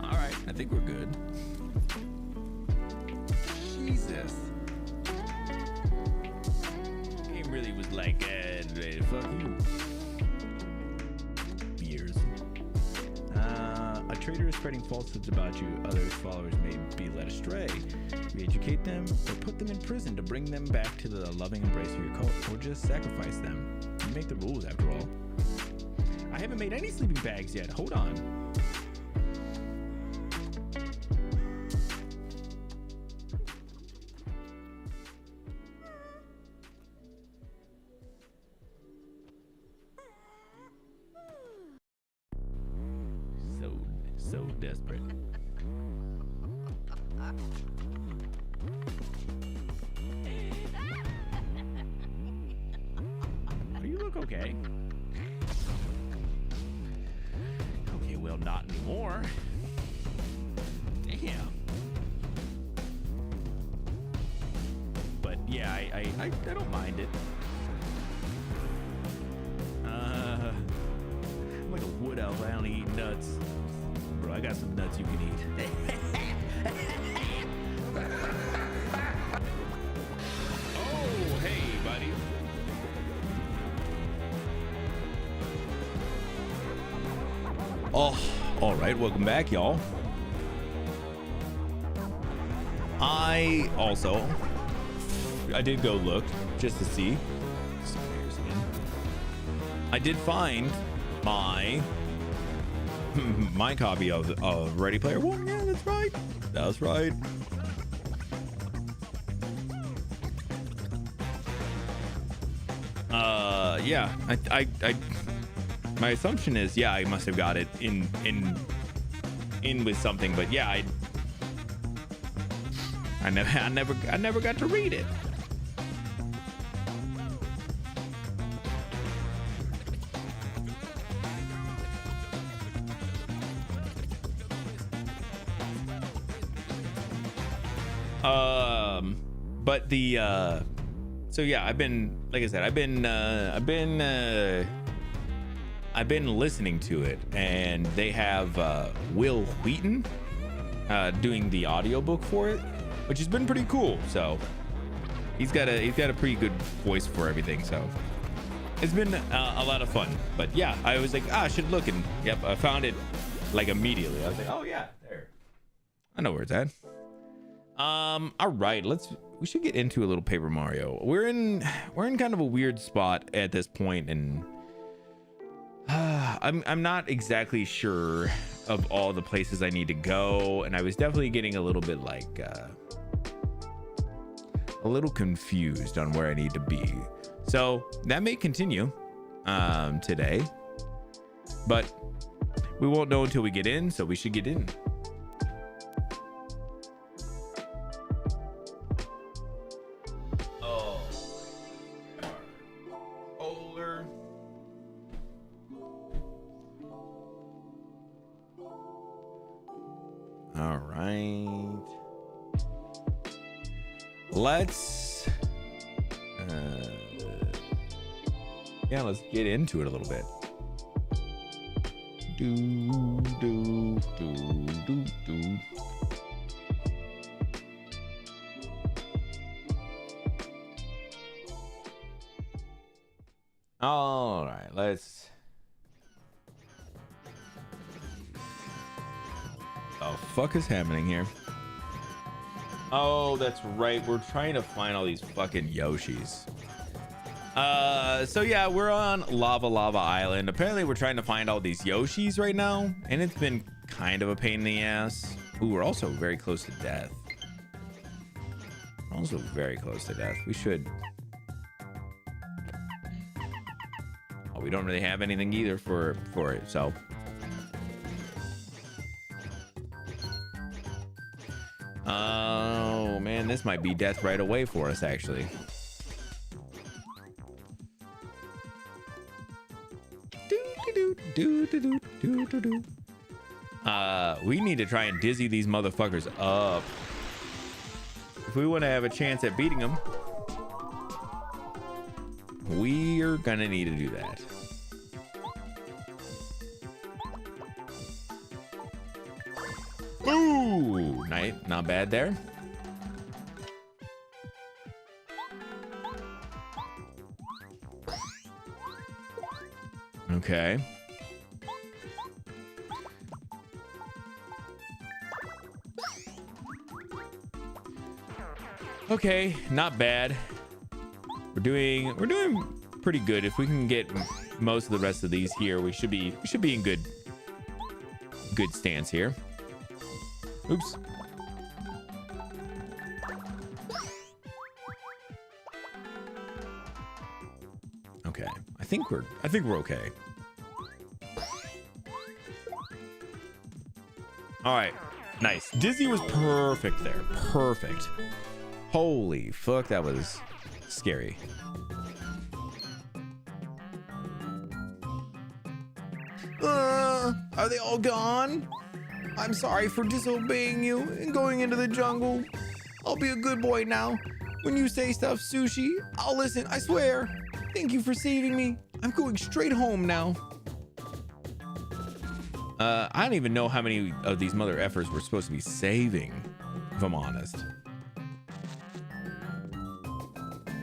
All right, I think we're good. Jesus. Game really was like, fuck you. Years. A traitor is spreading falsehoods about you. Others' followers may be led astray. Re-educate them or put them in prison to bring them back to the loving embrace of your cult, or just sacrifice them. You make the rules after all. I haven't made any sleeping bags yet. Hold on. So desperate. Do you look okay? Okay, well, not anymore. Damn. But yeah, I don't mind it. I'm like a wood elf. I only eat nuts. Bro, I got some nuts you can eat. Oh, hey, buddy. Oh, all right. Welcome back, y'all. I did go look just to see. I did find my copy of Ready Player One. Yeah, that's right. That's right. Yeah. I my assumption is, yeah, I must have got it in with something, but yeah, I never got to read it. But the so yeah, I've been, like I said, I've been listening to it, and they have Will Wheaton doing the audiobook for it, which has been pretty cool. So he's got a pretty good voice for everything, so it's been a lot of fun. But yeah, I was like, I should look, and yep, I found it like immediately. I was like, oh yeah, there, I know where it's at. All right, we should get into a little Paper Mario. We're in kind of a weird spot at this point, and I'm not exactly sure of all the places I need to go, and I was definitely getting a little bit like a little confused on where I need to be. So that may continue today, but we won't know until we get in, so we should get in. All right, let's get into it a little bit. Do. All right, let's. The fuck is happening here? Oh, that's right. We're trying to find all these fucking Yoshis. So yeah, we're on Lavalava Island. Apparently we're trying to find all these Yoshis right now, and it's been kind of a pain in the ass. Ooh, we're also very close to death. We should We don't really have anything either for it, so. Oh man, this might be death right away for us, actually. We need to try and dizzy these motherfuckers up if we want to have a chance at beating them. We're gonna need to do that. Ooh, not bad there. Okay. Okay, not bad. We're doing pretty good. If we can get most of the rest of these here, we should be in good stance here. Oops. Okay. I think we're okay. All right. Nice. Dizzy was perfect there. Perfect. Holy fuck, that was scary. Are they all gone? I'm sorry for disobeying you and going into the jungle. I'll be a good boy now. When you say stuff, Sushi, I'll listen, I swear. Thank you for saving me. I'm going straight home now. I don't even know how many of these mother effers we're supposed to be saving, if I'm honest.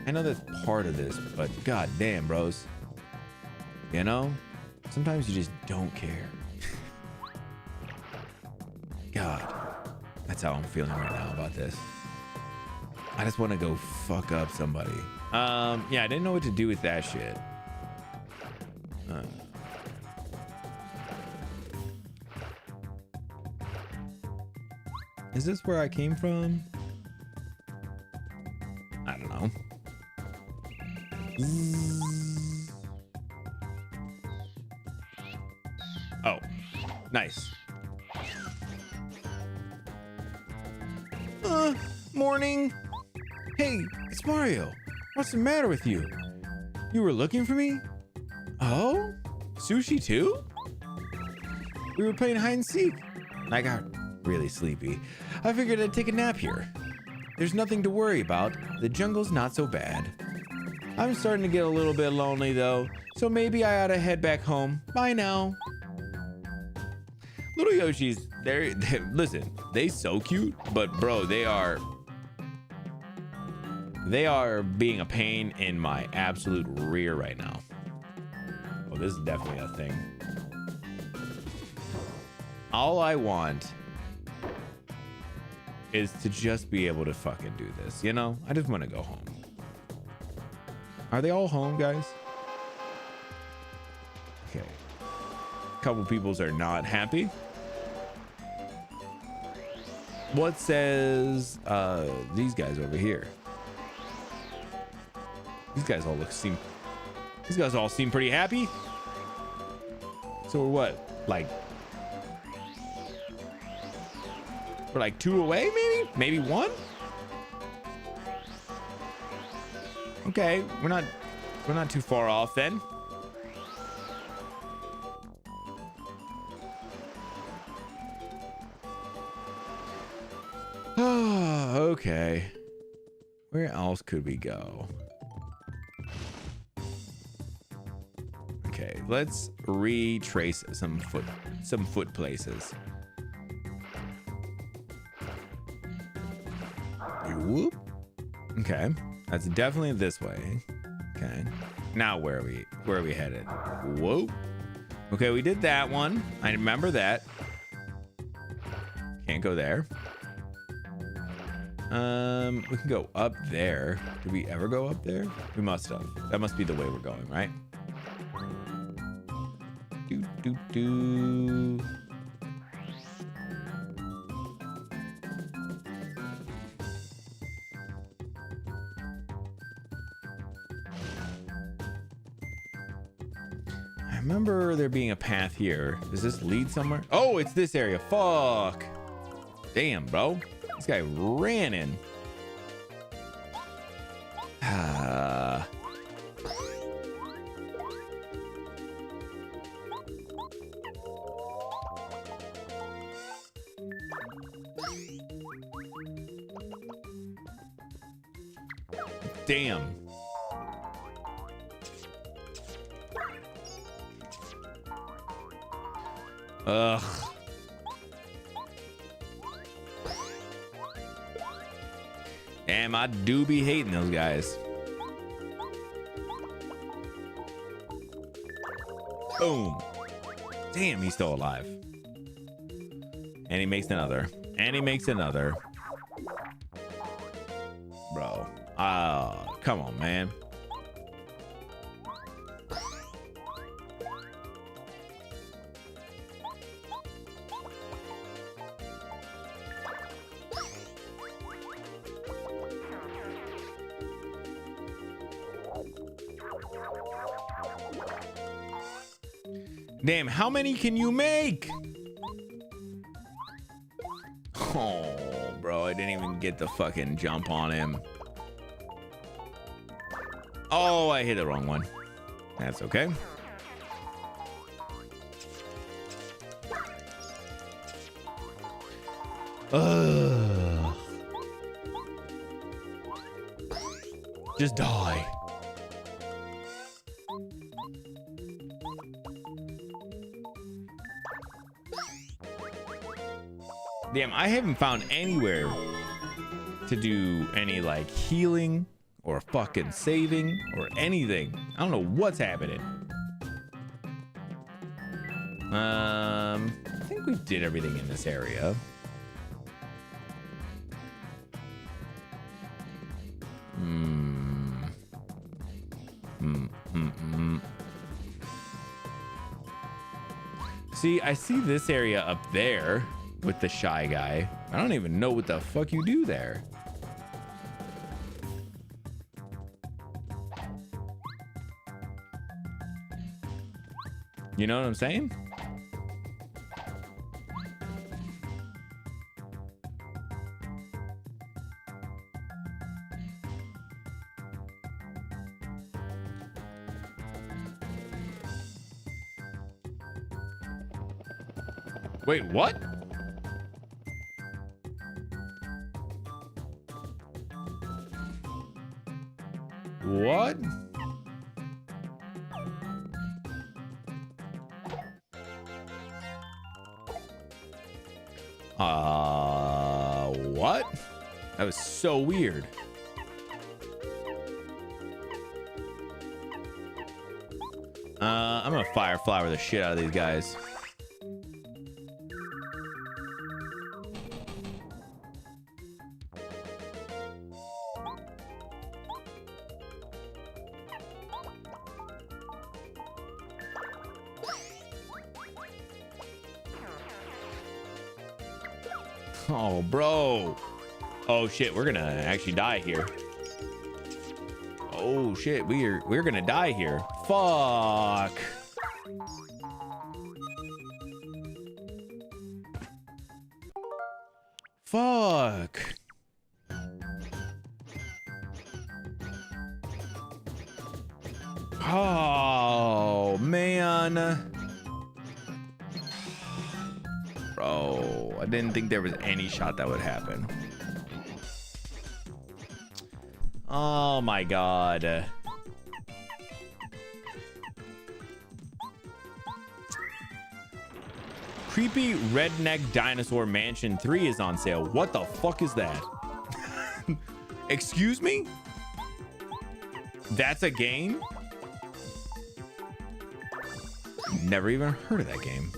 I know that's part of this, but god damn, bros. You know, sometimes you just don't care. God, that's how I'm feeling right now about this. I just want to go fuck up somebody. Yeah, I didn't know what to do with that shit. Is this where I came from? I don't know. Oh, nice. Morning. Hey, it's Mario. What's the matter with you? You were looking for me? Oh? Sushi too? We were playing hide and seek. I got really sleepy. I figured I'd take a nap here. There's nothing to worry about. The jungle's not so bad. I'm starting to get a little bit lonely though, so maybe I ought to head back home. Bye now. Little Yoshis, they're listen, they so cute, but bro, they are being a pain in my absolute rear right now. Well, this is definitely a thing. All I want is to just be able to fucking do this, you know? I just want to go home. Are they all home, guys? Okay. A couple peoples are not happy. What says these guys over here? These guys all seem pretty happy. So we're what? We're like 2 away, maybe 1. Okay, we're not too far off then. Okay. Where else could we go? Okay, let's retrace some foot places. Whoop. Okay, that's definitely this way. Okay, now where are we headed? Whoa. Okay, we did that one. I remember that. Can't go there. We can go up there. Did we ever go up there? We must have. That must be the way we're going, right? Do. remember there being a path here. Does this lead somewhere? Oh, it's this area. Fuck. Damn, bro. This guy ran in. Damn. Ugh. Damn, I do be hating those guys. Boom. Damn, he's still alive. And he makes another. And he makes another. Bro. Come on, man. Damn, how many can you make? Oh, bro, I didn't even get the fucking jump on him. Oh, I hit the wrong one. That's okay. Ugh. Just die. Damn, I haven't found anywhere to do any like healing or fucking saving or anything. I don't know what's happening. I think we did everything in this area. See, I see this area up there with the shy guy. I don't even know what the fuck you do there. You know what I'm saying? Wait, what? What? What? That was so weird. I'm gonna fire flower the shit out of these guys. Oh, bro. Oh shit, we're gonna actually die here. Oh shit, we're gonna die here. Fuck. Fuck. Oh man. Bro, I didn't think there was any shot that would happen. Oh my god. Creepy Redneck Dinosaur Mansion 3 is on sale. What the fuck is that? Excuse me? That's a game? Never even heard of that game.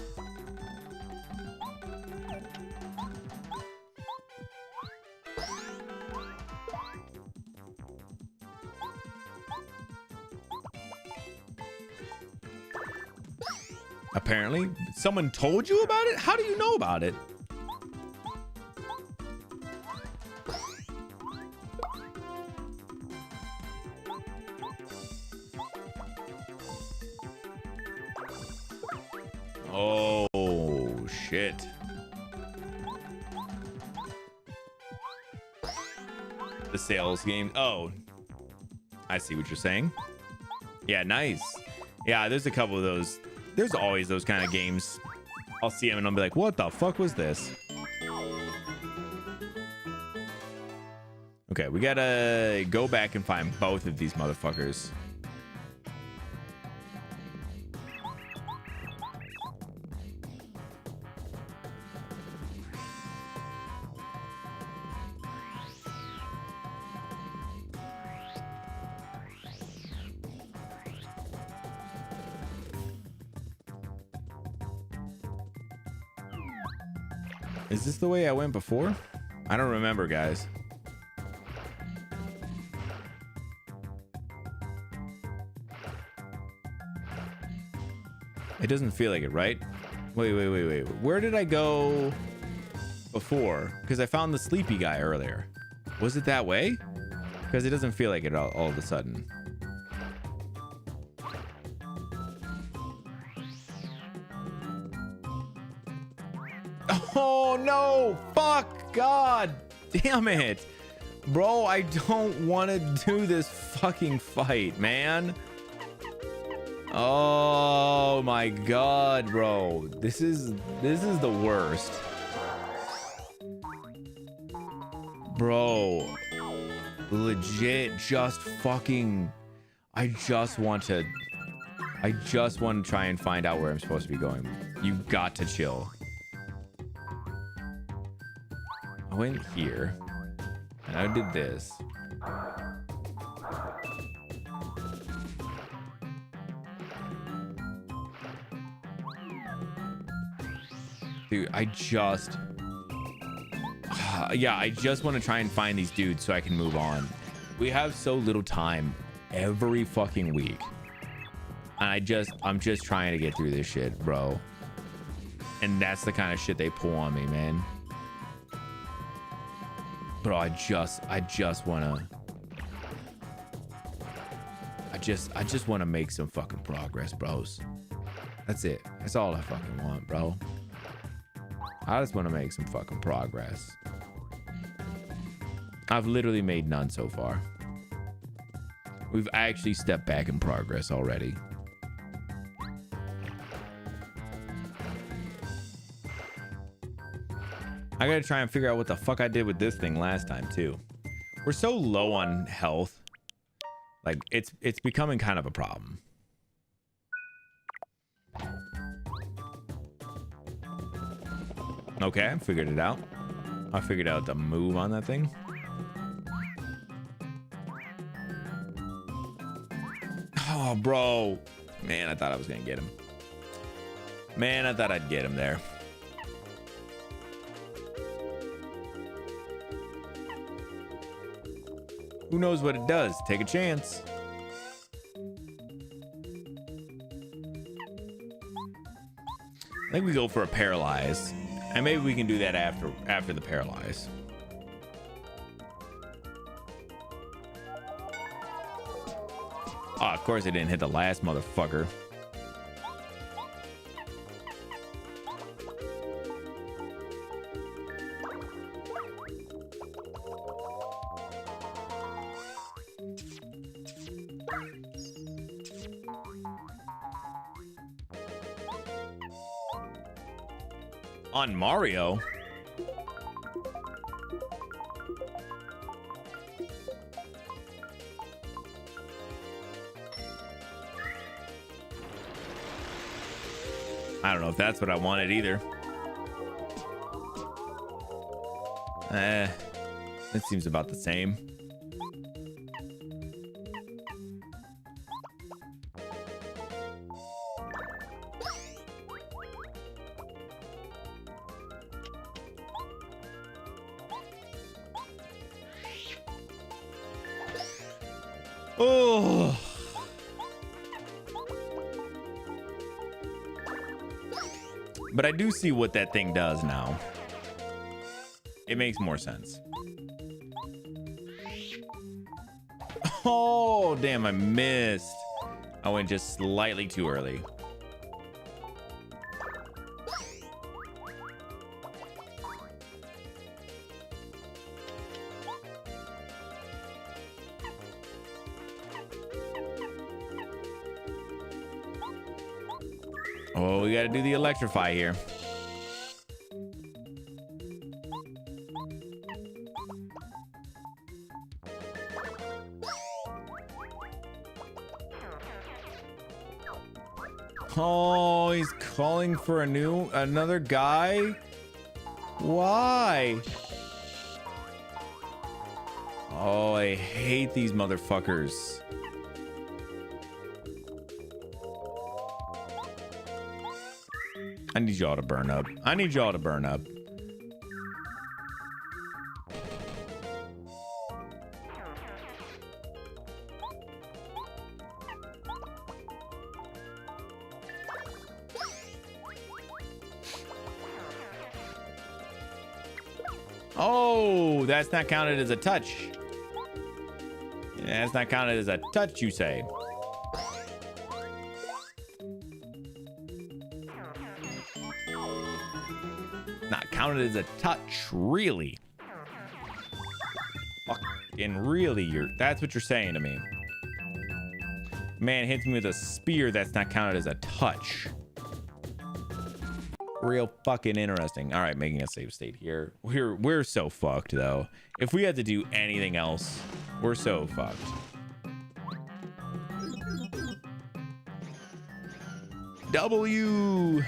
Apparently, someone told you about it? How do you know about it? Oh, shit. The sales game. Oh, I see what you're saying. Yeah, nice. Yeah, there's a couple of those. There's always those kind of games. I'll see them and I'll be like, what the fuck was this? Okay, we gotta go back and find both of these motherfuckers. Is this the way I went before? I don't remember, guys. It doesn't feel like it, right? Wait. Where did I go before? Because I found the sleepy guy earlier. Was it that way? Because it doesn't feel like it all of a sudden. Oh no! Fuck! God damn it! Bro, I don't want to do this fucking fight, man. Oh my god, bro. This is the worst. Bro. Legit just fucking I just want to try and find out where I'm supposed to be going. You got to chill. I went here and I did this. Dude, I just want to try and find these dudes so I can move on. We have so little time every fucking week. And I'm just trying to get through this shit, bro. And that's the kind of shit they pull on me, man. Bro, I just want to make some fucking progress, bros. That's it. That's all I fucking want, bro. I just want to make some fucking progress. I've literally made none so far. We've actually stepped back in progress already. I gotta try and figure out what the fuck I did with this thing last time too. We're so low on health. Like it's becoming kind of a problem. Okay, I figured it out. I figured out the move on that thing. Oh, bro. Man, I thought I was gonna get him. Man, I thought I'd get him there. Who knows what it does? Take a chance. I think we go for a paralyze. And maybe we can do that after the paralyze. Oh, of course I didn't hit the last motherfucker. On Mario? I don't know if that's what I wanted either. It seems about the same. Oh. But I do see what that thing does now. It makes more sense. Oh, damn, I missed. I went just slightly too early. Oh, we gotta do the electrify here. Oh, he's calling for another guy? Why? Oh, I hate these motherfuckers. I need y'all to burn up. I need y'all to burn up. Oh, that's not counted as a touch. That's not counted as a touch, you say. Not counted as a touch, really. Fucking really, that's what you're saying to me. Man hits me with a spear, that's not counted as a touch. Real fucking interesting. All right, making a save state here. We're so fucked though. If we had to do anything else, we're so fucked. W.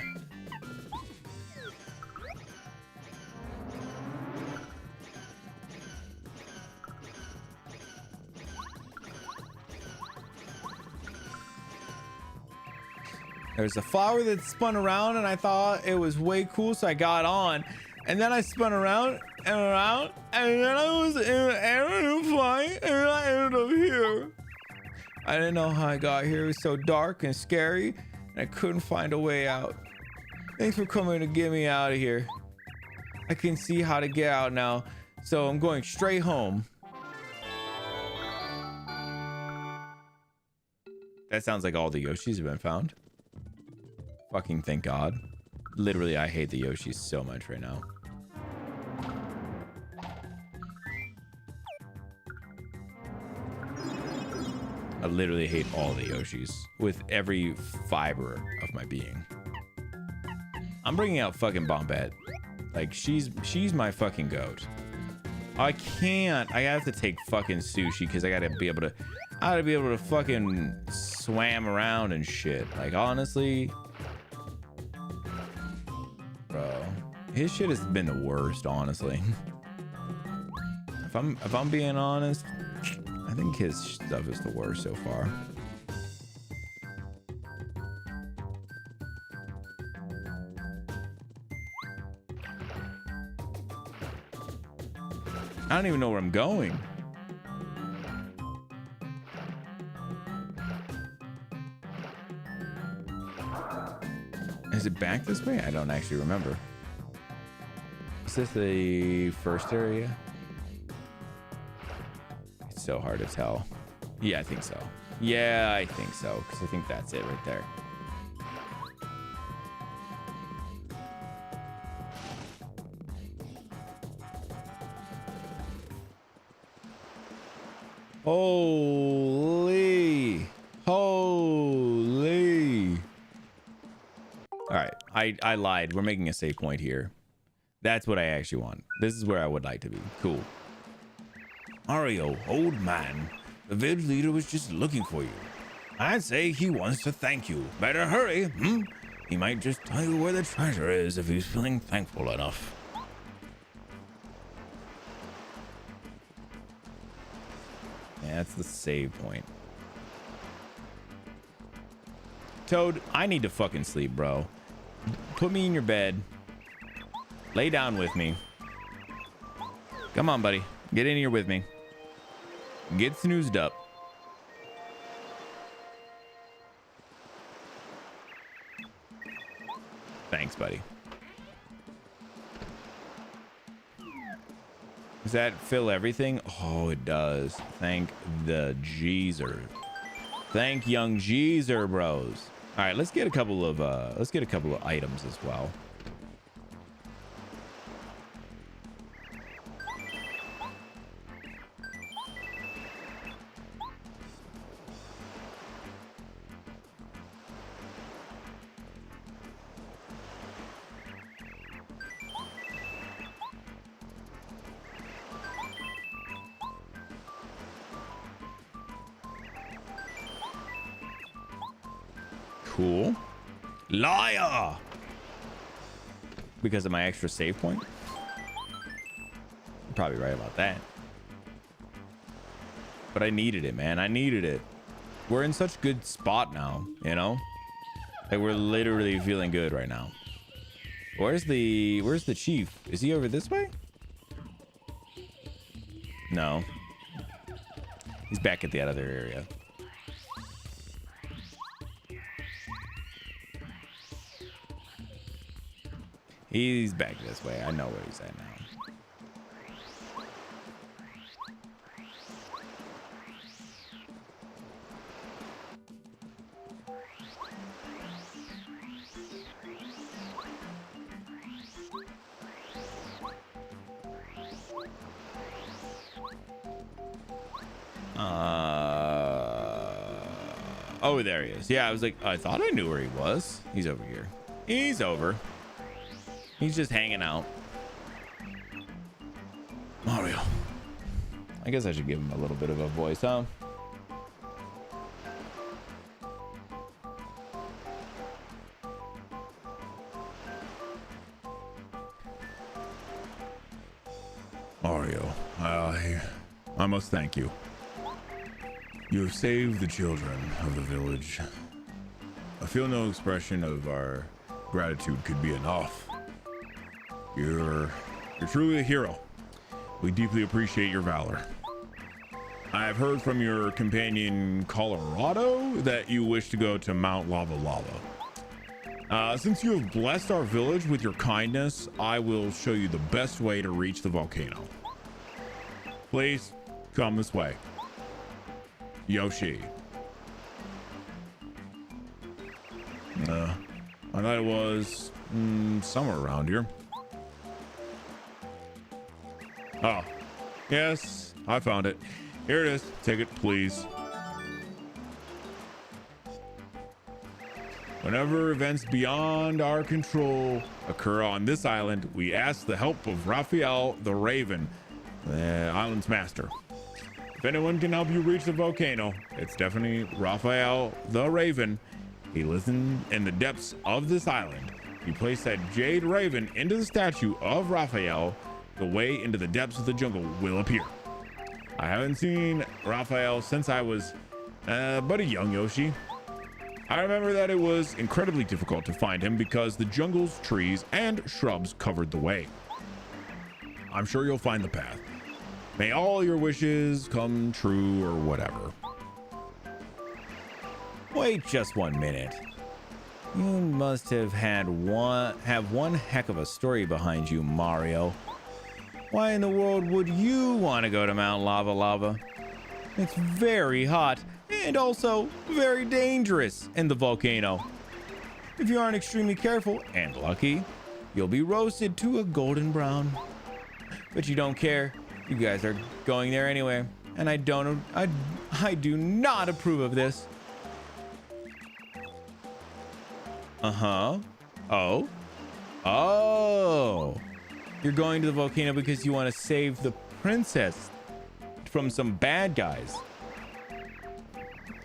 There's a flower that spun around and I thought it was way cool, so I got on. And then I spun around and around, and then I was in the air and flying, and I ended up here. I didn't know how I got here. It was so dark and scary, and I couldn't find a way out. Thanks for coming to get me out of here. I can see how to get out now, so I'm going straight home. That sounds like all the Yoshis have been found. Fucking thank God. Literally, I hate the Yoshis so much right now. I literally hate all the Yoshis with every fiber of my being. I'm bringing out fucking Bombette. Like, she's my fucking goat. I can't. I have to take fucking Sushi because I gotta be able to fucking swam around and shit. Like, honestly, bro, his shit has been the worst, honestly. If I'm being honest, I think his stuff is the worst so far. I don't even know where I'm going. Is it back this way? I don't actually remember. Is this the first area? It's so hard to tell. Yeah, I think so. Yeah, I think so. Because I think that's it right there. Holy. Holy. All right. I lied. We're making a save point here. That's what I actually want. This is where I would like to be. Cool. Mario, old man. The village leader was just looking for you. I'd say he wants to thank you. Better hurry, He might just tell you where the treasure is if he's feeling thankful enough. Yeah, that's the save point. Toad, I need to fucking sleep, bro. Put me in your bed. Lay down with me. Come on, buddy. Get in here with me. Get snoozed up. Thanks, buddy. Does that fill everything? Oh, it does. Thank the Jeezer. Thank young Jeezer, bros. All right, let's get a couple of items as well. Cool. Liar! Because of my extra save point? You're probably right about that. But I needed it, man. I needed it. We're in such good spot now, you know? Like, we're literally feeling good right now. Where's the chief? Is he over this way? No. He's back at the other area. He's back this way. I know where he's at now. Oh, there he is. Yeah, I was like, I thought I knew where he was. He's over here. He's over. He's just hanging out. Mario. I guess I should give him a little bit of a voice, huh? Mario, I must thank you. You have saved the children of the village. I feel no expression of our gratitude could be enough. You're truly a hero. We deeply appreciate your valor. I have heard from your companion Colorado that you wish to go to Mount Lavalava. Since you have blessed our village with your kindness, I will show you the best way to reach the volcano. Please come this way. Yoshi. I thought it was somewhere around here. Oh, yes, I found it. Here it is. Take it, please. Whenever events beyond our control occur on this island, we ask the help of Raphael the Raven, the island's master. If anyone can help you reach the volcano, it's definitely Raphael the Raven. He lives in the depths of this island. You place that jade raven into the statue of Raphael, the way into the depths of the jungle will appear. I haven't seen Raphael since I was but a young Yoshi. I remember that it was incredibly difficult to find him because the jungle's trees and shrubs covered the way. I'm sure you'll find the path. May all your wishes come true or whatever. Wait just 1 minute. You must have one heck of a story behind you, Mario. Why in the world would you want to go to Mount Lavalava? It's very hot and also very dangerous in the volcano. If you aren't extremely careful and lucky, you'll be roasted to a golden brown. But you don't care. You guys are going there anyway, and I do not approve of this. Oh. You're going to the volcano because you want to save the princess from some bad guys.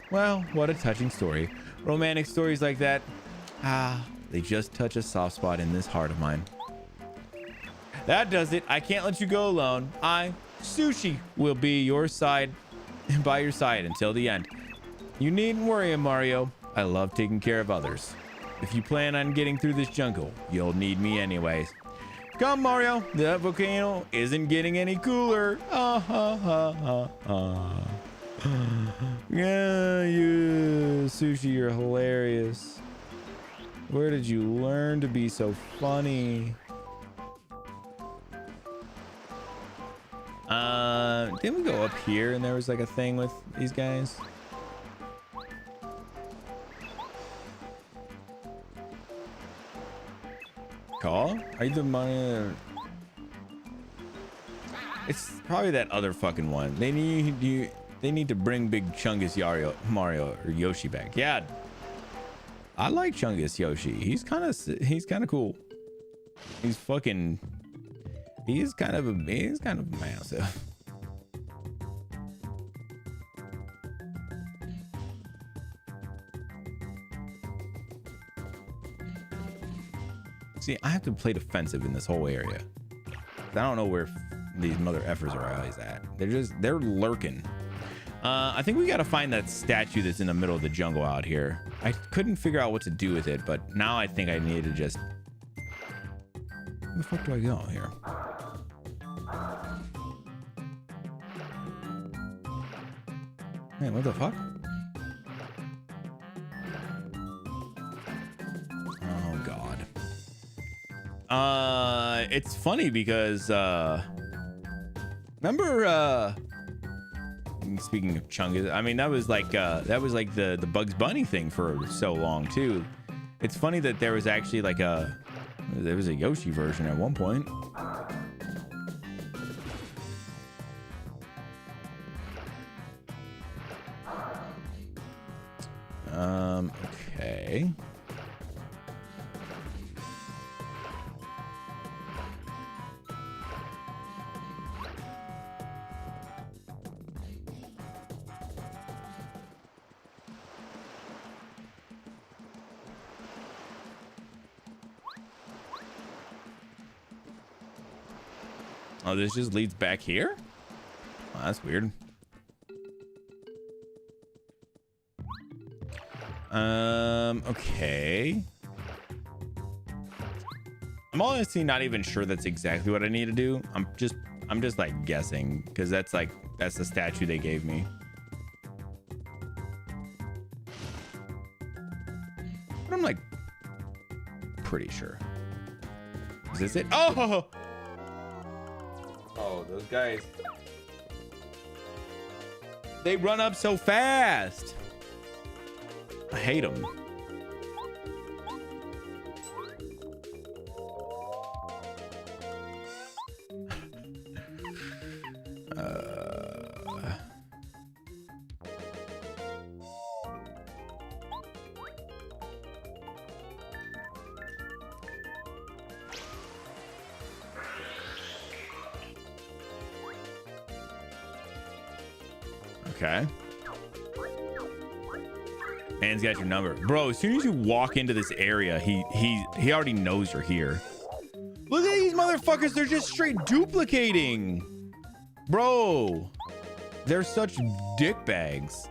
Well, what a touching story. Romantic stories like that, they just touch a soft spot in this heart of mine. That does it. I can't let you go alone. Sushi, will be by your side until the end. You needn't worry, Mario. I love taking care of others. If you plan on getting through this jungle, you'll need me anyways. Come, Mario. That volcano isn't getting any cooler. Yeah, you, Sushi, you're hilarious. Where did you learn to be so funny? Didn't we go up here and there was like a thing with these guys? Call? Are you the money? It's probably that other fucking one. They need to bring Big Chungus Mario or Yoshi back. Yeah, I like Chungus Yoshi. He's kind of cool. He's kind of massive. See, I have to play defensive in this whole area. I don't know where these mother effers are always at. They're lurking. I think we got to find that statue that's in the middle of the jungle out here. I couldn't figure out what to do with it, but now I think I need to just... Where the fuck do I go here? Man, what the fuck? Oh, God. It's funny because, remember, speaking of Chungus, I mean, that was like the Bugs Bunny thing for so long too. It's funny that there was actually like there was a Yoshi version at one point. Okay. Oh, this just leads back here? Oh, that's weird. Okay. I'm honestly not even sure that's exactly what I need to do. I'm just like guessing because that's the statue they gave me. But I'm like pretty sure. Is this it? Oh! Oh, those guys. They run up so fast. I hate them. Okay. Man's got your number, bro. As soon as you walk into this area, he already knows you're here. Look at these motherfuckers. They're just straight duplicating, bro. They're such dick bags.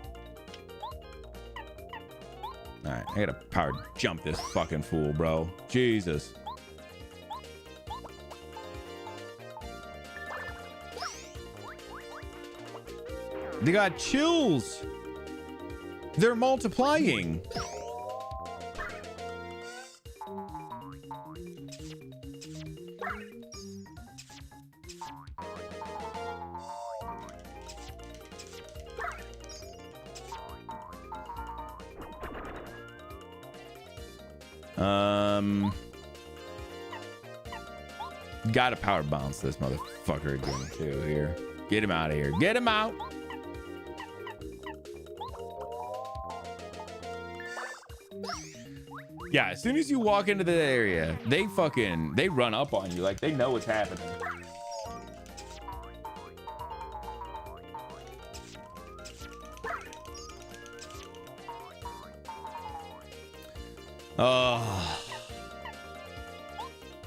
All right, I gotta power jump this fucking fool, bro. Jesus. They got chills. They're multiplying. Gotta power bounce this motherfucker again too here. Get him out of here. Get him out. Yeah, as soon as you walk into the area, they run up on you like they know what's happening.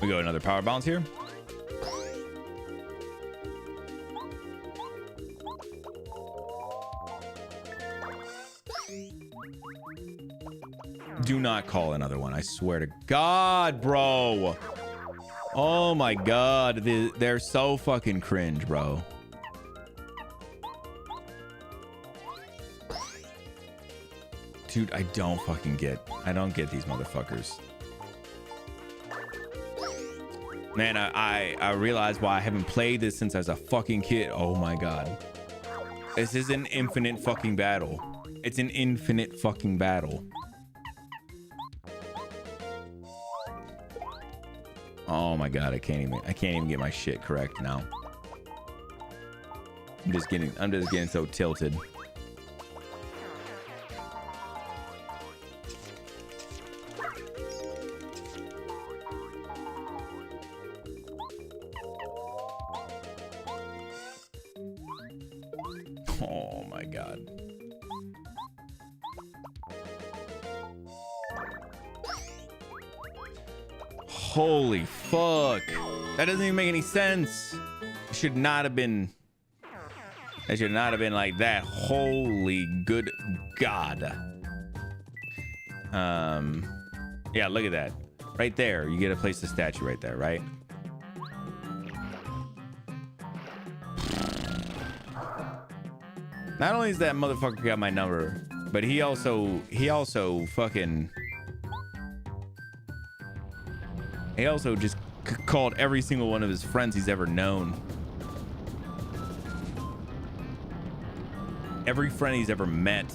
We go another power bounce here. Do not call another one. I swear to God, bro. Oh my God. They're so fucking cringe, bro. Dude, I don't get these motherfuckers. Man, I realized why I haven't played this since I was a fucking kid. Oh my God. This is an infinite fucking battle. It's an infinite fucking battle. Oh my God, I can't even get my shit correct now. I'm just getting so tilted. Oh my God. Holy fuck. That doesn't even make any sense. It should not have been. That should not have been like that. Holy good God. Yeah, look at that. Right there. You get to place the statue right there, right? Not only is that motherfucker got my number, but he also just called every single one of his friends he's ever known. Every friend he's ever met.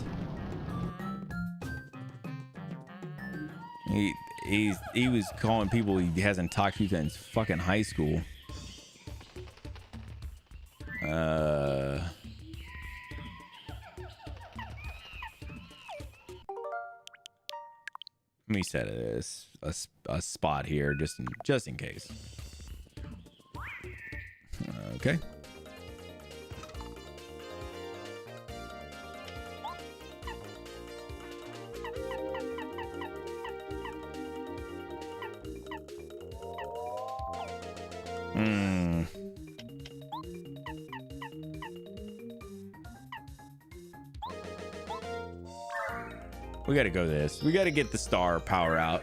He was calling people he hasn't talked to since fucking high school. Let me set it as a spot here just in case. Okay. We gotta go this. We gotta get the star power out.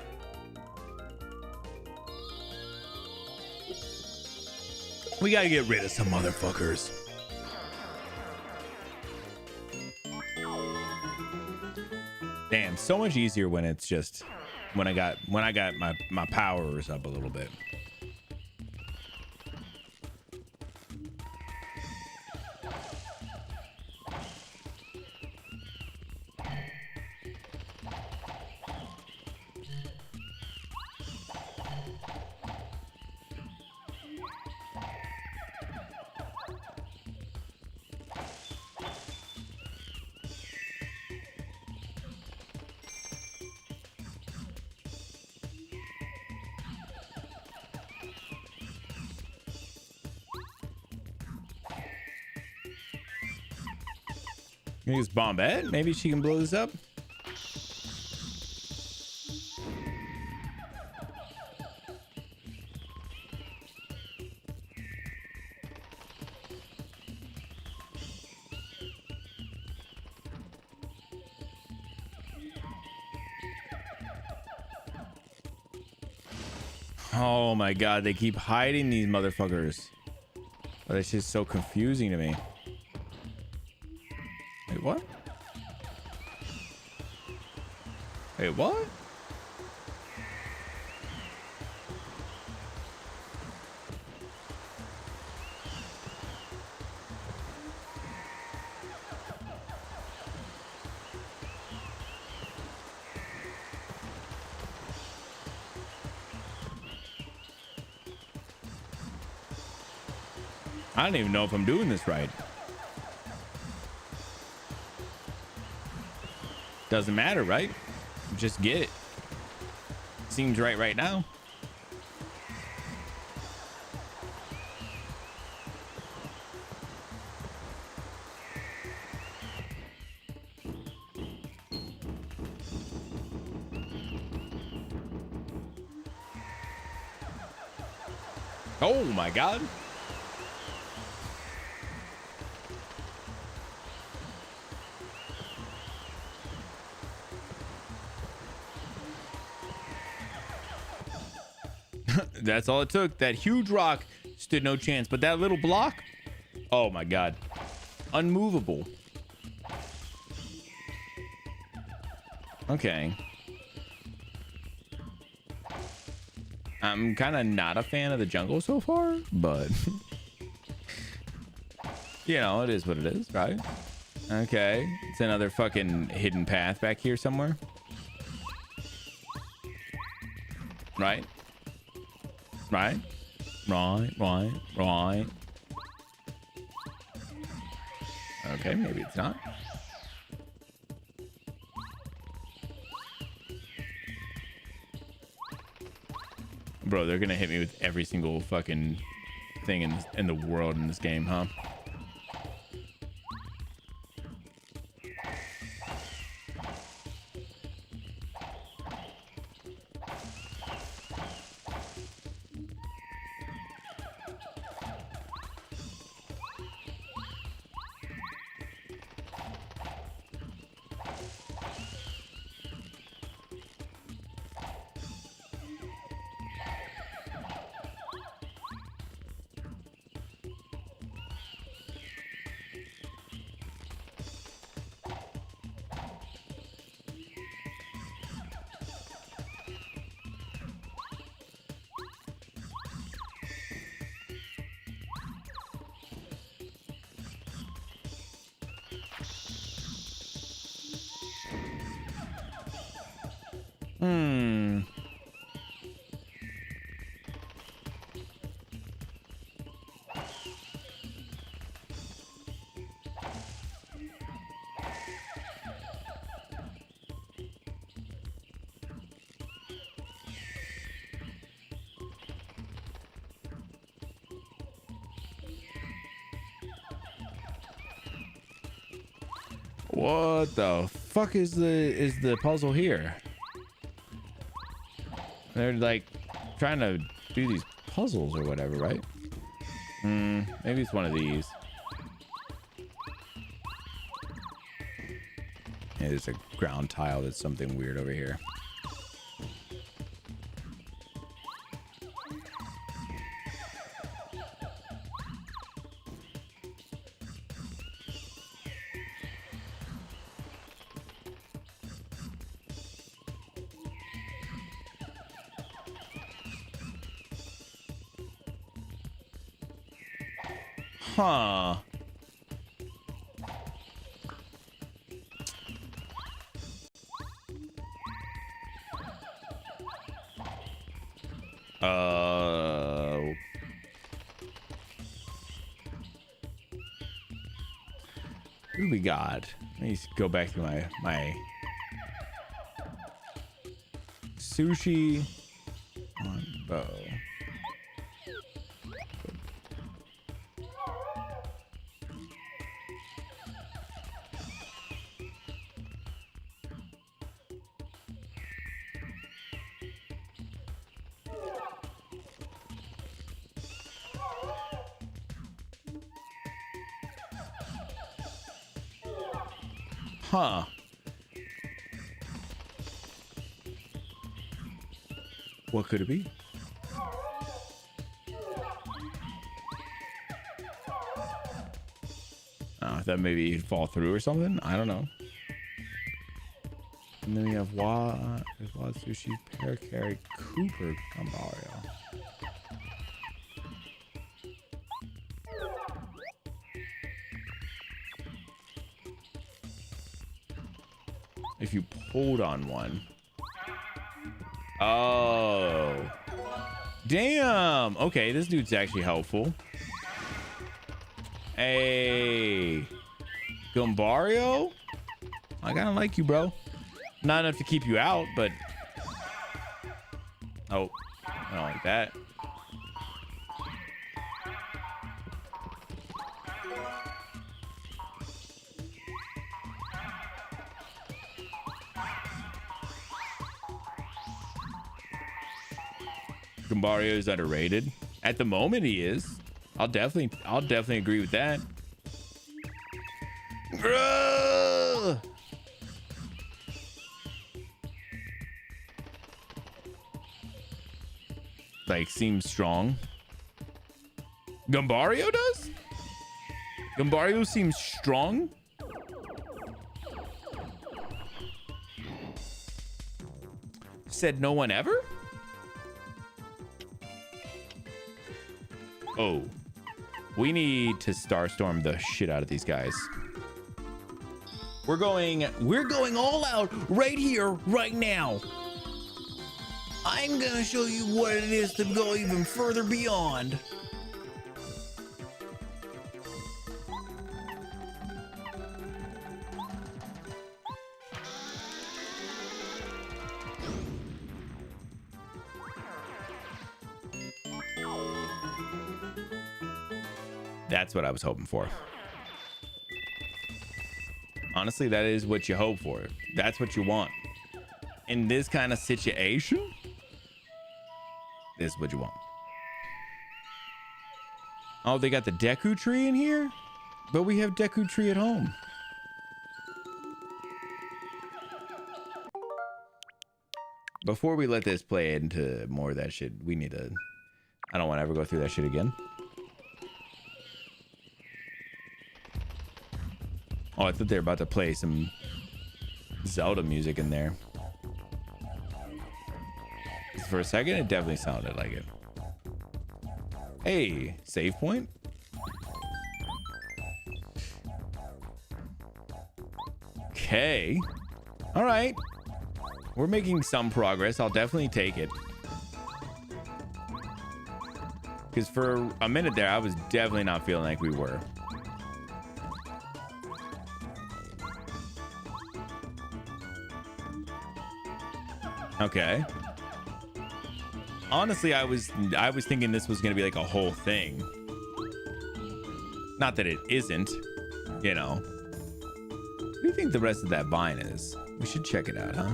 We gotta get rid of some motherfuckers. Damn, so much easier when it's just when I got my powers up a little bit. Use Bombette. Maybe she can blow this up. Oh my God, they keep hiding these motherfuckers. Oh, that's just so confusing to me. Wait, what? Wait, what? I don't even know if I'm doing this right. Doesn't matter, right? Just get it. Seems right now. Oh my God. That's all it took. That huge rock stood no chance, but that little block, oh my God, unmovable. Okay. I'm kind of not a fan of the jungle so far, but you know, it is what it is, right? Okay, it's another fucking hidden path back here somewhere, right? Right. Okay, maybe it's not. Bro, they're gonna hit me with every single fucking thing in the world in this game, huh? What the fuck is the puzzle here? They're like trying to do these puzzles or whatever, right? Maybe it's one of these. Yeah, there's a ground tile that's something weird over here. Huh. What do we got? Let me go back to my sushi on bow. Huh. What could it be? I thought maybe it'd fall through or something. I don't know. And then we have Wad Sushi, Parakarry, Cooper, Gambario. If you pulled on one. Oh. Damn. Okay, this dude's actually helpful. Hey. Gambario? I kind of like you, bro. Not enough to keep you out, but... Oh. I don't like that. Gambario is underrated. At the moment, he is. I'll definitely agree with that. Grrrr! Like, seems strong. Gambario does? Gambario seems strong? Said no one ever? Oh, we need to Starstorm the shit out of these guys. We're going all out right here, right now. I'm gonna show you what it is to go even further beyond. That's what I was hoping for. Honestly, that is what you hope for. That's what you want. In this kind of situation, this is what you want. Oh, they got the Deku tree in here? But we have Deku tree at home. Before we let this play into more of that shit, we need to... I don't want to ever go through that shit again. Oh, I thought they were about to play some Zelda music in there. For a second, it definitely sounded like it. Hey, save point? Okay. All right. We're making some progress. I'll definitely take it. Because for a minute there, I was definitely not feeling like we were. Okay. Honestly, I was thinking this was gonna be like a whole thing. Not that it isn't, you know. What do you think the rest of that vine is? We should check it out, huh?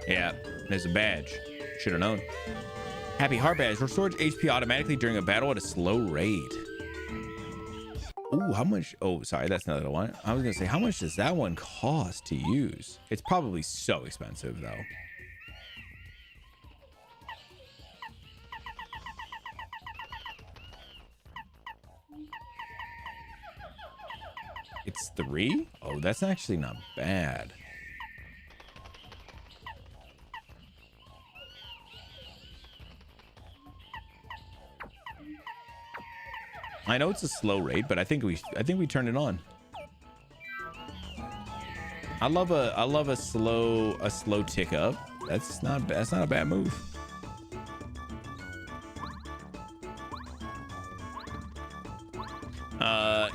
Yeah, there's a badge. Should have known. Happy Heart Badge. Restores HP automatically during a battle at a slow rate. Ooh, how much? Oh, sorry, that's not what I want. I was gonna say, how much does that one cost to use? It's probably so expensive, though. It's 3? Oh, that's actually not bad. I know it's a slow rate, but I think we turned it on. I love a slow tick up. That's not a bad move.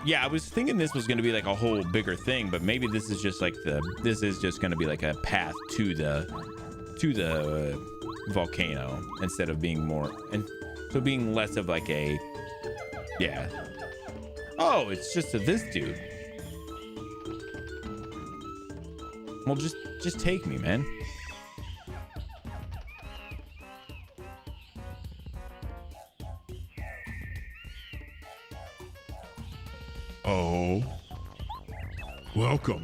Yeah, I was thinking this was going to be like a whole bigger thing, but maybe this is just like this is just going to be like a path to the volcano instead of being more, and so being less of like a, yeah. Oh, it's just to this dude. Well, just take me, man. Oh, welcome.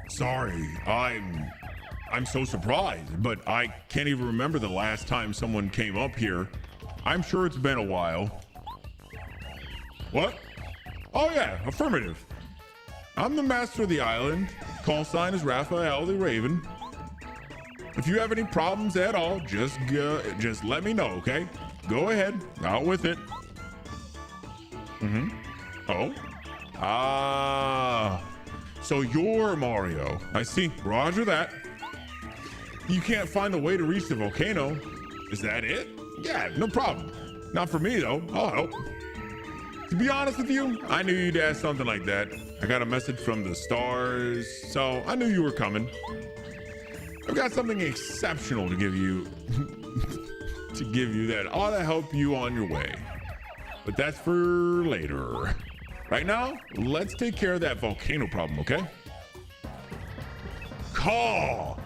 Sorry, I'm so surprised, but I can't even remember the last time someone came up here. I'm sure it's been a while. What? Oh yeah, affirmative. I'm the master of the island. Call sign is Raphael the Raven. If you have any problems at all, just let me know, okay? Go ahead, out with it. Mm-hmm. Oh? Ah. So you're Mario. I see. Roger that. You can't find a way to reach the volcano. Is that it? Yeah, no problem. Not for me, though. I'll help. To be honest with you, I knew you'd ask something like that. I got a message from the stars, so I knew you were coming. I've got something exceptional to give you. That ought to help you on your way. But that's for later. Right now, let's take care of that volcano problem, okay? Call.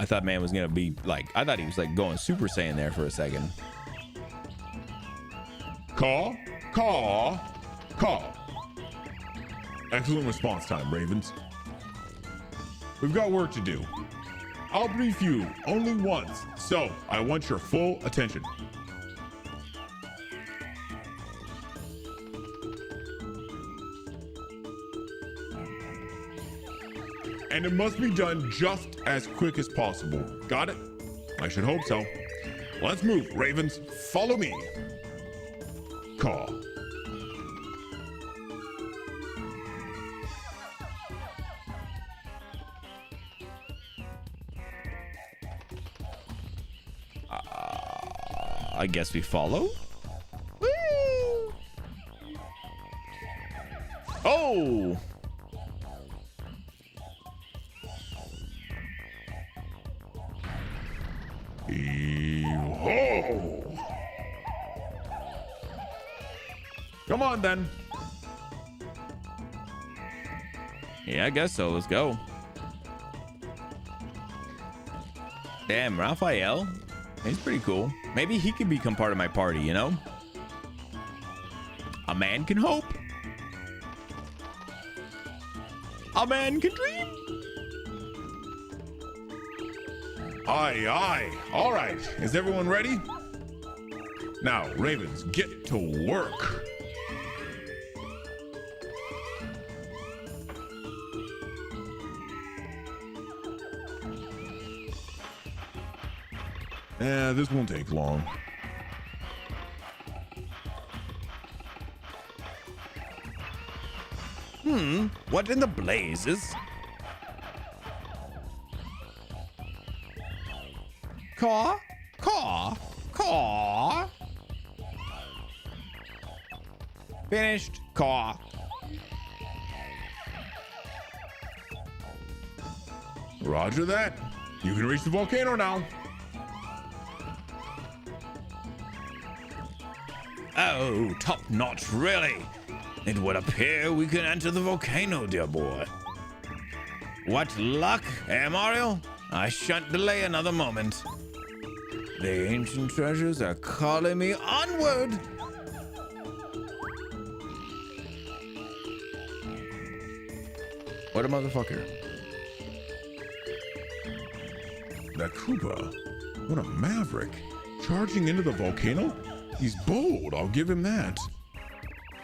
I thought man was gonna be like, I thought he was like going Super Saiyan there for a second. Call. Excellent response time, Ravens. We've got work to do. I'll brief you only once, so I want your full attention. And it must be done just as quick as possible. Got it? I should hope so. Let's move, Ravens. Follow me. Call. I guess we follow. Woo! Oh! Ho! Come on then. Yeah, I guess so. Let's go. Damn, Raphael. He's pretty cool. Maybe he could become part of my party, you know? A man can hope. A man can dream. Aye, aye. All right. Is everyone ready? Now, Ravens, get to work. This won't take long. What in the blazes? Caw. Finished. Caw. Roger that. You can reach the volcano now. Oh, top notch, really. It would appear we can enter the volcano, dear boy. What luck, eh, Mario? I shan't delay another moment. The ancient treasures are calling me onward. What a motherfucker. That Koopa, what a maverick. Charging into the volcano? He's bold, I'll give him that.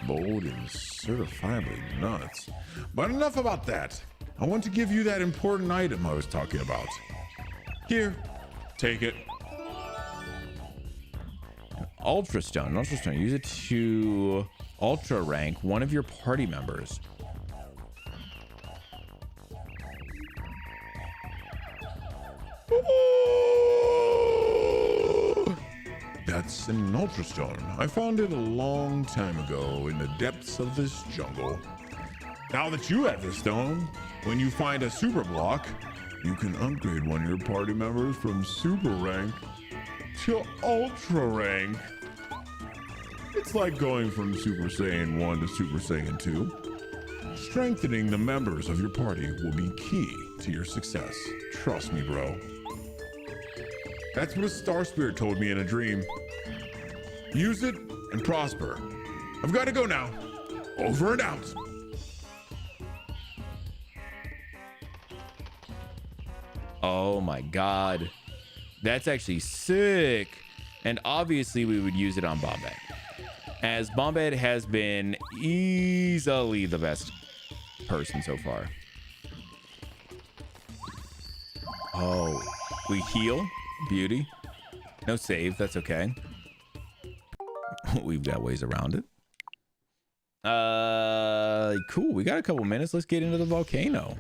Bold and certifiably nuts. But enough about that. I want to give you that important item I was talking about. Here, take it. Ultra Stone. Use it to ultra rank one of your party members. That's an Ultra Stone. I found it a long time ago in the depths of this jungle. Now that you have this stone, when you find a super block, you can upgrade one of your party members from super rank to ultra rank. It's like going from Super Saiyan 1 to Super Saiyan 2. Strengthening the members of your party will be key to your success. Trust me, bro. That's what a Star Spirit told me in a dream. Use it and prosper. I've got to go now. Over and out. Oh my god. That's actually sick. And obviously we would use it on Bombette, as Bombette has been easily the best person so far. Oh, we heal. Beauty. No save. That's okay. We've got ways around it. Cool. We got a couple minutes. Let's get into the volcano.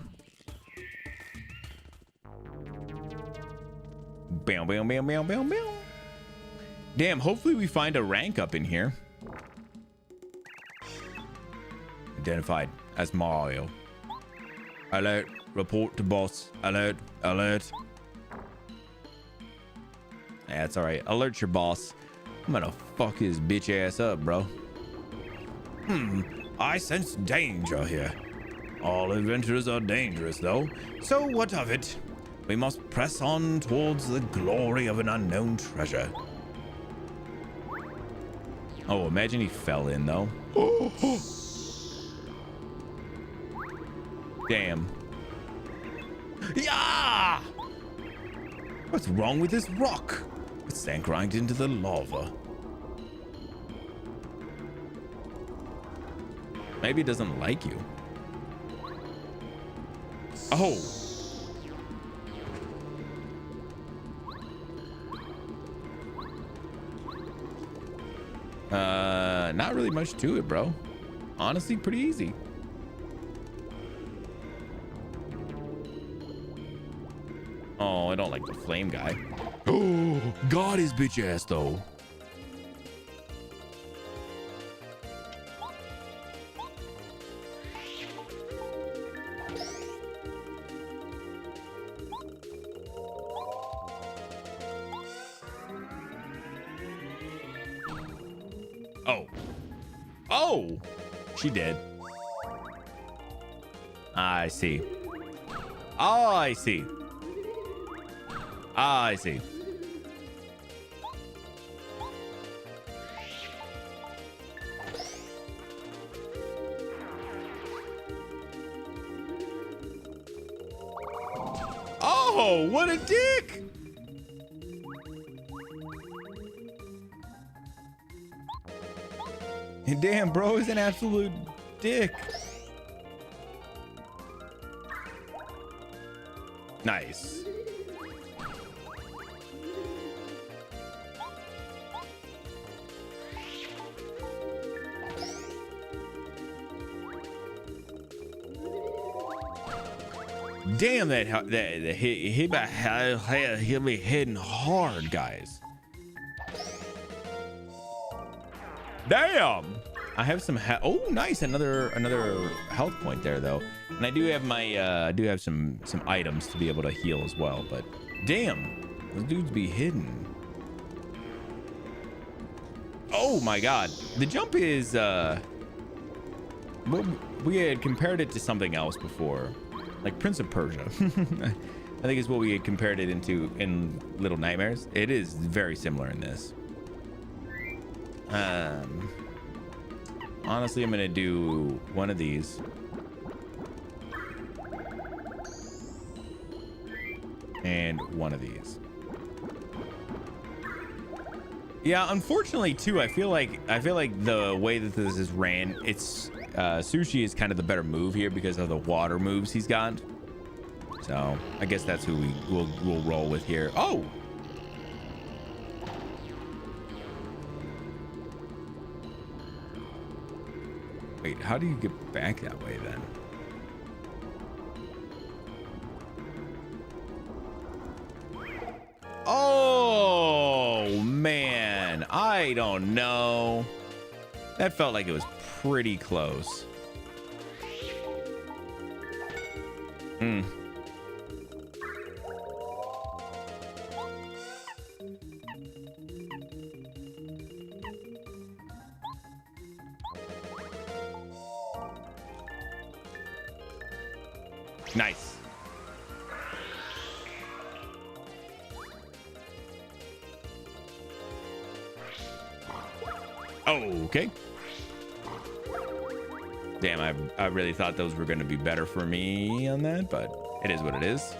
Bam, bam, bam, bam, bam, bam. Damn, hopefully we find a rank up in here. Identified as Mario. Alert. Report to boss. Alert. Alert. That's alright. Alert your boss. I'm gonna fuck his bitch ass up, bro. I sense danger here. All adventurers are dangerous, though. So what of it? We must press on towards the glory of an unknown treasure. Oh, imagine he fell in, though. Damn. Yeah! What's wrong with this rock? It sank right into the lava. Maybe it doesn't like you. Oh. Not really much to it, bro. Honestly, pretty easy. Oh, I don't like the flame guy. Oh, got his bitch ass, though. Oh. Oh! She did. I see. Oh, I see. I see. Oh, what a dick! Damn, bro is an absolute dick. Nice. Damn, that he'll be hitting hard, guys. Damn. I have some. Oh, nice. Another health point there, though. And I do have my. do have some items to be able to heal as well. But damn, those dudes be hidden. Oh my God, the jump is. We had compared it to something else before, like Prince of Persia. I think is what we had compared it into in Little Nightmares. It is very similar in this. Honestly, I'm gonna do one of these. And one of these. Yeah, unfortunately too, I feel like the way that this is ran, it's Sushi is kind of the better move here because of the water moves he's got. So I guess that's who we'll roll with here. Oh! Wait, how do you get back that way then? Oh man, I don't know. That felt like it was pretty close. Nice. Okay. Damn, I really thought those were going to be better for me on that, but it is what it is.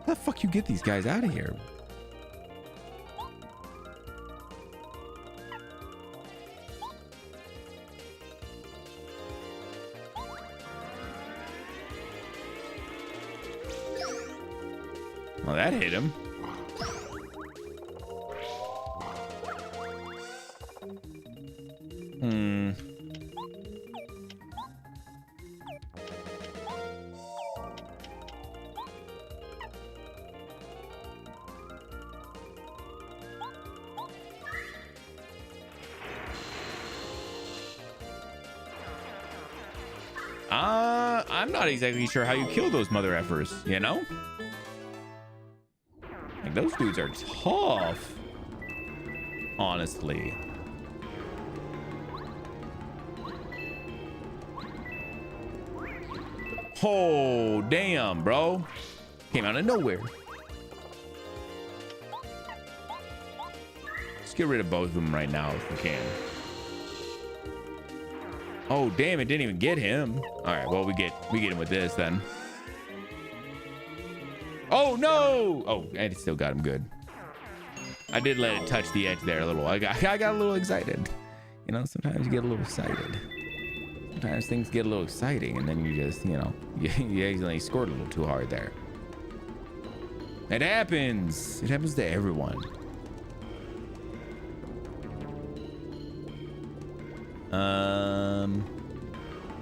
How the fuck you get these guys out of here? Well, that hit him. I'm not exactly sure how you kill those mother effers, you know? Like, those dudes are tough, honestly. Oh, damn, bro. Came out of nowhere. Let's get rid of both of them right now if we can. Oh, damn, it didn't even get him. All right, well, we get him with this then. Oh, no. Oh, and it still got him good. I did let it touch the edge there a little. I got a little excited. You know, sometimes you get a little excited. Sometimes things get a little exciting and then you just, you know, you accidentally scored a little too hard there. It happens. It happens to everyone.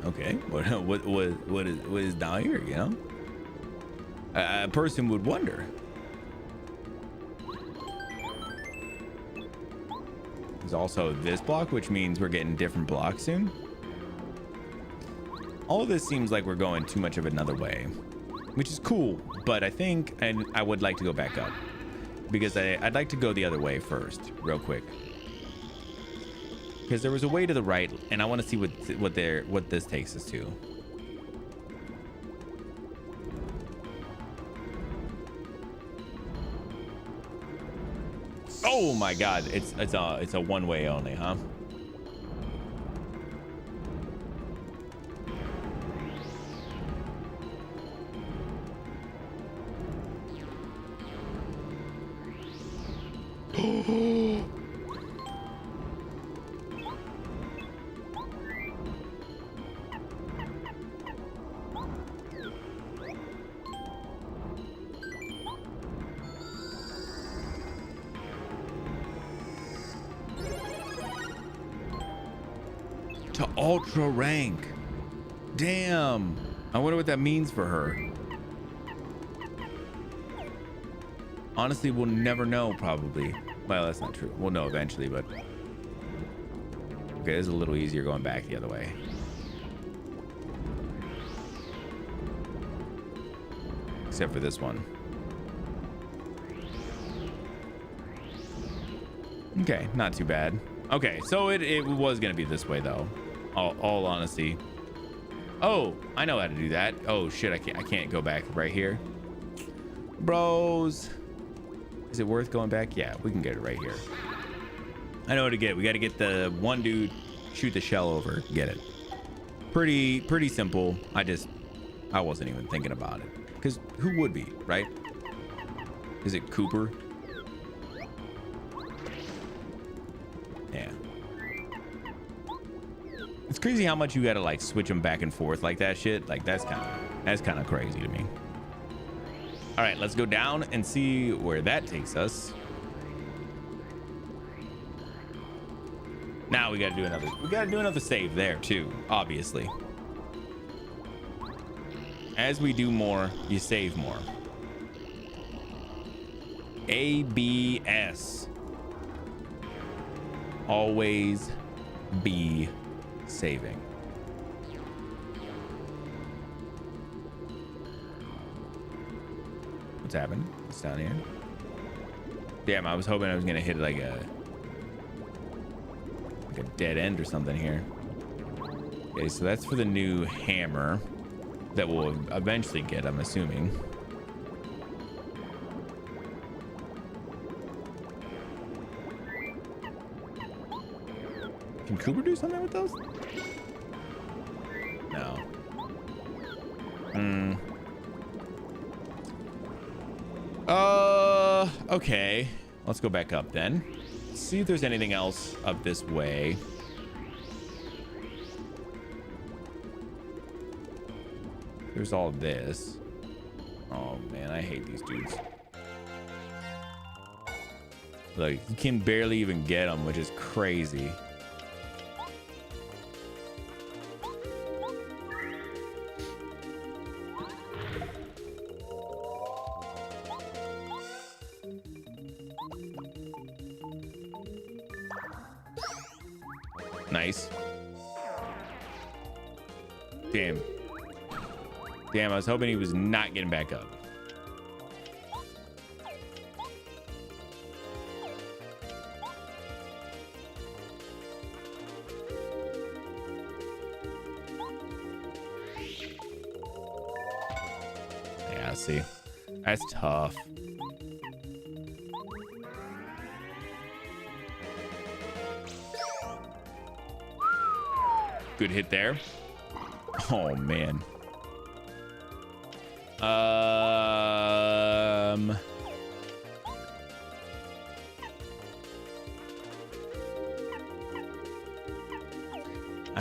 Okay. What is down here, you know? A person would wonder. There's also this block, which means we're getting different blocks soon. All of this seems like we're going too much of another way, which is cool, but I think I would like to go back up because I'd like to go the other way first, real quick. Because there was a way to the right, and I want to see what this takes us to. Oh my God! It's a one way only, huh? to ultra rank. Damn. I wonder what that means for her. Honestly, we'll never know, probably. Well, that's not true. We'll know eventually, but... Okay, this is a little easier going back the other way. Except for this one. Okay, not too bad. Okay, so it was gonna be this way though. All honesty. Oh, I know how to do that. Oh shit, I can't go back right here. Bros. Is it worth going back? Yeah, we can get it right here. I know what to get. We got to get the one dude, shoot the shell over, get it. Pretty simple. I wasn't even thinking about it. Because who would be, right? Is it Cooper? Yeah. It's crazy how much you got to like switch them back and forth like that shit. Like that's kind of crazy to me. All right, let's go down and see where that takes us. Now we got to do another save there too, obviously. As we do more, you save more. ABS. Always be saving. What's happening? It's down here. Damn, I was hoping I was gonna hit like a dead end or something here. Okay, so that's for the new hammer that we'll eventually get, I'm assuming. Can Cooper do something with those? No. Okay. Let's go back up then. See if there's anything else up this way. There's all this. Oh man, I hate these dudes. Like, you can barely even get them, which is crazy. Nice. Damn. Damn, I was hoping he was not getting back up. Yeah, see. That's tough. Good hit there. Oh man. I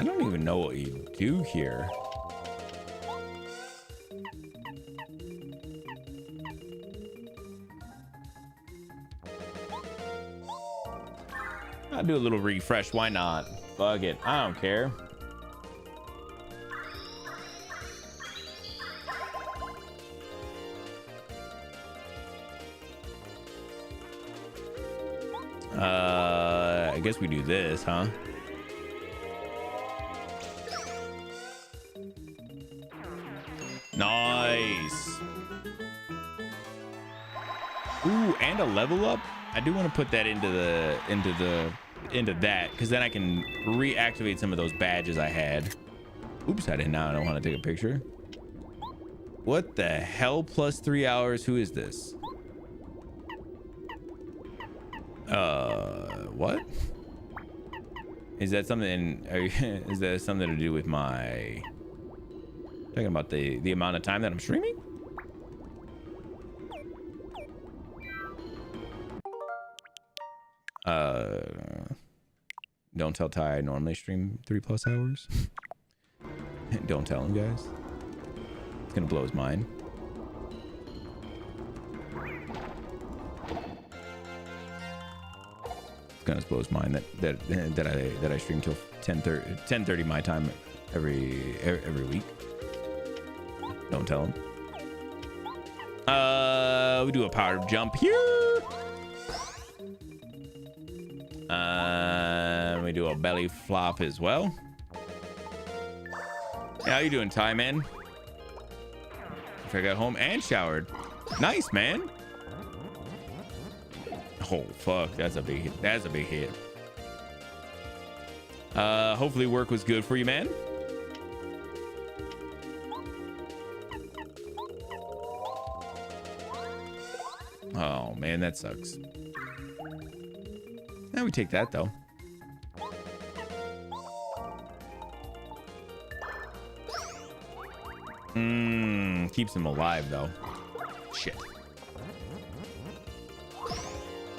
don't even know what you do here. I'll do a little refresh. Why not? Fuck it. I don't care. I guess we do this, huh? Nice. Ooh, and a level up. I do want to put that into that, because then I can reactivate some of those badges I had. Oops, I don't want to take a picture. What the hell? Plus 3 hours. Who is this? What? Is that something? Is that something to do with my? Talking about the amount of time that I'm streaming? Don't tell Ty I normally stream 3+ hours. Don't tell him, guys. It's gonna blow his mind. It's gonna blow his mind that I stream 10:30 my time every week. Don't tell him. We do a power jump here. We do a belly flop as well. Yeah, how you doing, Ty, man? If I got home and showered. Nice, man. Oh, fuck. That's a big hit. That's a big hit. Hopefully work was good for you, man. Oh, man, that sucks. Now we take that, though. Keeps him alive, though. Shit.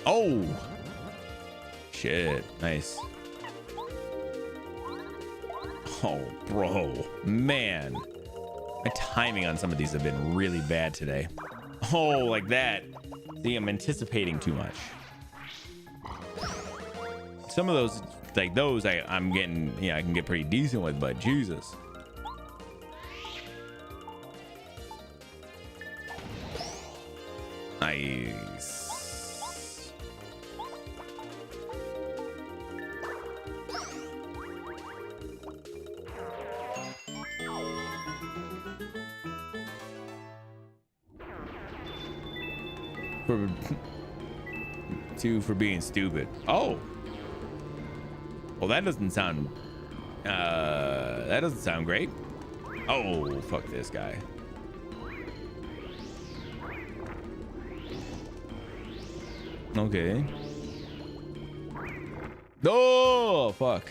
Oh! Shit. Nice. Oh, bro. Man. My timing on some of these have been really bad today. Oh, like that. See, I'm anticipating too much. Some of those, like those, I'm getting, I can get pretty decent with, but Jesus. Nice. For being stupid. Oh. Well, that doesn't sound great. Oh, fuck this guy. Okay. Oh, fuck.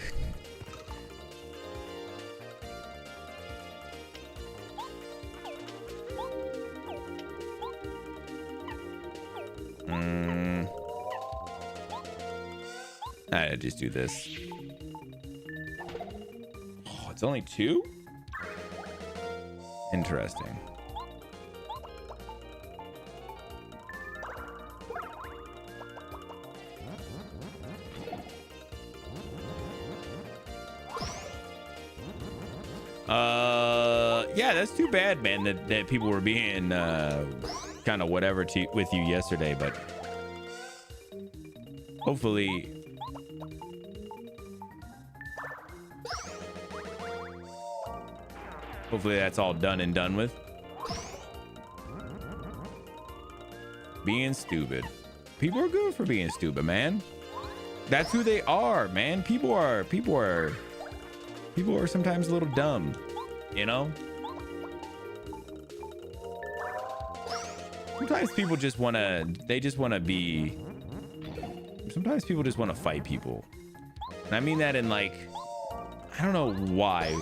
I just do this. Oh, it's only 2? Interesting. Yeah, that's too bad, man, that people were being kind of whatever with you yesterday, but hopefully that's all done and done with. Being stupid. People are good for being stupid, man. That's who they are, man. People are sometimes a little dumb, you know? Sometimes people just want to sometimes people just want to fight people. And I mean that in, like, I don't know why.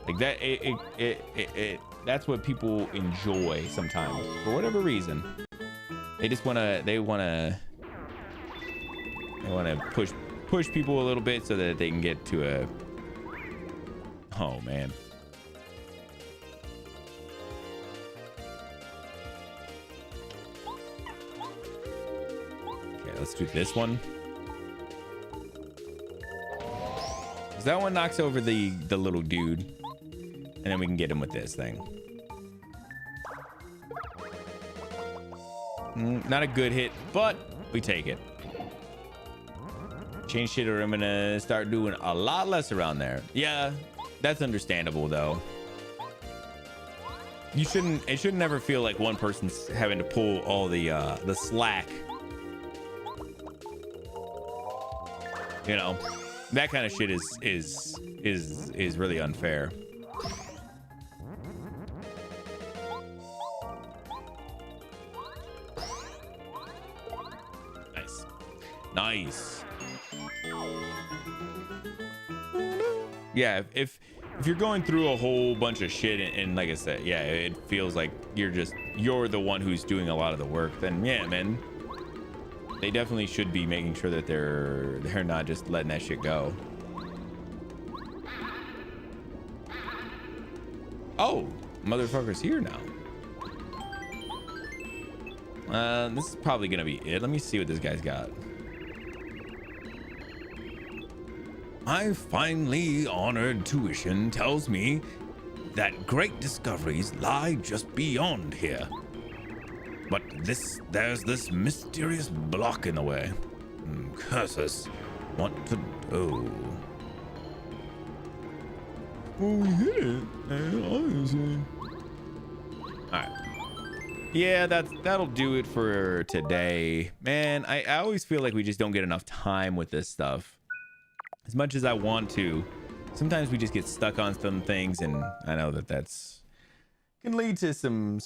Like that, that's what people enjoy sometimes for whatever reason. They just want to push people a little bit so that they can get to a, oh man. Okay, let's do this one. That one knocks over the little dude. And then we can get him with this thing. Not a good hit, but we take it. Change shit, or I'm gonna start doing a lot less around there. Yeah, that's understandable though. It shouldn't never feel like one person's having to pull all the slack. You know, that kind of shit is really unfair. Nice. Yeah, if you're going through a whole bunch of shit and like I said, yeah, it feels like you're the one who's doing a lot of the work, then yeah, man, they definitely should be making sure that they're not just letting that shit go. Oh, motherfucker's here now. This is probably gonna be it. Let me see what this guy's got. My finely honored tuition tells me that great discoveries lie just beyond here. But there's this mysterious block in the way. Curses, what to do? Well, we hit it, obviously. All right. Yeah, that'll do it for today. Man, I always feel like we just don't get enough time with this stuff. As much as I want to, sometimes we just get stuck on some things, and I know that's can lead to some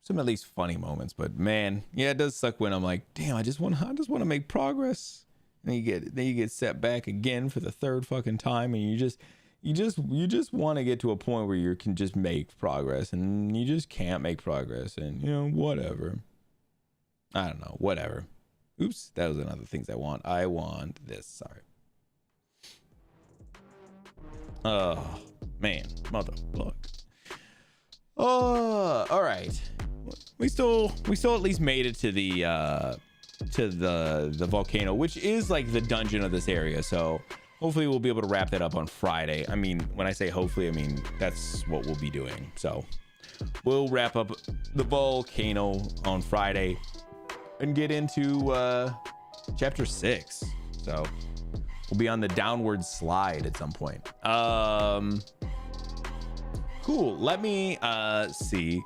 at least funny moments. But man, yeah, it does suck when I'm like, damn, I just want to make progress, and then you get set back again for the third fucking time, and you just want to get to a point where you can just make progress, and you just can't make progress, and whatever. I don't know, whatever. Oops, that was another things I want. I want this. Sorry. Oh man, motherfucker. Oh, all right. We still at least made it to the volcano, which is like the dungeon of this area. So hopefully we'll be able to wrap that up on Friday. I mean, when I say hopefully, I mean that's what we'll be doing. So we'll wrap up the volcano on Friday and get into chapter 6. So we'll be on the downward slide at some point. Cool. Let me see.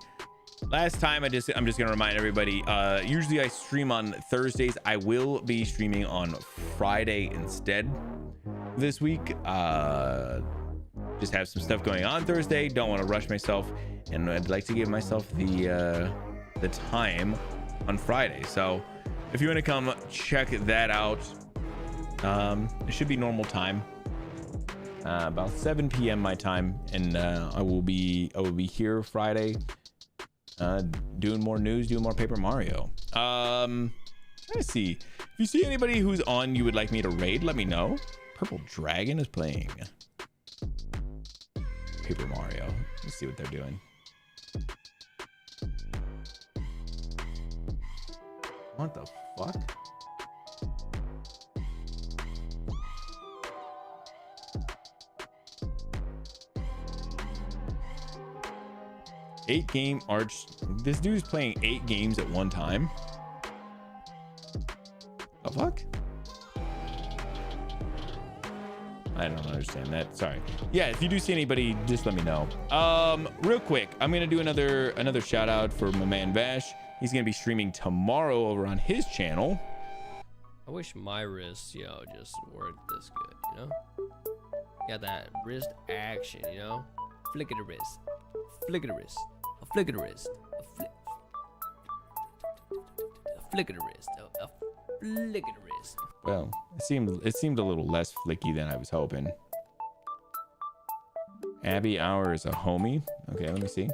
Last time I'm just gonna remind everybody, usually I stream on Thursdays. I will be streaming on Friday instead this week. Just have some stuff going on Thursday, don't want to rush myself, and I'd like to give myself the time on Friday. So if you want to come check that out, it should be normal time, about 7 p.m. my time, and I will be here Friday, doing more news, doing more Paper Mario. Let's see. If you see anybody who's on you would like me to raid, let me know. Purple Dragon is playing Paper Mario. Let's see what they're doing. What the fuck? Eight-game arch. This dude's playing 8 games at one time. The fuck? I don't understand that. Sorry. Yeah, if you do see anybody, just let me know. Real quick, I'm gonna do another shout out for my man Vash. He's gonna be streaming tomorrow over on his channel. I wish my wrists, just worked this good, Got that wrist action, Flick of the wrist, flick of the wrist, a flick of the wrist, a flick of the wrist, a flick of the wrist. Well, it seemed a little less flicky than I was hoping. Abby Hour is a homie. Okay, let me see.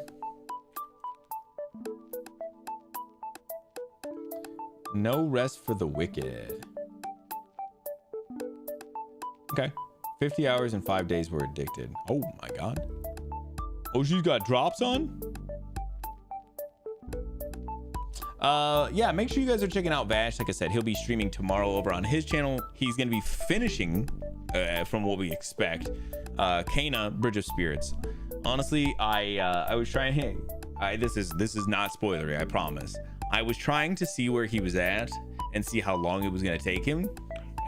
No rest for the wicked. Okay. 50 hours and 5 days were addicted. Oh my god. Oh, she's got drops on? Yeah, make sure you guys are checking out Vash. Like I said, he'll be streaming tomorrow over on his channel. He's gonna be finishing, from what we expect, Kana Bridge of Spirits. Honestly, I was trying. This is not spoilery, I promise. I was trying to see where he was at and see how long it was gonna take him,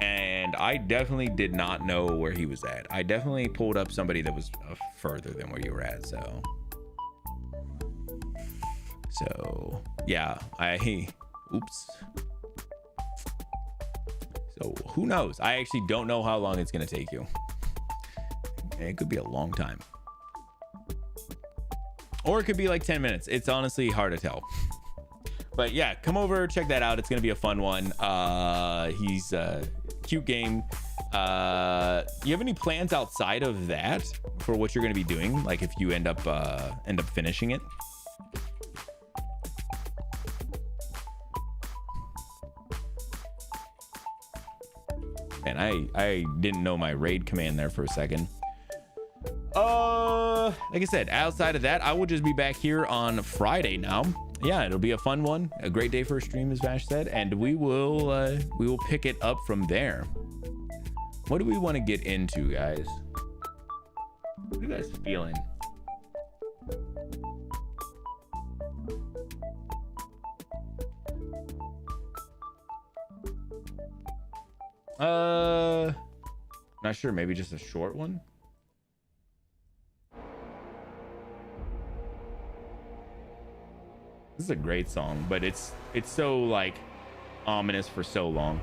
and I definitely did not know where he was at. I definitely pulled up somebody that was further than where you were at. So yeah, oops. So who knows? I actually don't know how long it's gonna take you. It could be a long time, or it could be like 10 minutes. It's honestly hard to tell. But yeah, come over, check that out. It's gonna be a fun one. He's cute game. You have any plans outside of that for what you're gonna be doing? Like if you end up finishing it? And I didn't know my raid command there for a second. Like I said, outside of that, I will just be back here on Friday now. Yeah, it'll be a fun one, a great day for a stream, as Vash said, and we will pick it up from there. What do we want to get into, guys? What are you guys feeling? Not sure. Maybe just a short one. This is a great song, but it's so like ominous for so long.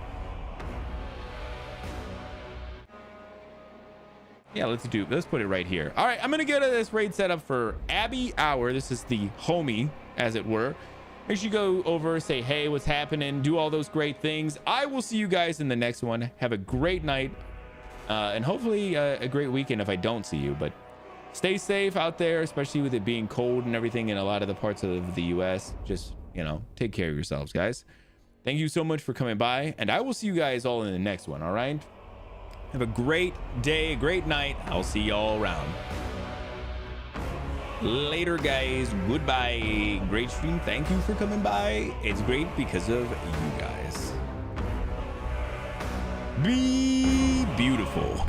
Yeah, let's put it right here. All right, I'm gonna go to this raid setup for Abby Hour. This is the homie, as it were. Make sure you go over, say hey, what's happening, do all those great things. I will see you guys in the next one. Have a great night, and hopefully a great weekend if I don't see you. But stay safe out there, especially with it being cold and everything in a lot of the parts of the US. Just, you know, take care of yourselves, guys. Thank you so much for coming by, and I will see you guys all in the next one. All right, have a great day, a great night. I'll see y'all around. Later, guys. Goodbye. Great stream. Thank you for coming by. It's great because of you guys. Be beautiful.